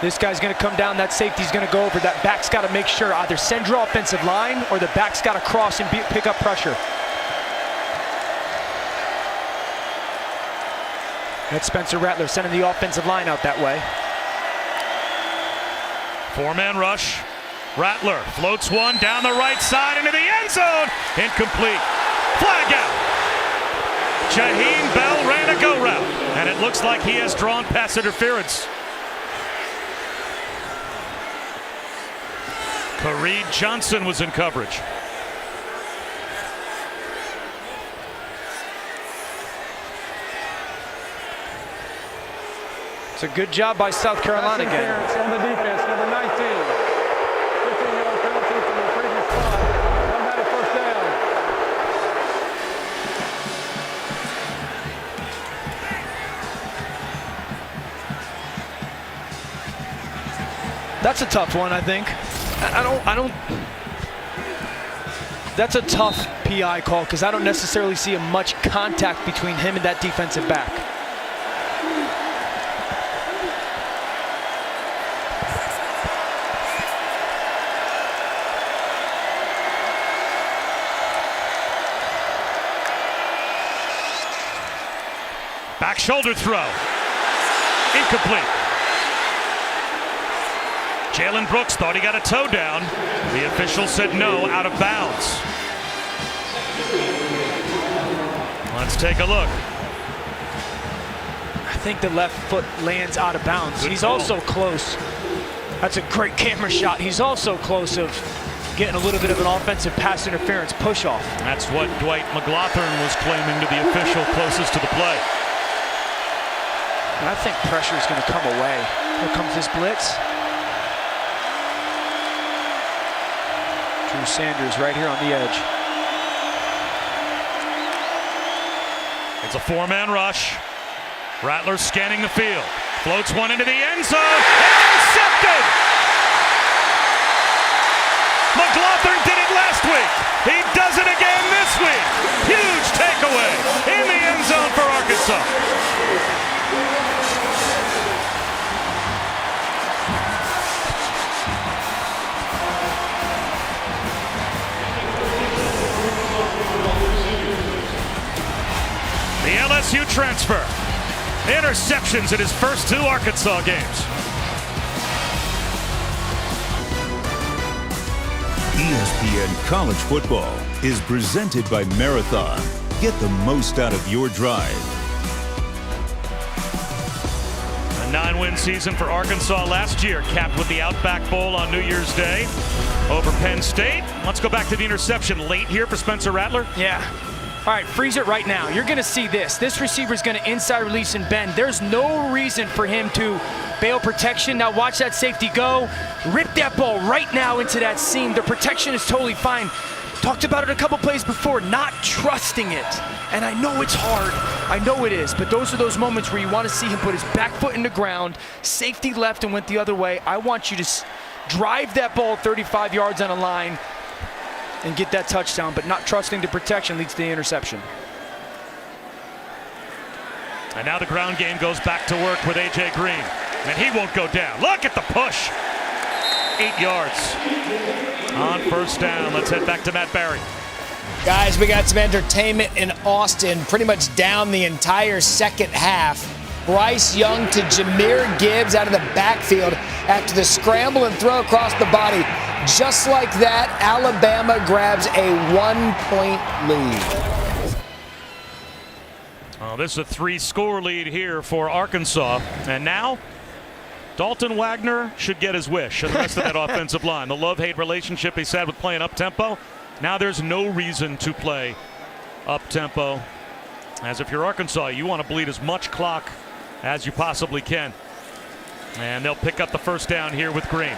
This guy's going to come down. That safety's going to go over. That back's got to make sure either send your offensive line or the back's got to cross and pick up pressure. That's Spencer Rattler sending the offensive line out that way. 4-man rush. Rattler floats one down the right side into the end zone. Incomplete. Flag out. Jaheim Bell ran a go route, and it looks like he has drawn pass interference. Kareed Johnson was in coverage. It's a good job by South Carolina again. On the defense, number 19. 15-yard penalty from the previous spot. Automatic first down. That's a tough one, I think. I don't. That's a tough PI call because I don't necessarily see much contact between him and that defensive back. Back shoulder throw. Incomplete. Jalen Brooks thought he got a toe down. The official said no, out of bounds. Let's take a look. I think the left foot lands out of bounds. He's also close. That's a great camera shot. He's also close of getting a little bit of an offensive pass interference push off. That's what Dwight McLaughlin was claiming to the official closest to the play. And I think pressure is going to come away. Here comes this blitz. Drew Sanders right here on the edge. It's a 4-man rush. Rattler scanning the field. Floats one into the end zone. Intercepted! McLaughlin did it last week. He does it again this week. Huge takeaway in the end zone for Arkansas. The LSU transfer. Interceptions in his first 2 Arkansas games. ESPN College Football is presented by Marathon. Get the most out of your drive. A 9-win season for Arkansas last year, capped with the Outback Bowl on New Year's Day over Penn State. Let's go back to the interception late here for Spencer Rattler. Yeah. All right, freeze it right now. You're going to see this. This receiver is going to inside release and bend. There's no reason for him to bail protection. Now watch that safety go. Rip that ball right now into that seam. The protection is totally fine. Talked about it a couple plays before, not trusting it. And I know it's hard. I know it is. But those are those moments where you want to see him put his back foot in the ground, safety left and went the other way. I want you to drive that ball 35 yards on a line and get that touchdown, but not trusting the protection leads to the interception. And now the ground game goes back to work with A.J. Green. And he won't go down. Look at the push. 8 yards on first down. Let's head back to Matt Barry. Guys, we got some entertainment in Austin, pretty much down the entire second half. Bryce Young to Jahmyr Gibbs out of the backfield after the scramble and throw across the body. Just like that, Alabama grabs a 1-point lead. Oh, this is a 3-score lead here for Arkansas. And now, Dalton Wagner should get his wish and the rest of that offensive line. The love-hate relationship he's had with playing up-tempo. Now there's no reason to play up-tempo. As if you're Arkansas, you want to bleed as much clock as you possibly can. And they'll pick up the first down here with Green.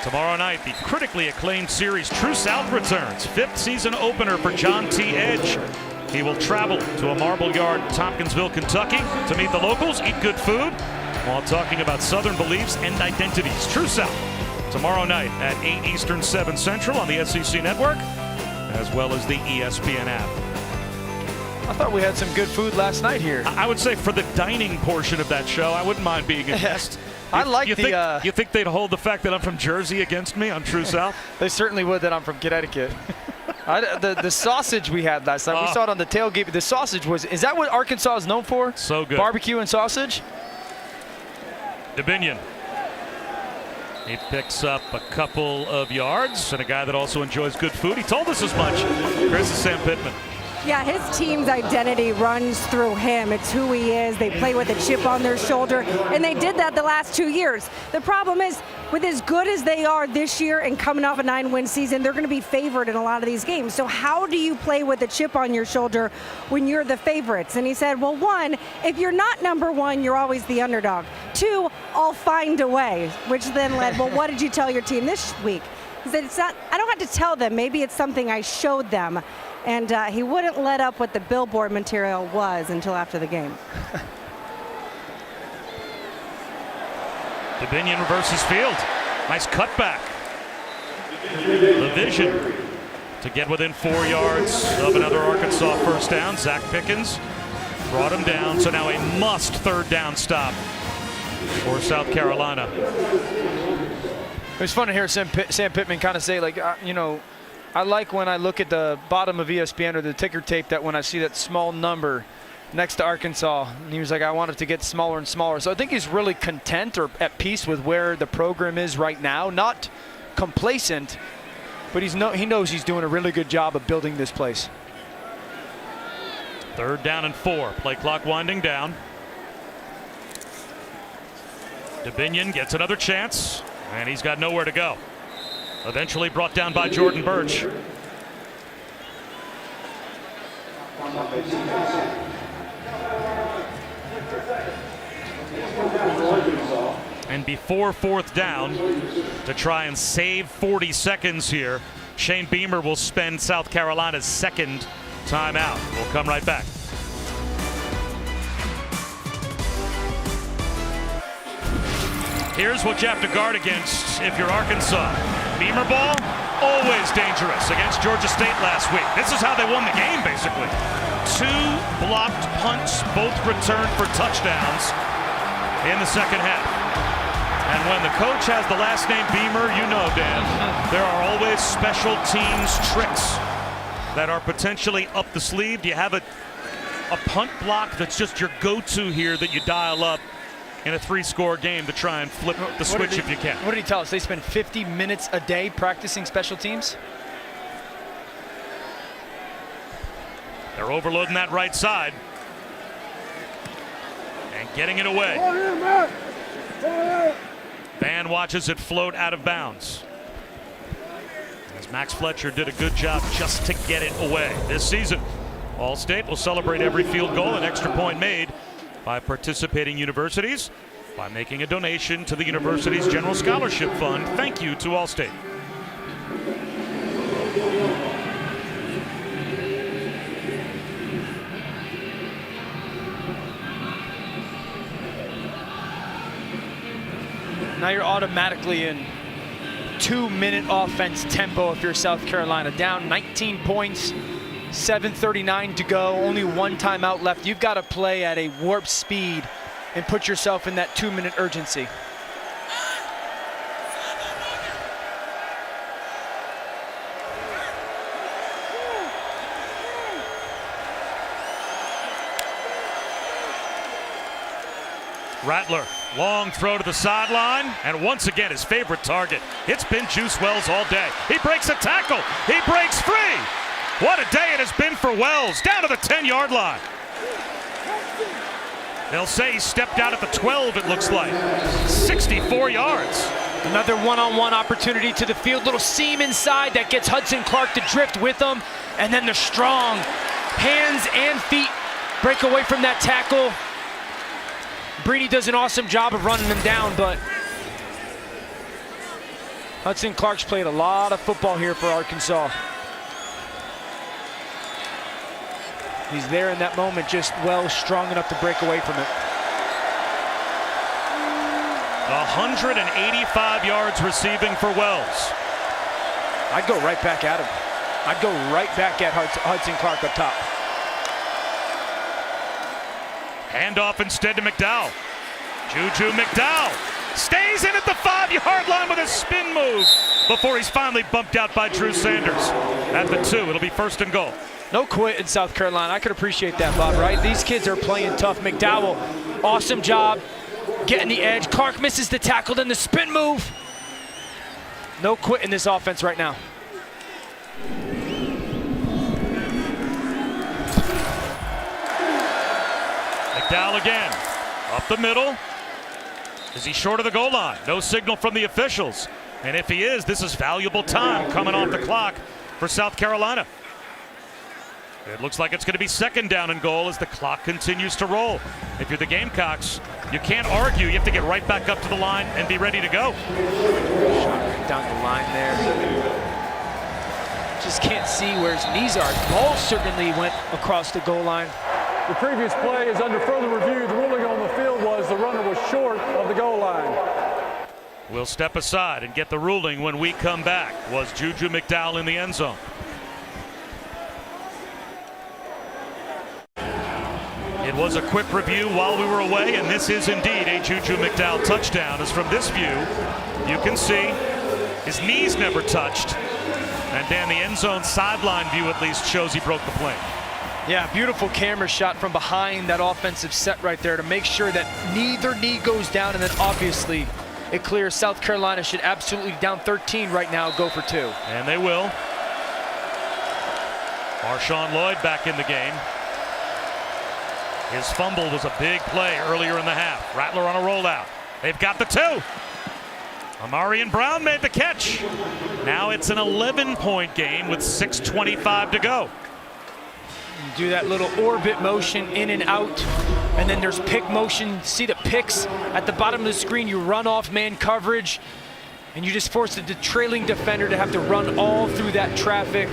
Tomorrow night, the critically acclaimed series True South returns. 5th season opener for John T. Edge. He will travel to a Marble Yard, Tompkinsville, Kentucky to meet the locals, eat good food, while talking about Southern beliefs and identities. True South, tomorrow night at 8 Eastern, 7 Central on the SEC Network, as well as the ESPN app. I thought we had some good food last night here. I would say for the dining portion of that show, I wouldn't mind being a guest. I like you think they'd hold the fact that I'm from Jersey against me on True South? They certainly would that I'm from Connecticut. The sausage we had last night, we saw it on the tailgate. The sausage is that what Arkansas is known for? So good. Barbecue and sausage? Dominion. He picks up a couple of yards, and a guy that also enjoys good food. He told us as much. Here's Sam Pittman. Yeah, his team's identity runs through him. It's who he is. They play with a chip on their shoulder, and they did that the last 2 years. The problem is, with as good as they are this year and coming off a 9-win season, they're going to be favored in a lot of these games. So how do you play with a chip on your shoulder when you're the favorites? And he said, well, 1, if you're not number 1, you're always the underdog. 2, I'll find a way, which then led, well, what did you tell your team this week? He said, it's not, I don't have to tell them. Maybe it's something I showed them. And he wouldn't let up what the billboard material was until after the game. Dominion reverses field. Nice cutback. The vision to get within 4 yards of another Arkansas first down. Zach Pickens brought him down. So now a must third down stop for South Carolina. It was fun to hear Sam Pittman kind of say, like, you know, I like when I look at the bottom of ESPN or the ticker tape that when I see that small number next to Arkansas, and he was like, I want it to get smaller and smaller. So I think he's really content or at peace with where the program is right now. Not complacent, but he knows he's doing a really good job of building this place. 3rd down and 4. Play clock winding down. Dominion gets another chance, and he's got nowhere to go. Eventually brought down by Jordan Birch. And before 4th down, to try and save 40 seconds here, Shane Beamer will spend South Carolina's 2nd timeout. We'll come right back. Here's what you have to guard against if you're Arkansas. Beamer ball, always dangerous against Georgia State last week. This is how they won the game, basically. 2 blocked punts, both returned for touchdowns in the second half. And when the coach has the last name Beamer, you know, Dan, there are always special teams tricks that are potentially up the sleeve. Do you have a punt block that's just your go-to here that you dial up in a 3-score game to try and flip the switch if you can? What did he tell us? They spend 50 minutes a day practicing special teams? They're overloading that right side and getting it away. Van watches it float out of bounds. As as Max Fletcher did a good job just to get it away. This season, All-State will celebrate every field goal and extra point made by participating universities by making a donation to the university's General Scholarship Fund. Thank you to All-State. Now you're automatically in 2-minute offense tempo if you're South Carolina. Down 19 points, 7:39 to go, only one timeout left. You've got to play at a warp speed and put yourself in that 2-minute urgency. Rattler, long throw to the sideline, and once again his favorite target. It's been Juice Wells all day. He breaks a tackle. He breaks free. What a day it has been for Wells, down to the 10-yard line. They'll say he stepped out at the 12, it looks like. 64 yards. Another one-on-one opportunity to the field. Little seam inside that gets Hudson Clark to drift with him. And then the strong hands and feet break away from that tackle. Breedy does an awesome job of running him down, but Hudson Clark's played a lot of football here for Arkansas. He's there in that moment, just well strong enough to break away from it. 185 yards receiving for Wells. I'd go right back at him. I'd go right back at Hudson Clark up top. Handoff instead to McDowell. Juju McDowell stays in at the 5-yard line with a spin move before he's finally bumped out by Drew Sanders. At the 2, it'll be 1st and goal. No quit in South Carolina. I could appreciate that, Bob, right? These kids are playing tough. McDowell, awesome job getting the edge. Clark misses the tackle, then the spin move. No quit in this offense right now. McDowell again, up the middle. Is he short of the goal line? No signal from the officials. And if he is, this is valuable time coming off the clock for South Carolina. It looks like it's going to be 2nd down and goal as the clock continues to roll. If you're the Gamecocks, you can't argue. You have to get right back up to the line and be ready to go. Shot right down the line there. Just can't see where his knees are. Ball certainly went across the goal line. The previous play is under further review. The ruling on the field was the runner was short of the goal line. We'll step aside and get the ruling when we come back. Was Juju McDowell in the end zone? It was a quick review while we were away, and this is indeed a Juju McDowell touchdown. As from this view, you can see his knees never touched. And Dan, the end zone sideline view at least shows he broke the plane. Yeah, beautiful camera shot from behind that offensive set right there to make sure that neither knee goes down, and then obviously it clears. South Carolina should absolutely, down 13 right now, go for 2. And they will. Marshawn Lloyd back in the game. His fumble was a big play earlier in the half. Rattler on a rollout. They've got the 2. Amarian Brown made the catch. Now it's an 11-point game with 6:25 to go. You do that little orbit motion in and out, and then there's pick motion. See the picks at the bottom of the screen. You run off man coverage, and you just force the trailing defender to have to run all through that traffic.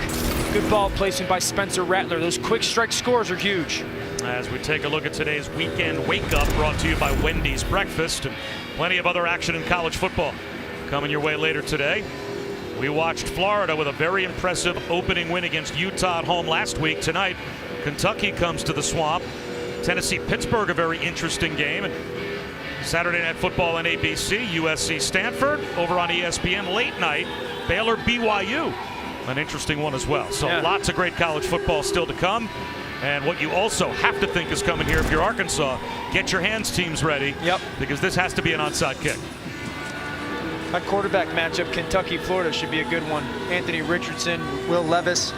Good ball placement by Spencer Rattler. Those quick strike scores are huge. As we take a look at today's weekend wake-up, brought to you by Wendy's Breakfast, and plenty of other action in college football coming your way later today. We watched Florida with a very impressive opening win against Utah at home last week. Tonight, Kentucky comes to the Swamp. Tennessee-Pittsburgh, a very interesting game. And Saturday Night Football on ABC, USC-Stanford. Over on ESPN, late night, Baylor-BYU. An interesting one as well. So lots of great college football still to come. And what you also have to think is coming here if you're Arkansas, get your hands teams ready. Yep. Because this has to be an onside kick. That quarterback matchup, Kentucky-Florida, should be a good one. Anthony Richardson, Will Levis.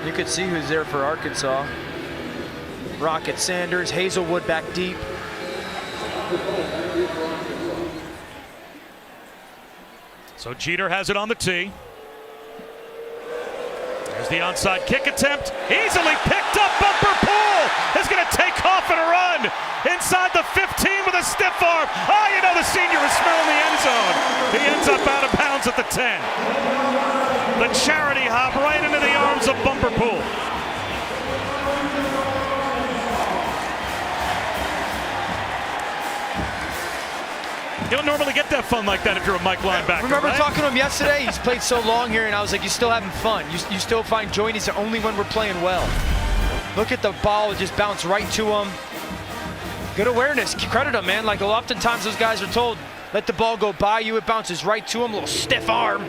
You could see who's there for Arkansas. Rocket Sanders, Hazelwood back deep. So Jeter has it on the tee. There's the onside kick attempt. Easily picked up. Bumper Pool is going to take off and run inside the 15 with a stiff arm. Oh, you know the senior is smelling the end zone. He ends up out of bounds at the 10. The charity hop right into the arms of Bumper Pool. You don't normally get that fun like that if you're a Mike linebacker. Remember right? talking to him yesterday? He's played so long here, and I was like, you're still having fun. You still find joy, and he's the only one we're playing well. Look at the ball, just bounce right to him. Good awareness. Credit him, man. Like, oftentimes those guys are told, let the ball go by you. It bounces right to him. A little stiff arm.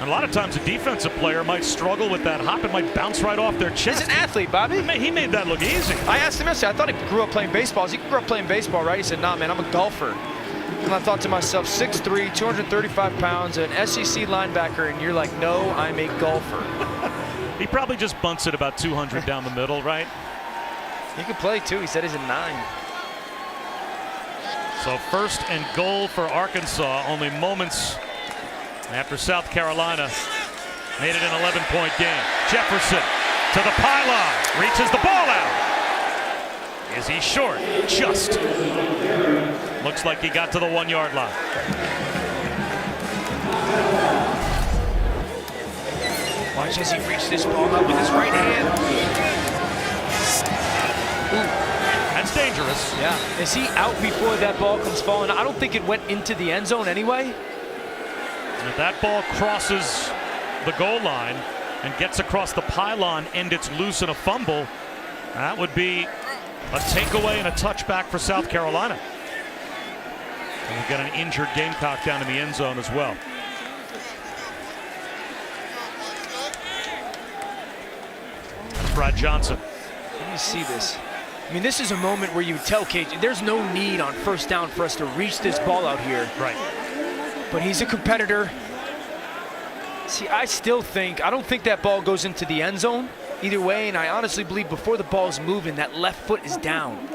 And a lot of times a defensive player might struggle with that hop. It might bounce right off their chest. He's an athlete, Bobby. He made that look easy. I asked him yesterday, I thought he grew up playing baseball. He grew up playing baseball, right? He said, nah, man, I'm a golfer. And I thought to myself, 6'3", 235 pounds, an SEC linebacker, and you're like, no, I'm a golfer. He probably just bunts it about 200 down the middle, right? He could play, too. He said he's a 9. So 1st and goal for Arkansas, only moments after South Carolina made it an 11-point game. Jefferson to the pylon, reaches the ball out. Is he short? Just. Looks like he got to the 1-yard line. Watch as he reaches this ball up with his right hand. Ooh. That's dangerous. Yeah. Is he out before that ball comes falling? I don't think it went into the end zone anyway. If that ball crosses the goal line and gets across the pylon and it's loose in a fumble, that would be a takeaway and a touchback for South Carolina. And we've got an injured Gamecock down in the end zone as well. Brad Johnson. Let me see this. I mean, this is a moment where you tell Cage, there's no need on 1st down for us to reach this ball out here. Right. But he's a competitor. See, I don't think that ball goes into the end zone either way, and I honestly believe before the ball's moving, that left foot is down.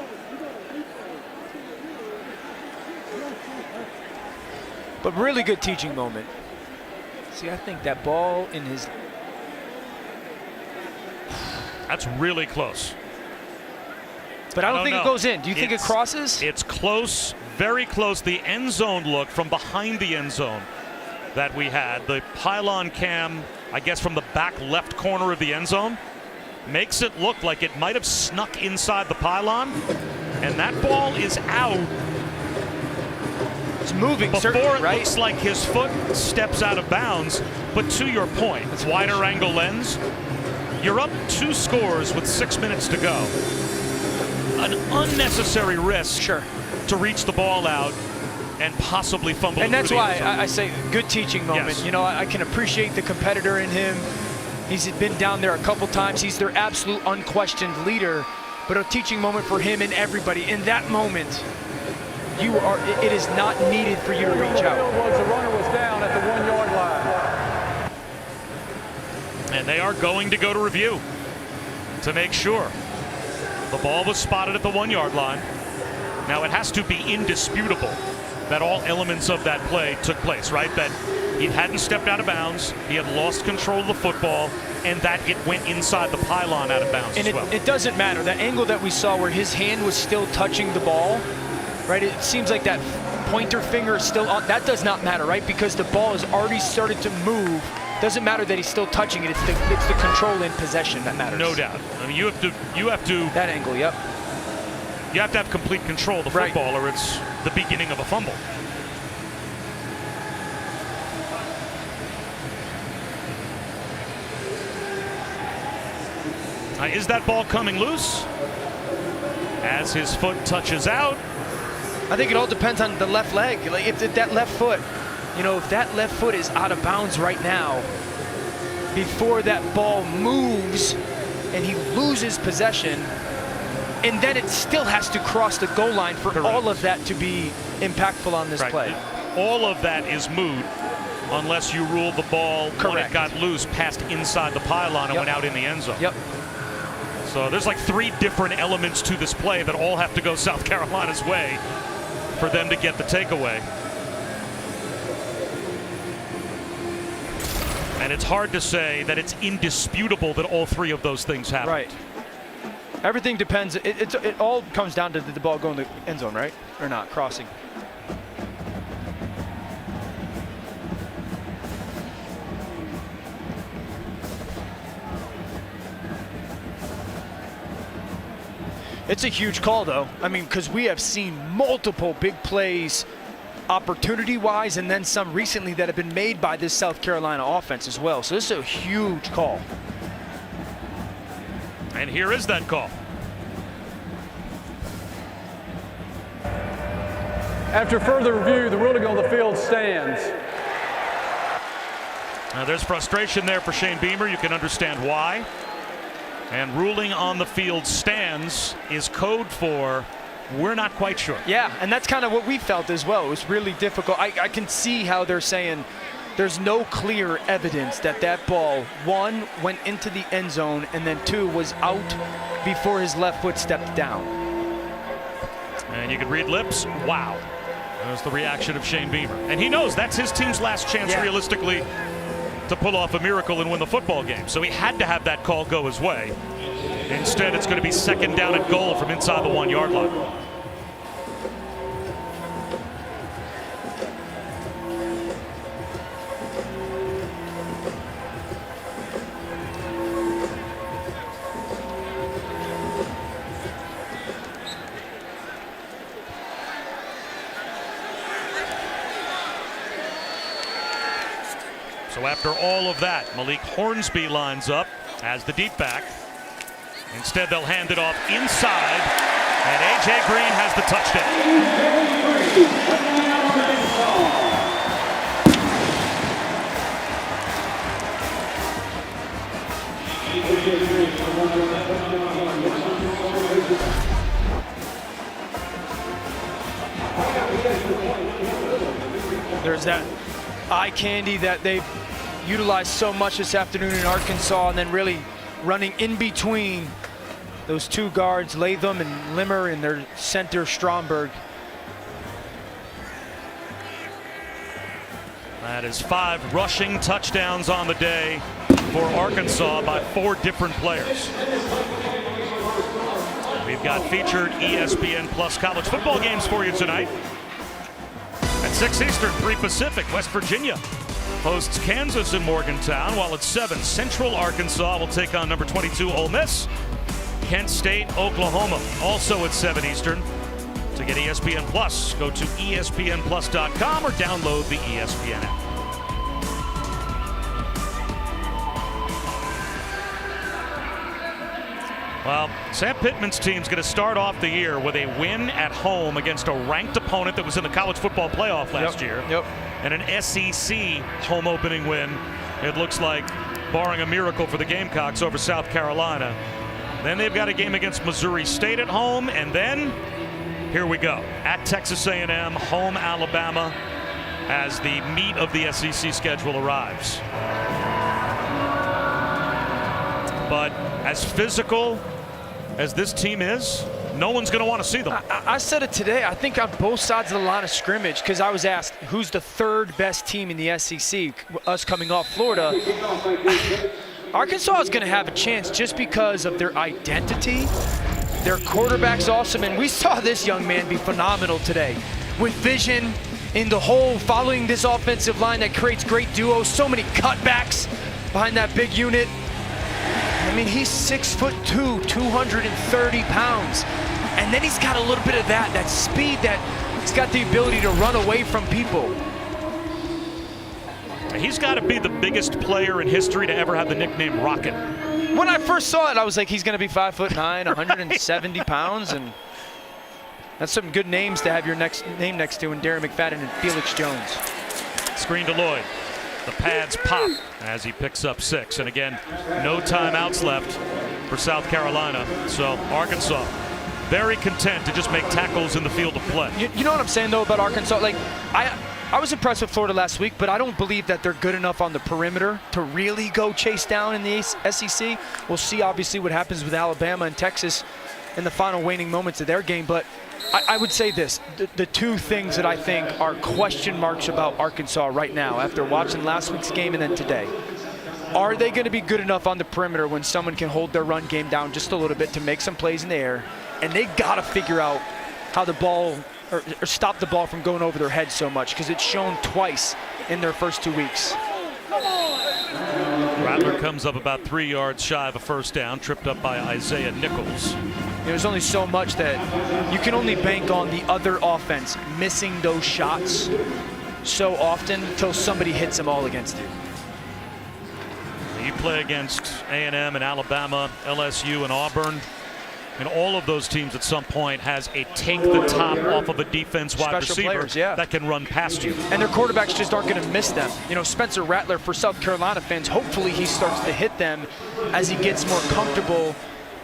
But really good teaching moment. See, I think that ball in his... That's really close. But I don't think it goes in. Do you think it crosses? It's close, very close. The end zone look from behind the end zone that we had. The pylon cam, I guess from the back left corner of the end zone, makes it look like it might have snuck inside the pylon. And that ball is out. It's moving, before certainly, it right? looks like his foot steps out of bounds. But to your point, it's wider angle lens. You're up 2 scores with 6 minutes to go. An unnecessary risk to reach the ball out and possibly fumble. And that's why I say good teaching moment. Yes. You know, I can appreciate the competitor in him. He's been down there a couple times. He's their absolute unquestioned leader. But a teaching moment for him and everybody. In that moment, it is not needed for you to reach out. The runner was down at the 1-yard line. And they are going to go to review to make sure. The ball was spotted at the 1-yard line. Now it has to be indisputable that all elements of that play took place, right? That he hadn't stepped out of bounds, he had lost control of the football, and that it went inside the pylon out of bounds and as well. It doesn't matter. That angle that we saw where his hand was still touching the ball, right? It seems like that pointer finger is still on. That does not matter, right? Because the ball has already started to move. Doesn't matter that he's still touching it. It's the control in possession that matters. No doubt. I mean, you have to that angle. Yep. You have to have complete control of the football, or it's the beginning of a fumble. Is that ball coming loose? As his foot touches out. I think it all depends on the left leg. Like if that left foot, you know, if that left foot is out of bounds right now, before that ball moves and he loses possession, and then it still has to cross the goal line for all of that to be impactful on this play. All of that is moot unless you rule the ball when it got loose passed inside the pylon and went out in the end zone. Yep. So there's like 3 different elements to this play that all have to go South Carolina's way for them to get the takeaway. And it's hard to say that it's indisputable that all three of those things happen. Right. Everything depends. It all comes down to the ball going to the end zone, right? Or not, crossing. It's a huge call, though. I mean, because we have seen multiple big plays opportunity-wise and then some recently that have been made by this South Carolina offense as well. So this is a huge call. And here is that call. After further review, the ruling on the field stands. Now there's frustration there for Shane Beamer. You can understand why. And ruling on the field stands is code for we're not quite sure. Yeah, and that's kind of what we felt as well. It was really difficult. I can see how they're saying there's no clear evidence that that ball, one, went into the end zone, and then two, was out before his left foot stepped down. And you can read lips. Wow. That was the reaction of Shane Beamer. And he knows that's his team's last chance, realistically, to pull off a miracle and win the football game. So he had to have that call go his way. Instead, it's going to be second down and goal from inside the 1 yard line. So after all of that, Malik Hornsby lines up as the deep back. Instead, they'll hand it off inside, and A.J. Green has the touchdown. There's that eye candy that they've utilized so much this afternoon in Arkansas, and then really running in between those two guards, Latham and Limmer, and their center, Stromberg. That is 5 rushing touchdowns on the day for Arkansas by 4 different players. We've got featured ESPN Plus college football games for you tonight. At 6 Eastern, 3 Pacific, West Virginia hosts Kansas in Morgantown, while at 7, Central Arkansas will take on number 22 Ole Miss. Kent State, Oklahoma, also at 7 Eastern. To get ESPN Plus, go to espnplus.com or download the ESPN app. Well, Sam Pittman's team's going to start off the year with a win at home against a ranked opponent that was in the college football playoff last year. And an SEC home opening win, it looks like, barring a miracle for the Gamecocks over South Carolina. Then they've got a game against Missouri State at home, and then here we go. At Texas A&M, home Alabama, as the meat of the SEC schedule arrives. But as physical as this team is, no one's going to want to see them. I said it today. I think on both sides of the line of scrimmage, because I was asked who's the 3rd best team in the SEC, us coming off Florida. Arkansas is going to have a chance just because of their identity. Their quarterback's awesome, and we saw this young man be phenomenal today with vision in the hole, following this offensive line that creates great duos, so many cutbacks behind that big unit. I mean, he's 6'2", 230 pounds. And then he's got a little bit of that speed, that he's got the ability to run away from people. He's got to be the biggest player in history to ever have the nickname Rocket. When I first saw it, I was like, he's going to be 5'9", 170 pounds, and that's some good names to have your name next to in Darren McFadden and Felix Jones. Screen to Lloyd. The pads pop as he picks up 6. And again, no timeouts left for South Carolina. So Arkansas very content to just make tackles in the field of play. You know what I'm saying, though, about Arkansas? Like, I was impressed with Florida last week, but I don't believe that they're good enough on the perimeter to really go chase down in the SEC. We'll see, obviously, what happens with Alabama and Texas in the final waning moments of their game. But I would say this, the two things that I think are question marks about Arkansas right now after watching last week's game and then today. Are they going to be good enough on the perimeter when someone can hold their run game down just a little bit to make some plays in the air? And they got to figure out how the ball, or stop the ball from going over their head so much, because it's shown twice in their first 2 weeks. Rattler comes up about 3 yards shy of a first down, tripped up by Isaiah Nichols. There's only so much that you can only bank on the other offense missing those shots so often until somebody hits them all against you. You play against A&M and Alabama, LSU and Auburn, and all of those teams at some point has a take the top off of a defense wide Special receiver players, yeah, that can run past you. And their quarterbacks just aren't going to miss them. You know, Spencer Rattler, for South Carolina fans, hopefully he starts to hit them as he gets more comfortable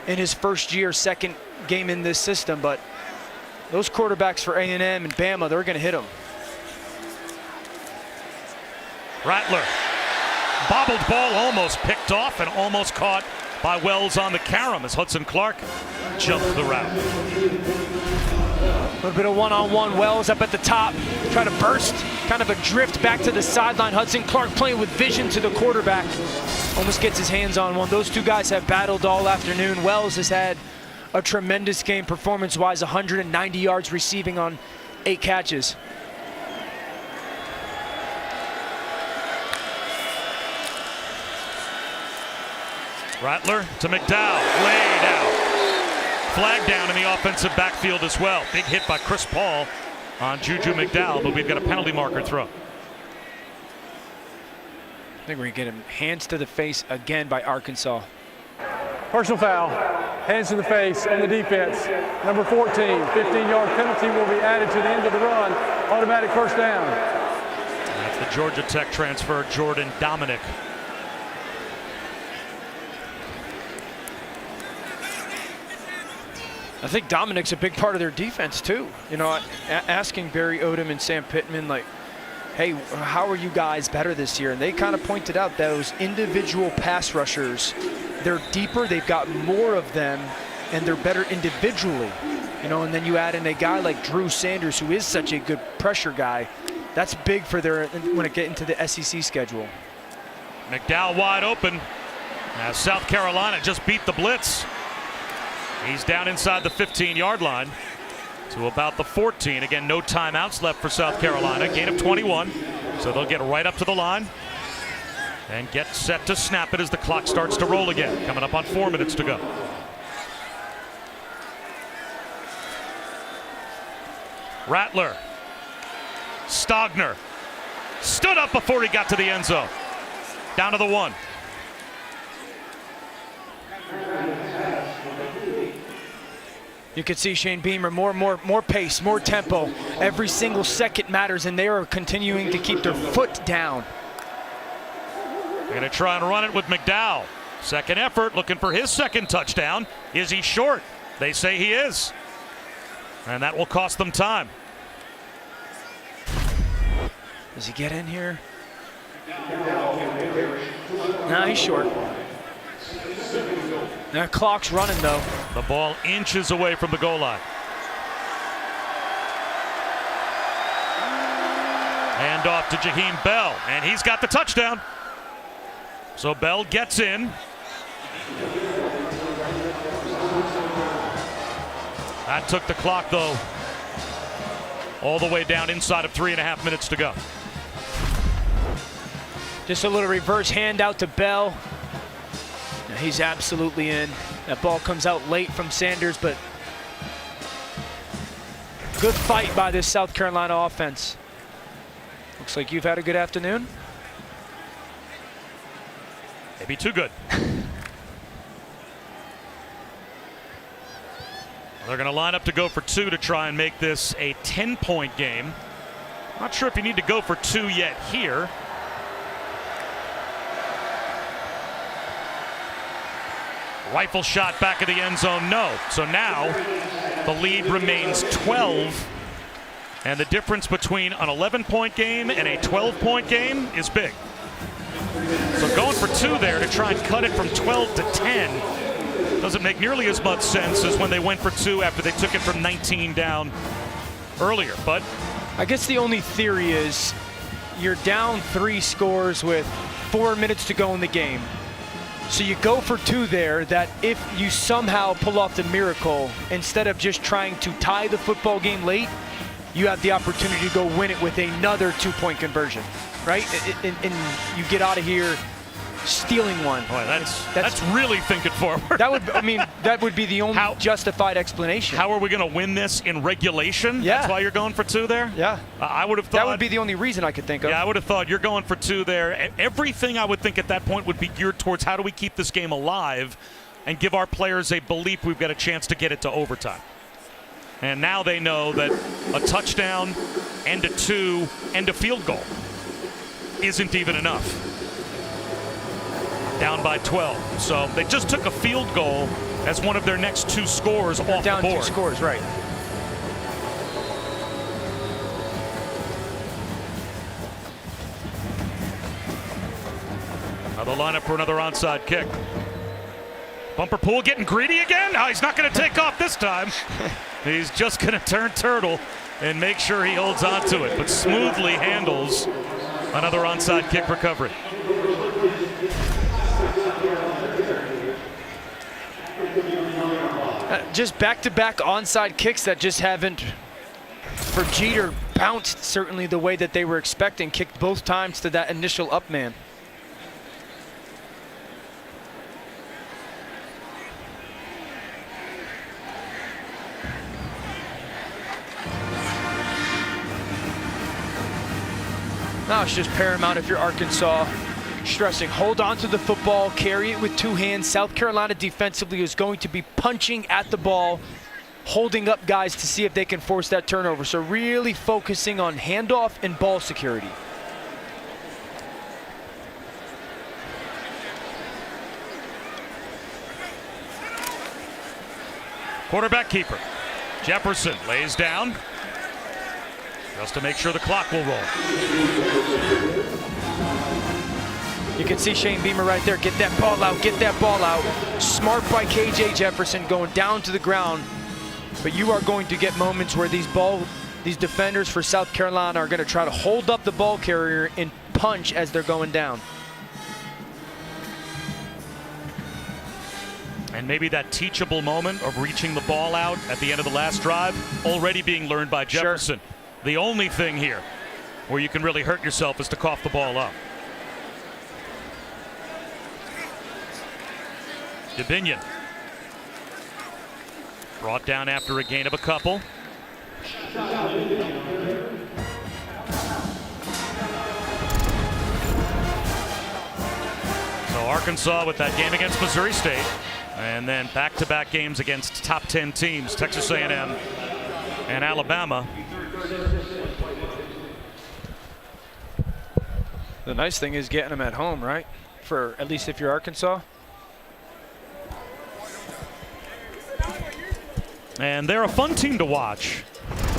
in his first year, second game in this system. But those quarterbacks for A&M and Bama, they're going to hit them. Rattler, bobbled ball, almost picked off and almost caught by Wells on the carom as Hudson Clark jumped the route. A little bit of one-on-one. Wells up at the top, trying to burst, kind of a drift back to the sideline. Hudson Clark playing with vision to the quarterback. Almost gets his hands on one. Those two guys have battled all afternoon. Wells has had a tremendous game performance-wise, 190 yards receiving on 8 catches. Rattler to McDowell, laid out. Flag down in the offensive backfield as well. Big hit by Chris Paul on Juju McDowell, but we've got a penalty marker throw. I think we're going to get him hands to the face again by Arkansas. Personal foul, hands to the face on the defense. Number 14, 15-yard penalty will be added to the end of the run. Automatic first down. That's the Georgia Tech transfer, Jordan Dominic. I think Dominic's a big part of their defense too. You know, asking Barry Odom and Sam Pittman, like, hey, how are you guys better this year? And they kind of pointed out those individual pass rushers, they're deeper, they've got more of them, and they're better individually. You know, and then you add in a guy like Drew Sanders, who is such a good pressure guy. That's big for their, when it get into the SEC schedule. McDowell wide open. Now South Carolina just beat the blitz. He's down inside the 15-yard line to about the 14. Again, no timeouts left for South Carolina. Gain of 21. So they'll get right up to the line and get set to snap it as the clock starts to roll again. Coming up on 4 minutes to go. Rattler. Stogner. Stood up before he got to the end zone. Down to the 1. You can see Shane Beamer, more pace, more tempo. Every single second matters, and they are continuing to keep their foot down. They're going to try and run it with McDowell. Second effort, looking for his second touchdown. Is he short? They say he is. And that will cost them time. Does he get in here? No, he's short. That clock's running, though. The ball inches away from the goal line. Hand off to Jaheim Bell, and he's got the touchdown. So Bell gets in. That took the clock, though, all the way down inside of 3.5 minutes to go. Just a little reverse handout to Bell. Now he's absolutely in. That ball comes out late from Sanders, but good fight by this South Carolina offense. Looks like you've had a good afternoon. Maybe too good. They're going to line up to go for 2 to try and make this a 10-point game. Not sure if you need to go for 2 yet here. Rifle shot back of the end zone, no. So now the lead remains 12. And the difference between an 11-point game and a 12-point game is big. So going for 2 there to try and cut it from 12 to 10 doesn't make nearly as much sense as when they went for 2 after they took it from 19 down earlier. But I guess the only theory is you're down 3 scores with 4 minutes to go in the game. So you go for 2 there, that if you somehow pull off the miracle, instead of just trying to tie the football game late, you have the opportunity to go win it with another 2-point conversion, right? And you get out of here stealing one. Boy, that's really thinking forward. That would be the only justified explanation. How are we going to win this in regulation? Yeah. That's why you're going for 2 there? Yeah. I would have thought. That would be the only reason I could think of. Yeah, I would have thought you're going for 2 there. Everything I would think at that point would be geared towards how do we keep this game alive and give our players a belief we've got a chance to get it to overtime. And now they know that a touchdown and a 2 and a field goal isn't even enough. Down by 12. So they just took a field goal as one of their next 2 scores off the board. Down 2 scores, right. Now they'll line up for another onside kick. Bumper Pool getting greedy again? No, he's not going to take off this time. He's just going to turn turtle and make sure he holds on to it, but smoothly handles another onside kick recovery. Just back-to-back onside kicks that just haven't, for Jeter, bounced certainly the way that they were expecting. Kicked both times to that initial up man. Now it's just paramount if you're Arkansas. Stressing, hold on to the football, carry it with 2 hands. South Carolina defensively is going to be punching at the ball, holding up guys to see if they can force that turnover. So really focusing on handoff and ball security. Quarterback keeper. Jefferson lays down just to make sure the clock will roll. You can see Shane Beamer right there. Get that ball out, get that ball out. Smart by KJ Jefferson going down to the ground. But you are going to get moments where these defenders for South Carolina are going to try to hold up the ball carrier and punch as they're going down. And maybe that teachable moment of reaching the ball out at the end of the last drive already being learned by Jefferson. Sure. The only thing here where you can really hurt yourself is to cough the ball up. Dubinion brought down after a gain of a couple. So Arkansas with that game against Missouri State, and then back-to-back games against top 10 teams, Texas A&M and Alabama. The nice thing is getting them at home, right? For at least if you're Arkansas. And they're a fun team to watch,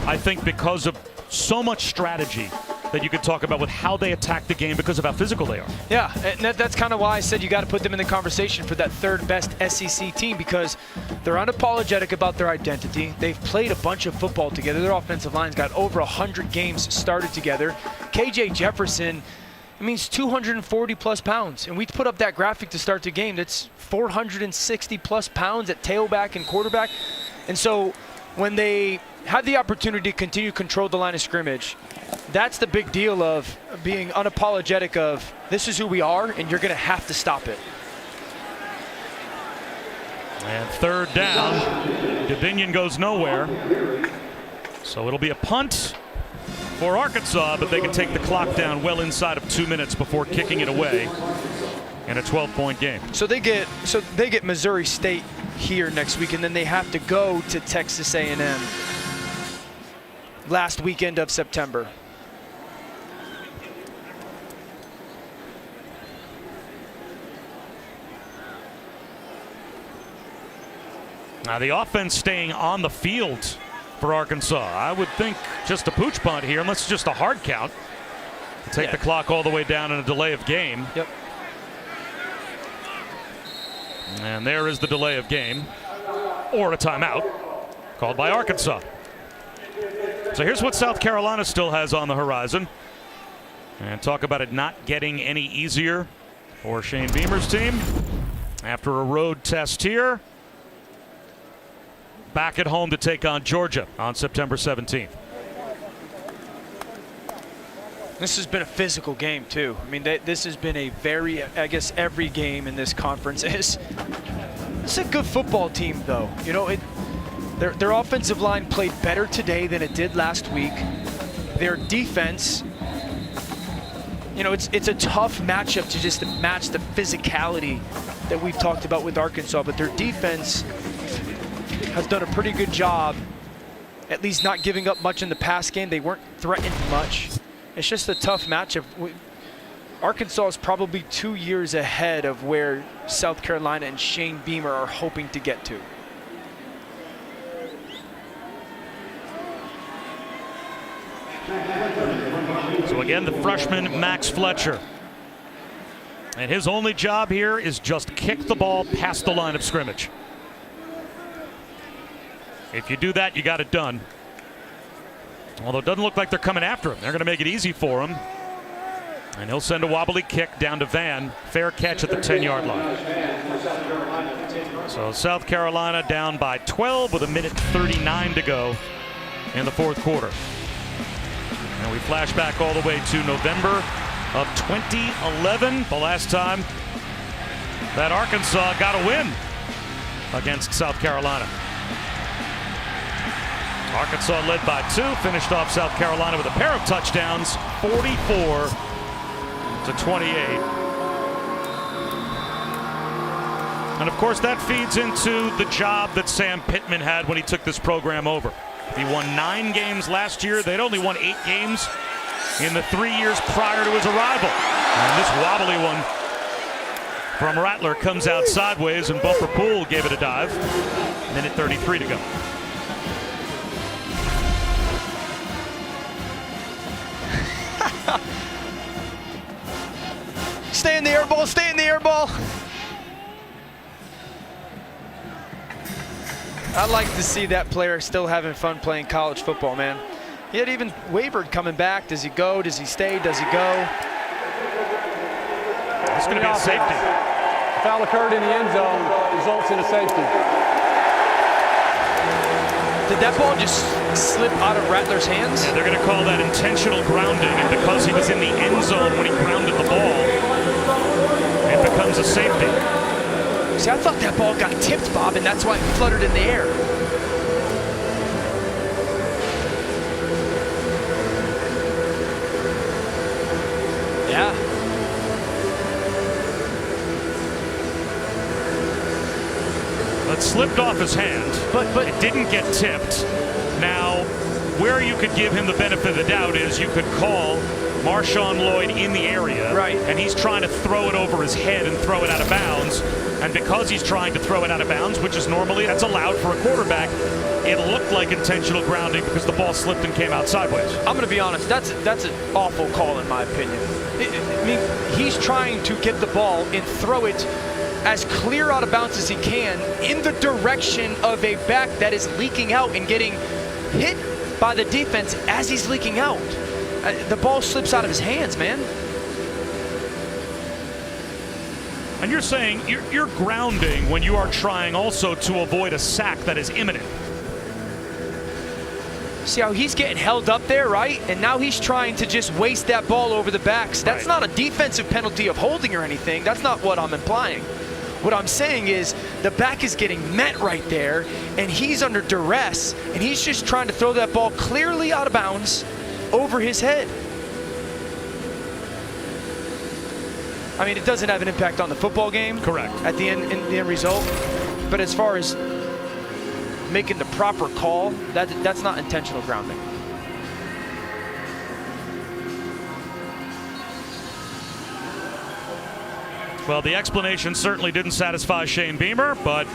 I think, because of so much strategy that you could talk about with how they attack the game because of how physical they are. Yeah, and that's kind of why I said you got to put them in the conversation for that 3rd best SEC team, because they're unapologetic about their identity. They've played a bunch of football together. Their offensive line's got over 100 games started together. KJ Jefferson, it means 240 plus pounds. And we put up that graphic to start the game. That's 460 plus pounds at tailback and quarterback. And so when they have the opportunity to continue to control the line of scrimmage, that's the big deal of being unapologetic of this is who we are and you're going to have to stop it. And 3rd down, Dubinion goes nowhere. So it'll be a punt for Arkansas, but they can take the clock down well inside of 2 minutes before kicking it away in a 12-point game. So they get Missouri State here next week, and then they have to go to Texas A&M last weekend of September. Now the offense staying on the field for Arkansas. I would think just a pooch punt here, unless it's just a hard count. Take the clock all the way down in a delay of game. Yep. And there is the delay of game, or a timeout, called by Arkansas. So here's what South Carolina still has on the horizon. And talk about it not getting any easier for Shane Beamer's team. After a road test here, back at home to take on Georgia on September 17th. This has been a physical game, too. I mean, this has been a very, I guess every game in this conference is. It's a good football team, though. You know, their offensive line played better today than it did last week. Their defense, you know, it's a tough matchup to just match the physicality that we've talked about with Arkansas, but their defense has done a pretty good job, at least not giving up much in the pass game. They weren't threatened much. It's just a tough matchup. Arkansas is probably 2 years ahead of where South Carolina and Shane Beamer are hoping to get to. So again, the freshman Max Fletcher. And his only job here is just kick the ball past the line of scrimmage. If you do that, you got it done. Although it doesn't look like they're coming after him. They're going to make it easy for him. And he'll send a wobbly kick down to Van. Fair catch at the 10-yard line. So South Carolina down by 12 with 1:39 to go in the fourth quarter. And we flash back all the way to November of 2011, the last time that Arkansas got a win against South Carolina. Arkansas led by 2, finished off South Carolina with a pair of touchdowns, 44-28. And of course that feeds into the job that Sam Pittman had when he took this program over. He won 9 games last year. They'd only won 8 games in the 3 years prior to his arrival. And this wobbly one from Rattler comes out sideways, and Bumper Poole gave it a dive. 1:33 to go. Stay in the air ball, stay in the air ball. I like to see that player still having fun playing college football, man. He had even wavered coming back. Does he go? Does he stay? Does he go? It's going to be a safety. Foul occurred in the end zone, results in a safety. Did that ball just slip out of Rattler's hands? Yeah, they're going to call that intentional grounding, and because he was in the end zone when he grounded the ball, it becomes a safety. See, I thought that ball got tipped, Bob, and that's why it fluttered in the air. Yeah. It slipped off his hand, but it didn't get tipped. Now, where you could give him the benefit of the doubt is you could call Marshawn Lloyd in the area, right, and he's trying to throw it over his head and throw it out of bounds. And because he's trying to throw it out of bounds, which is normally that's allowed for a quarterback, it looked like intentional grounding because the ball slipped and came out sideways. I'm going to be honest, that's an awful call in my opinion. I mean, he's trying to get the ball and throw it as clear out of bounds as he can in the direction of a back that is leaking out and getting hit by the defense as he's leaking out. The ball slips out of his hands, man. And you're saying you're grounding when you are trying also to avoid a sack that is imminent. See how he's getting held up there, right? And now he's trying to just waste that ball over the backs. That's not a defensive penalty of holding or anything. That's not what I'm implying. What I'm saying is the back is getting met right there, and he's under duress, and he's just trying to throw that ball clearly out of bounds over his head. I mean, it doesn't have an impact on the football game. Correct. At the end, in the end result. But as far as making the proper call, that's not intentional grounding. Well, the explanation certainly didn't satisfy Shane Beamer, but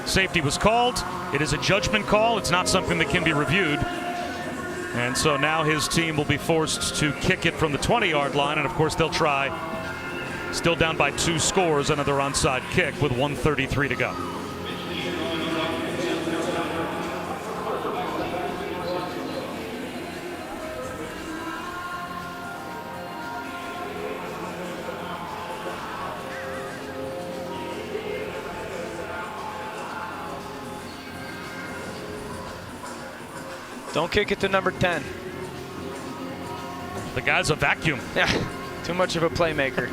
safety was called. It is a judgment call. It's not something that can be reviewed. And so now his team will be forced to kick it from the 20-yard line, and of course they'll try Still down by 2 scores, another onside kick with 1:33 to go. Don't kick it to number 10. The guy's a vacuum. Yeah, too much of a playmaker.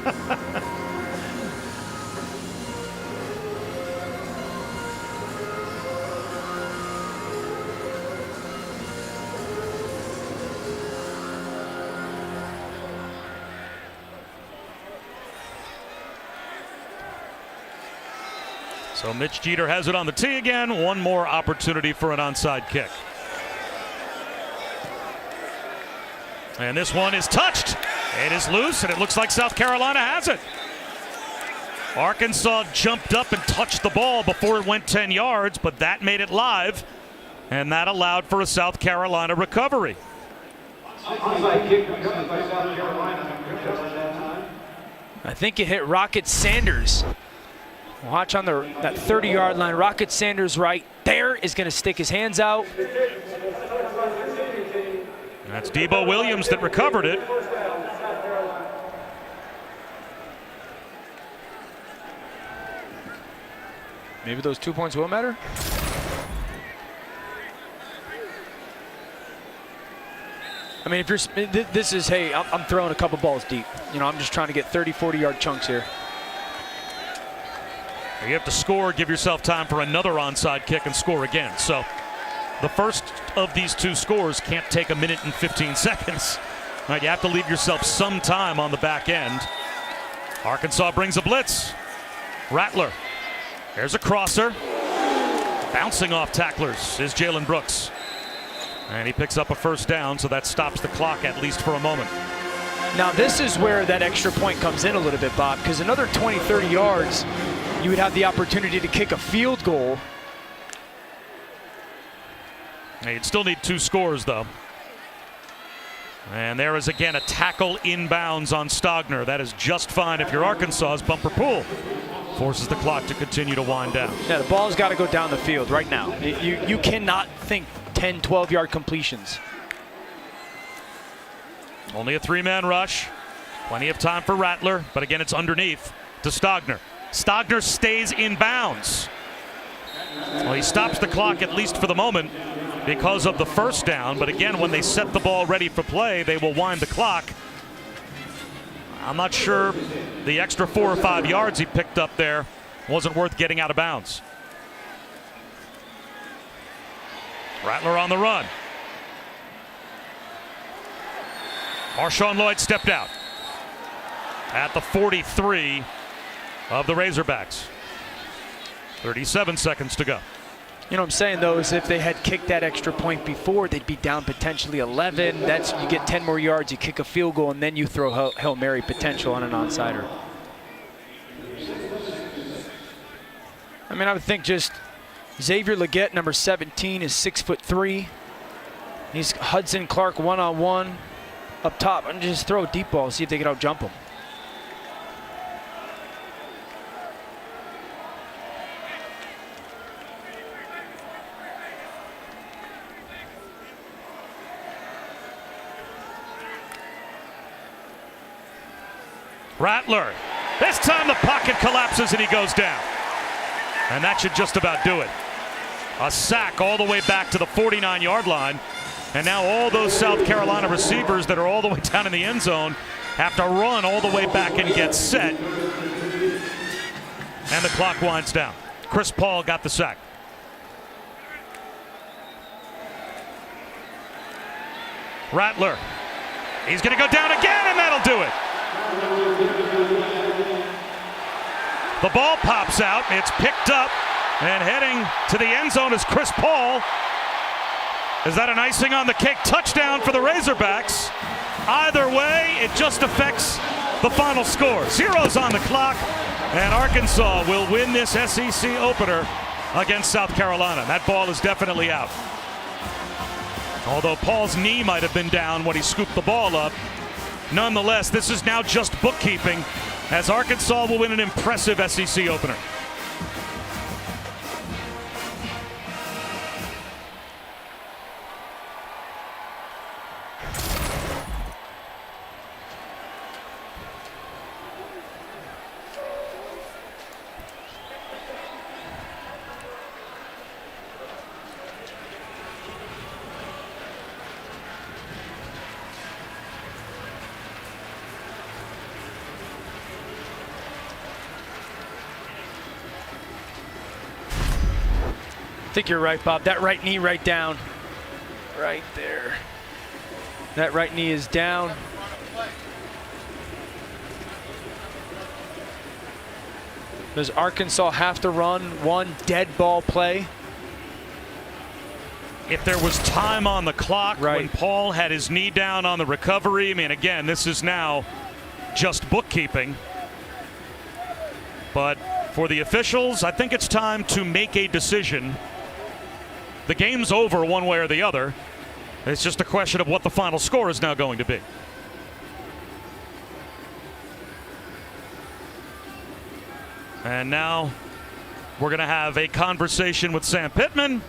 So Mitch Jeter has it on the tee again. One more opportunity for an onside kick. And this one is touched. It is loose, and it looks like South Carolina has it. Arkansas jumped up and touched the ball before it went 10 yards, but that made it live, and that allowed for a South Carolina recovery. I think it hit Rocket Sanders. Watch on that 30-yard line. Rocket Sanders right there is going to stick his hands out. That's Debo Williams that recovered it. Maybe those 2 points will matter. I mean, if you're, this is, hey, I'm throwing a couple balls deep. You know, I'm just trying to get 30, 40-yard chunks here. You have to score, give yourself time for another onside kick and score again. So the first of these 2 scores can't take 1 minute and 15 seconds. Right, you have to leave yourself some time on the back end. Arkansas brings a blitz. Rattler. There's a crosser. Bouncing off tacklers is Jalen Brooks. And he picks up a first down, so that stops the clock at least for a moment. Now this is where that extra point comes in a little bit, Bob, because another 20, 30 yards, you would have the opportunity to kick a field goal. You'd still need 2 scores, though. And there is again a tackle inbounds on Stogner. That is just fine if you're Arkansas's bumper pool. Forces the clock to continue to wind down. Yeah, the ball's got to go down the field right now. You cannot think 10, 12-yard completions. Only a 3-man rush. Plenty of time for Rattler, but again, it's underneath to Stogner. Stogner stays in bounds. Well, he stops the clock at least for the moment because of the first down, but again, when they set the ball ready for play, they will wind the clock. I'm not sure the extra 4 or 5 yards he picked up there wasn't worth getting out of bounds. Rattler on the run. Marshawn Lloyd stepped out at the 43 of the Razorbacks. 37 seconds to go. You know what I'm saying, though, is if they had kicked that extra point before, they'd be down potentially 11. That's, you get 10 more yards, you kick a field goal, and then you throw Hail Mary potential on an onside. I mean, I would think just Xavier Legette, number 17, is 6'3". He's Hudson Clark one-on-one up top, and just throw a deep ball, see if they can out-jump him. Rattler. This time the pocket collapses and he goes down. And that should just about do it. A sack all the way back to the 49-yard line. And now all those South Carolina receivers that are all the way down in the end zone have to run all the way back and get set. And the clock winds down. Chris Paul got the sack. Rattler. He's going to go down again, and that'll do it. The ball pops out. It's picked up, and heading to the end zone is Chris Paul. Is that an icing on the cake touchdown for the Razorbacks? Either way, it just affects the final score. 0's on the clock, and Arkansas will win this SEC opener against South Carolina. That ball is definitely out. Although Paul's knee might have been down when he scooped the ball up, nonetheless, this is now just bookkeeping as Arkansas will win an impressive SEC opener. I think you're right, Bob. That right knee right down. Right there. That right knee is down. Does Arkansas have to run one dead ball play? If there was time on the clock Right. when Paul had his knee down on the recovery, I mean, again, this is now just bookkeeping. But for the officials, I think it's time to make a decision. The game's over one way or the other. It's just a question of what the final score is now going to be. And now we're going to have a conversation with Sam Pittman.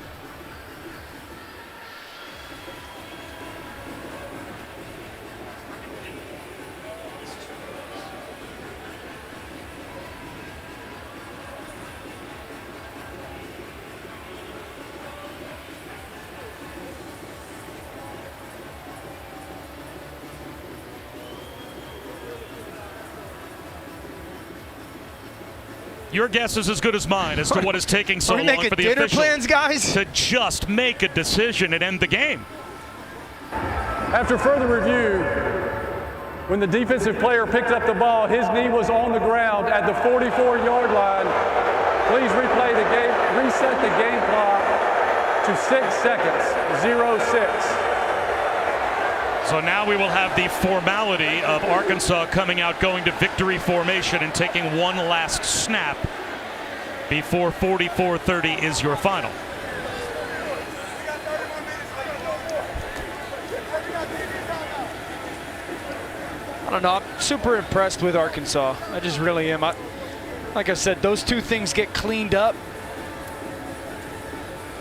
Your guess is as good as mine as to what is taking so Are we long making for the dinner officials plans, guys? to just make a decision and end the game. After further review, when the defensive player picked up the ball, his knee was on the ground at the 44-yard line. Please replay the game, reset the game clock to 6 seconds, 0-6. So now we will have the formality of Arkansas coming out, going to victory formation and taking one last snap before 44-30 is your final. I don't know. I'm super impressed with Arkansas. I just really am. Like I said, those two things get cleaned up.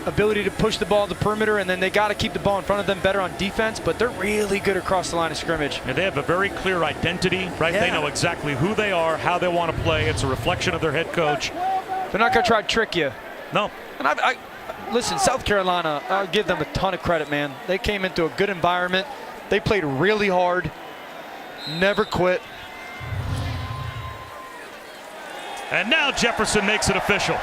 Ability to push the ball to the perimeter, and then they got to keep the ball in front of them better on defense, but they're really good across the line of scrimmage. And they have a very clear identity, right? Yeah. They know exactly who they are, how they want to play. It's a reflection of their head coach. They're not going to try to trick you. No. And listen, South Carolina, I'll give them a ton of credit, man. They came into a good environment. They played really hard, never quit. And now Jefferson makes it official.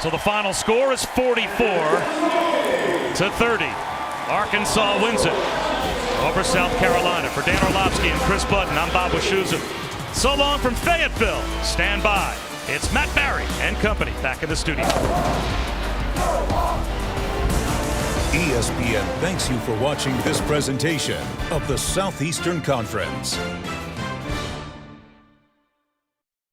So the final score is 44-30. Arkansas wins it over South Carolina. For Dan Orlovsky and Chris Button, I'm Bob Wischusen. So long from Fayetteville. Stand by. It's Matt Barry and company back in the studio. ESPN thanks you for watching this presentation of the Southeastern Conference.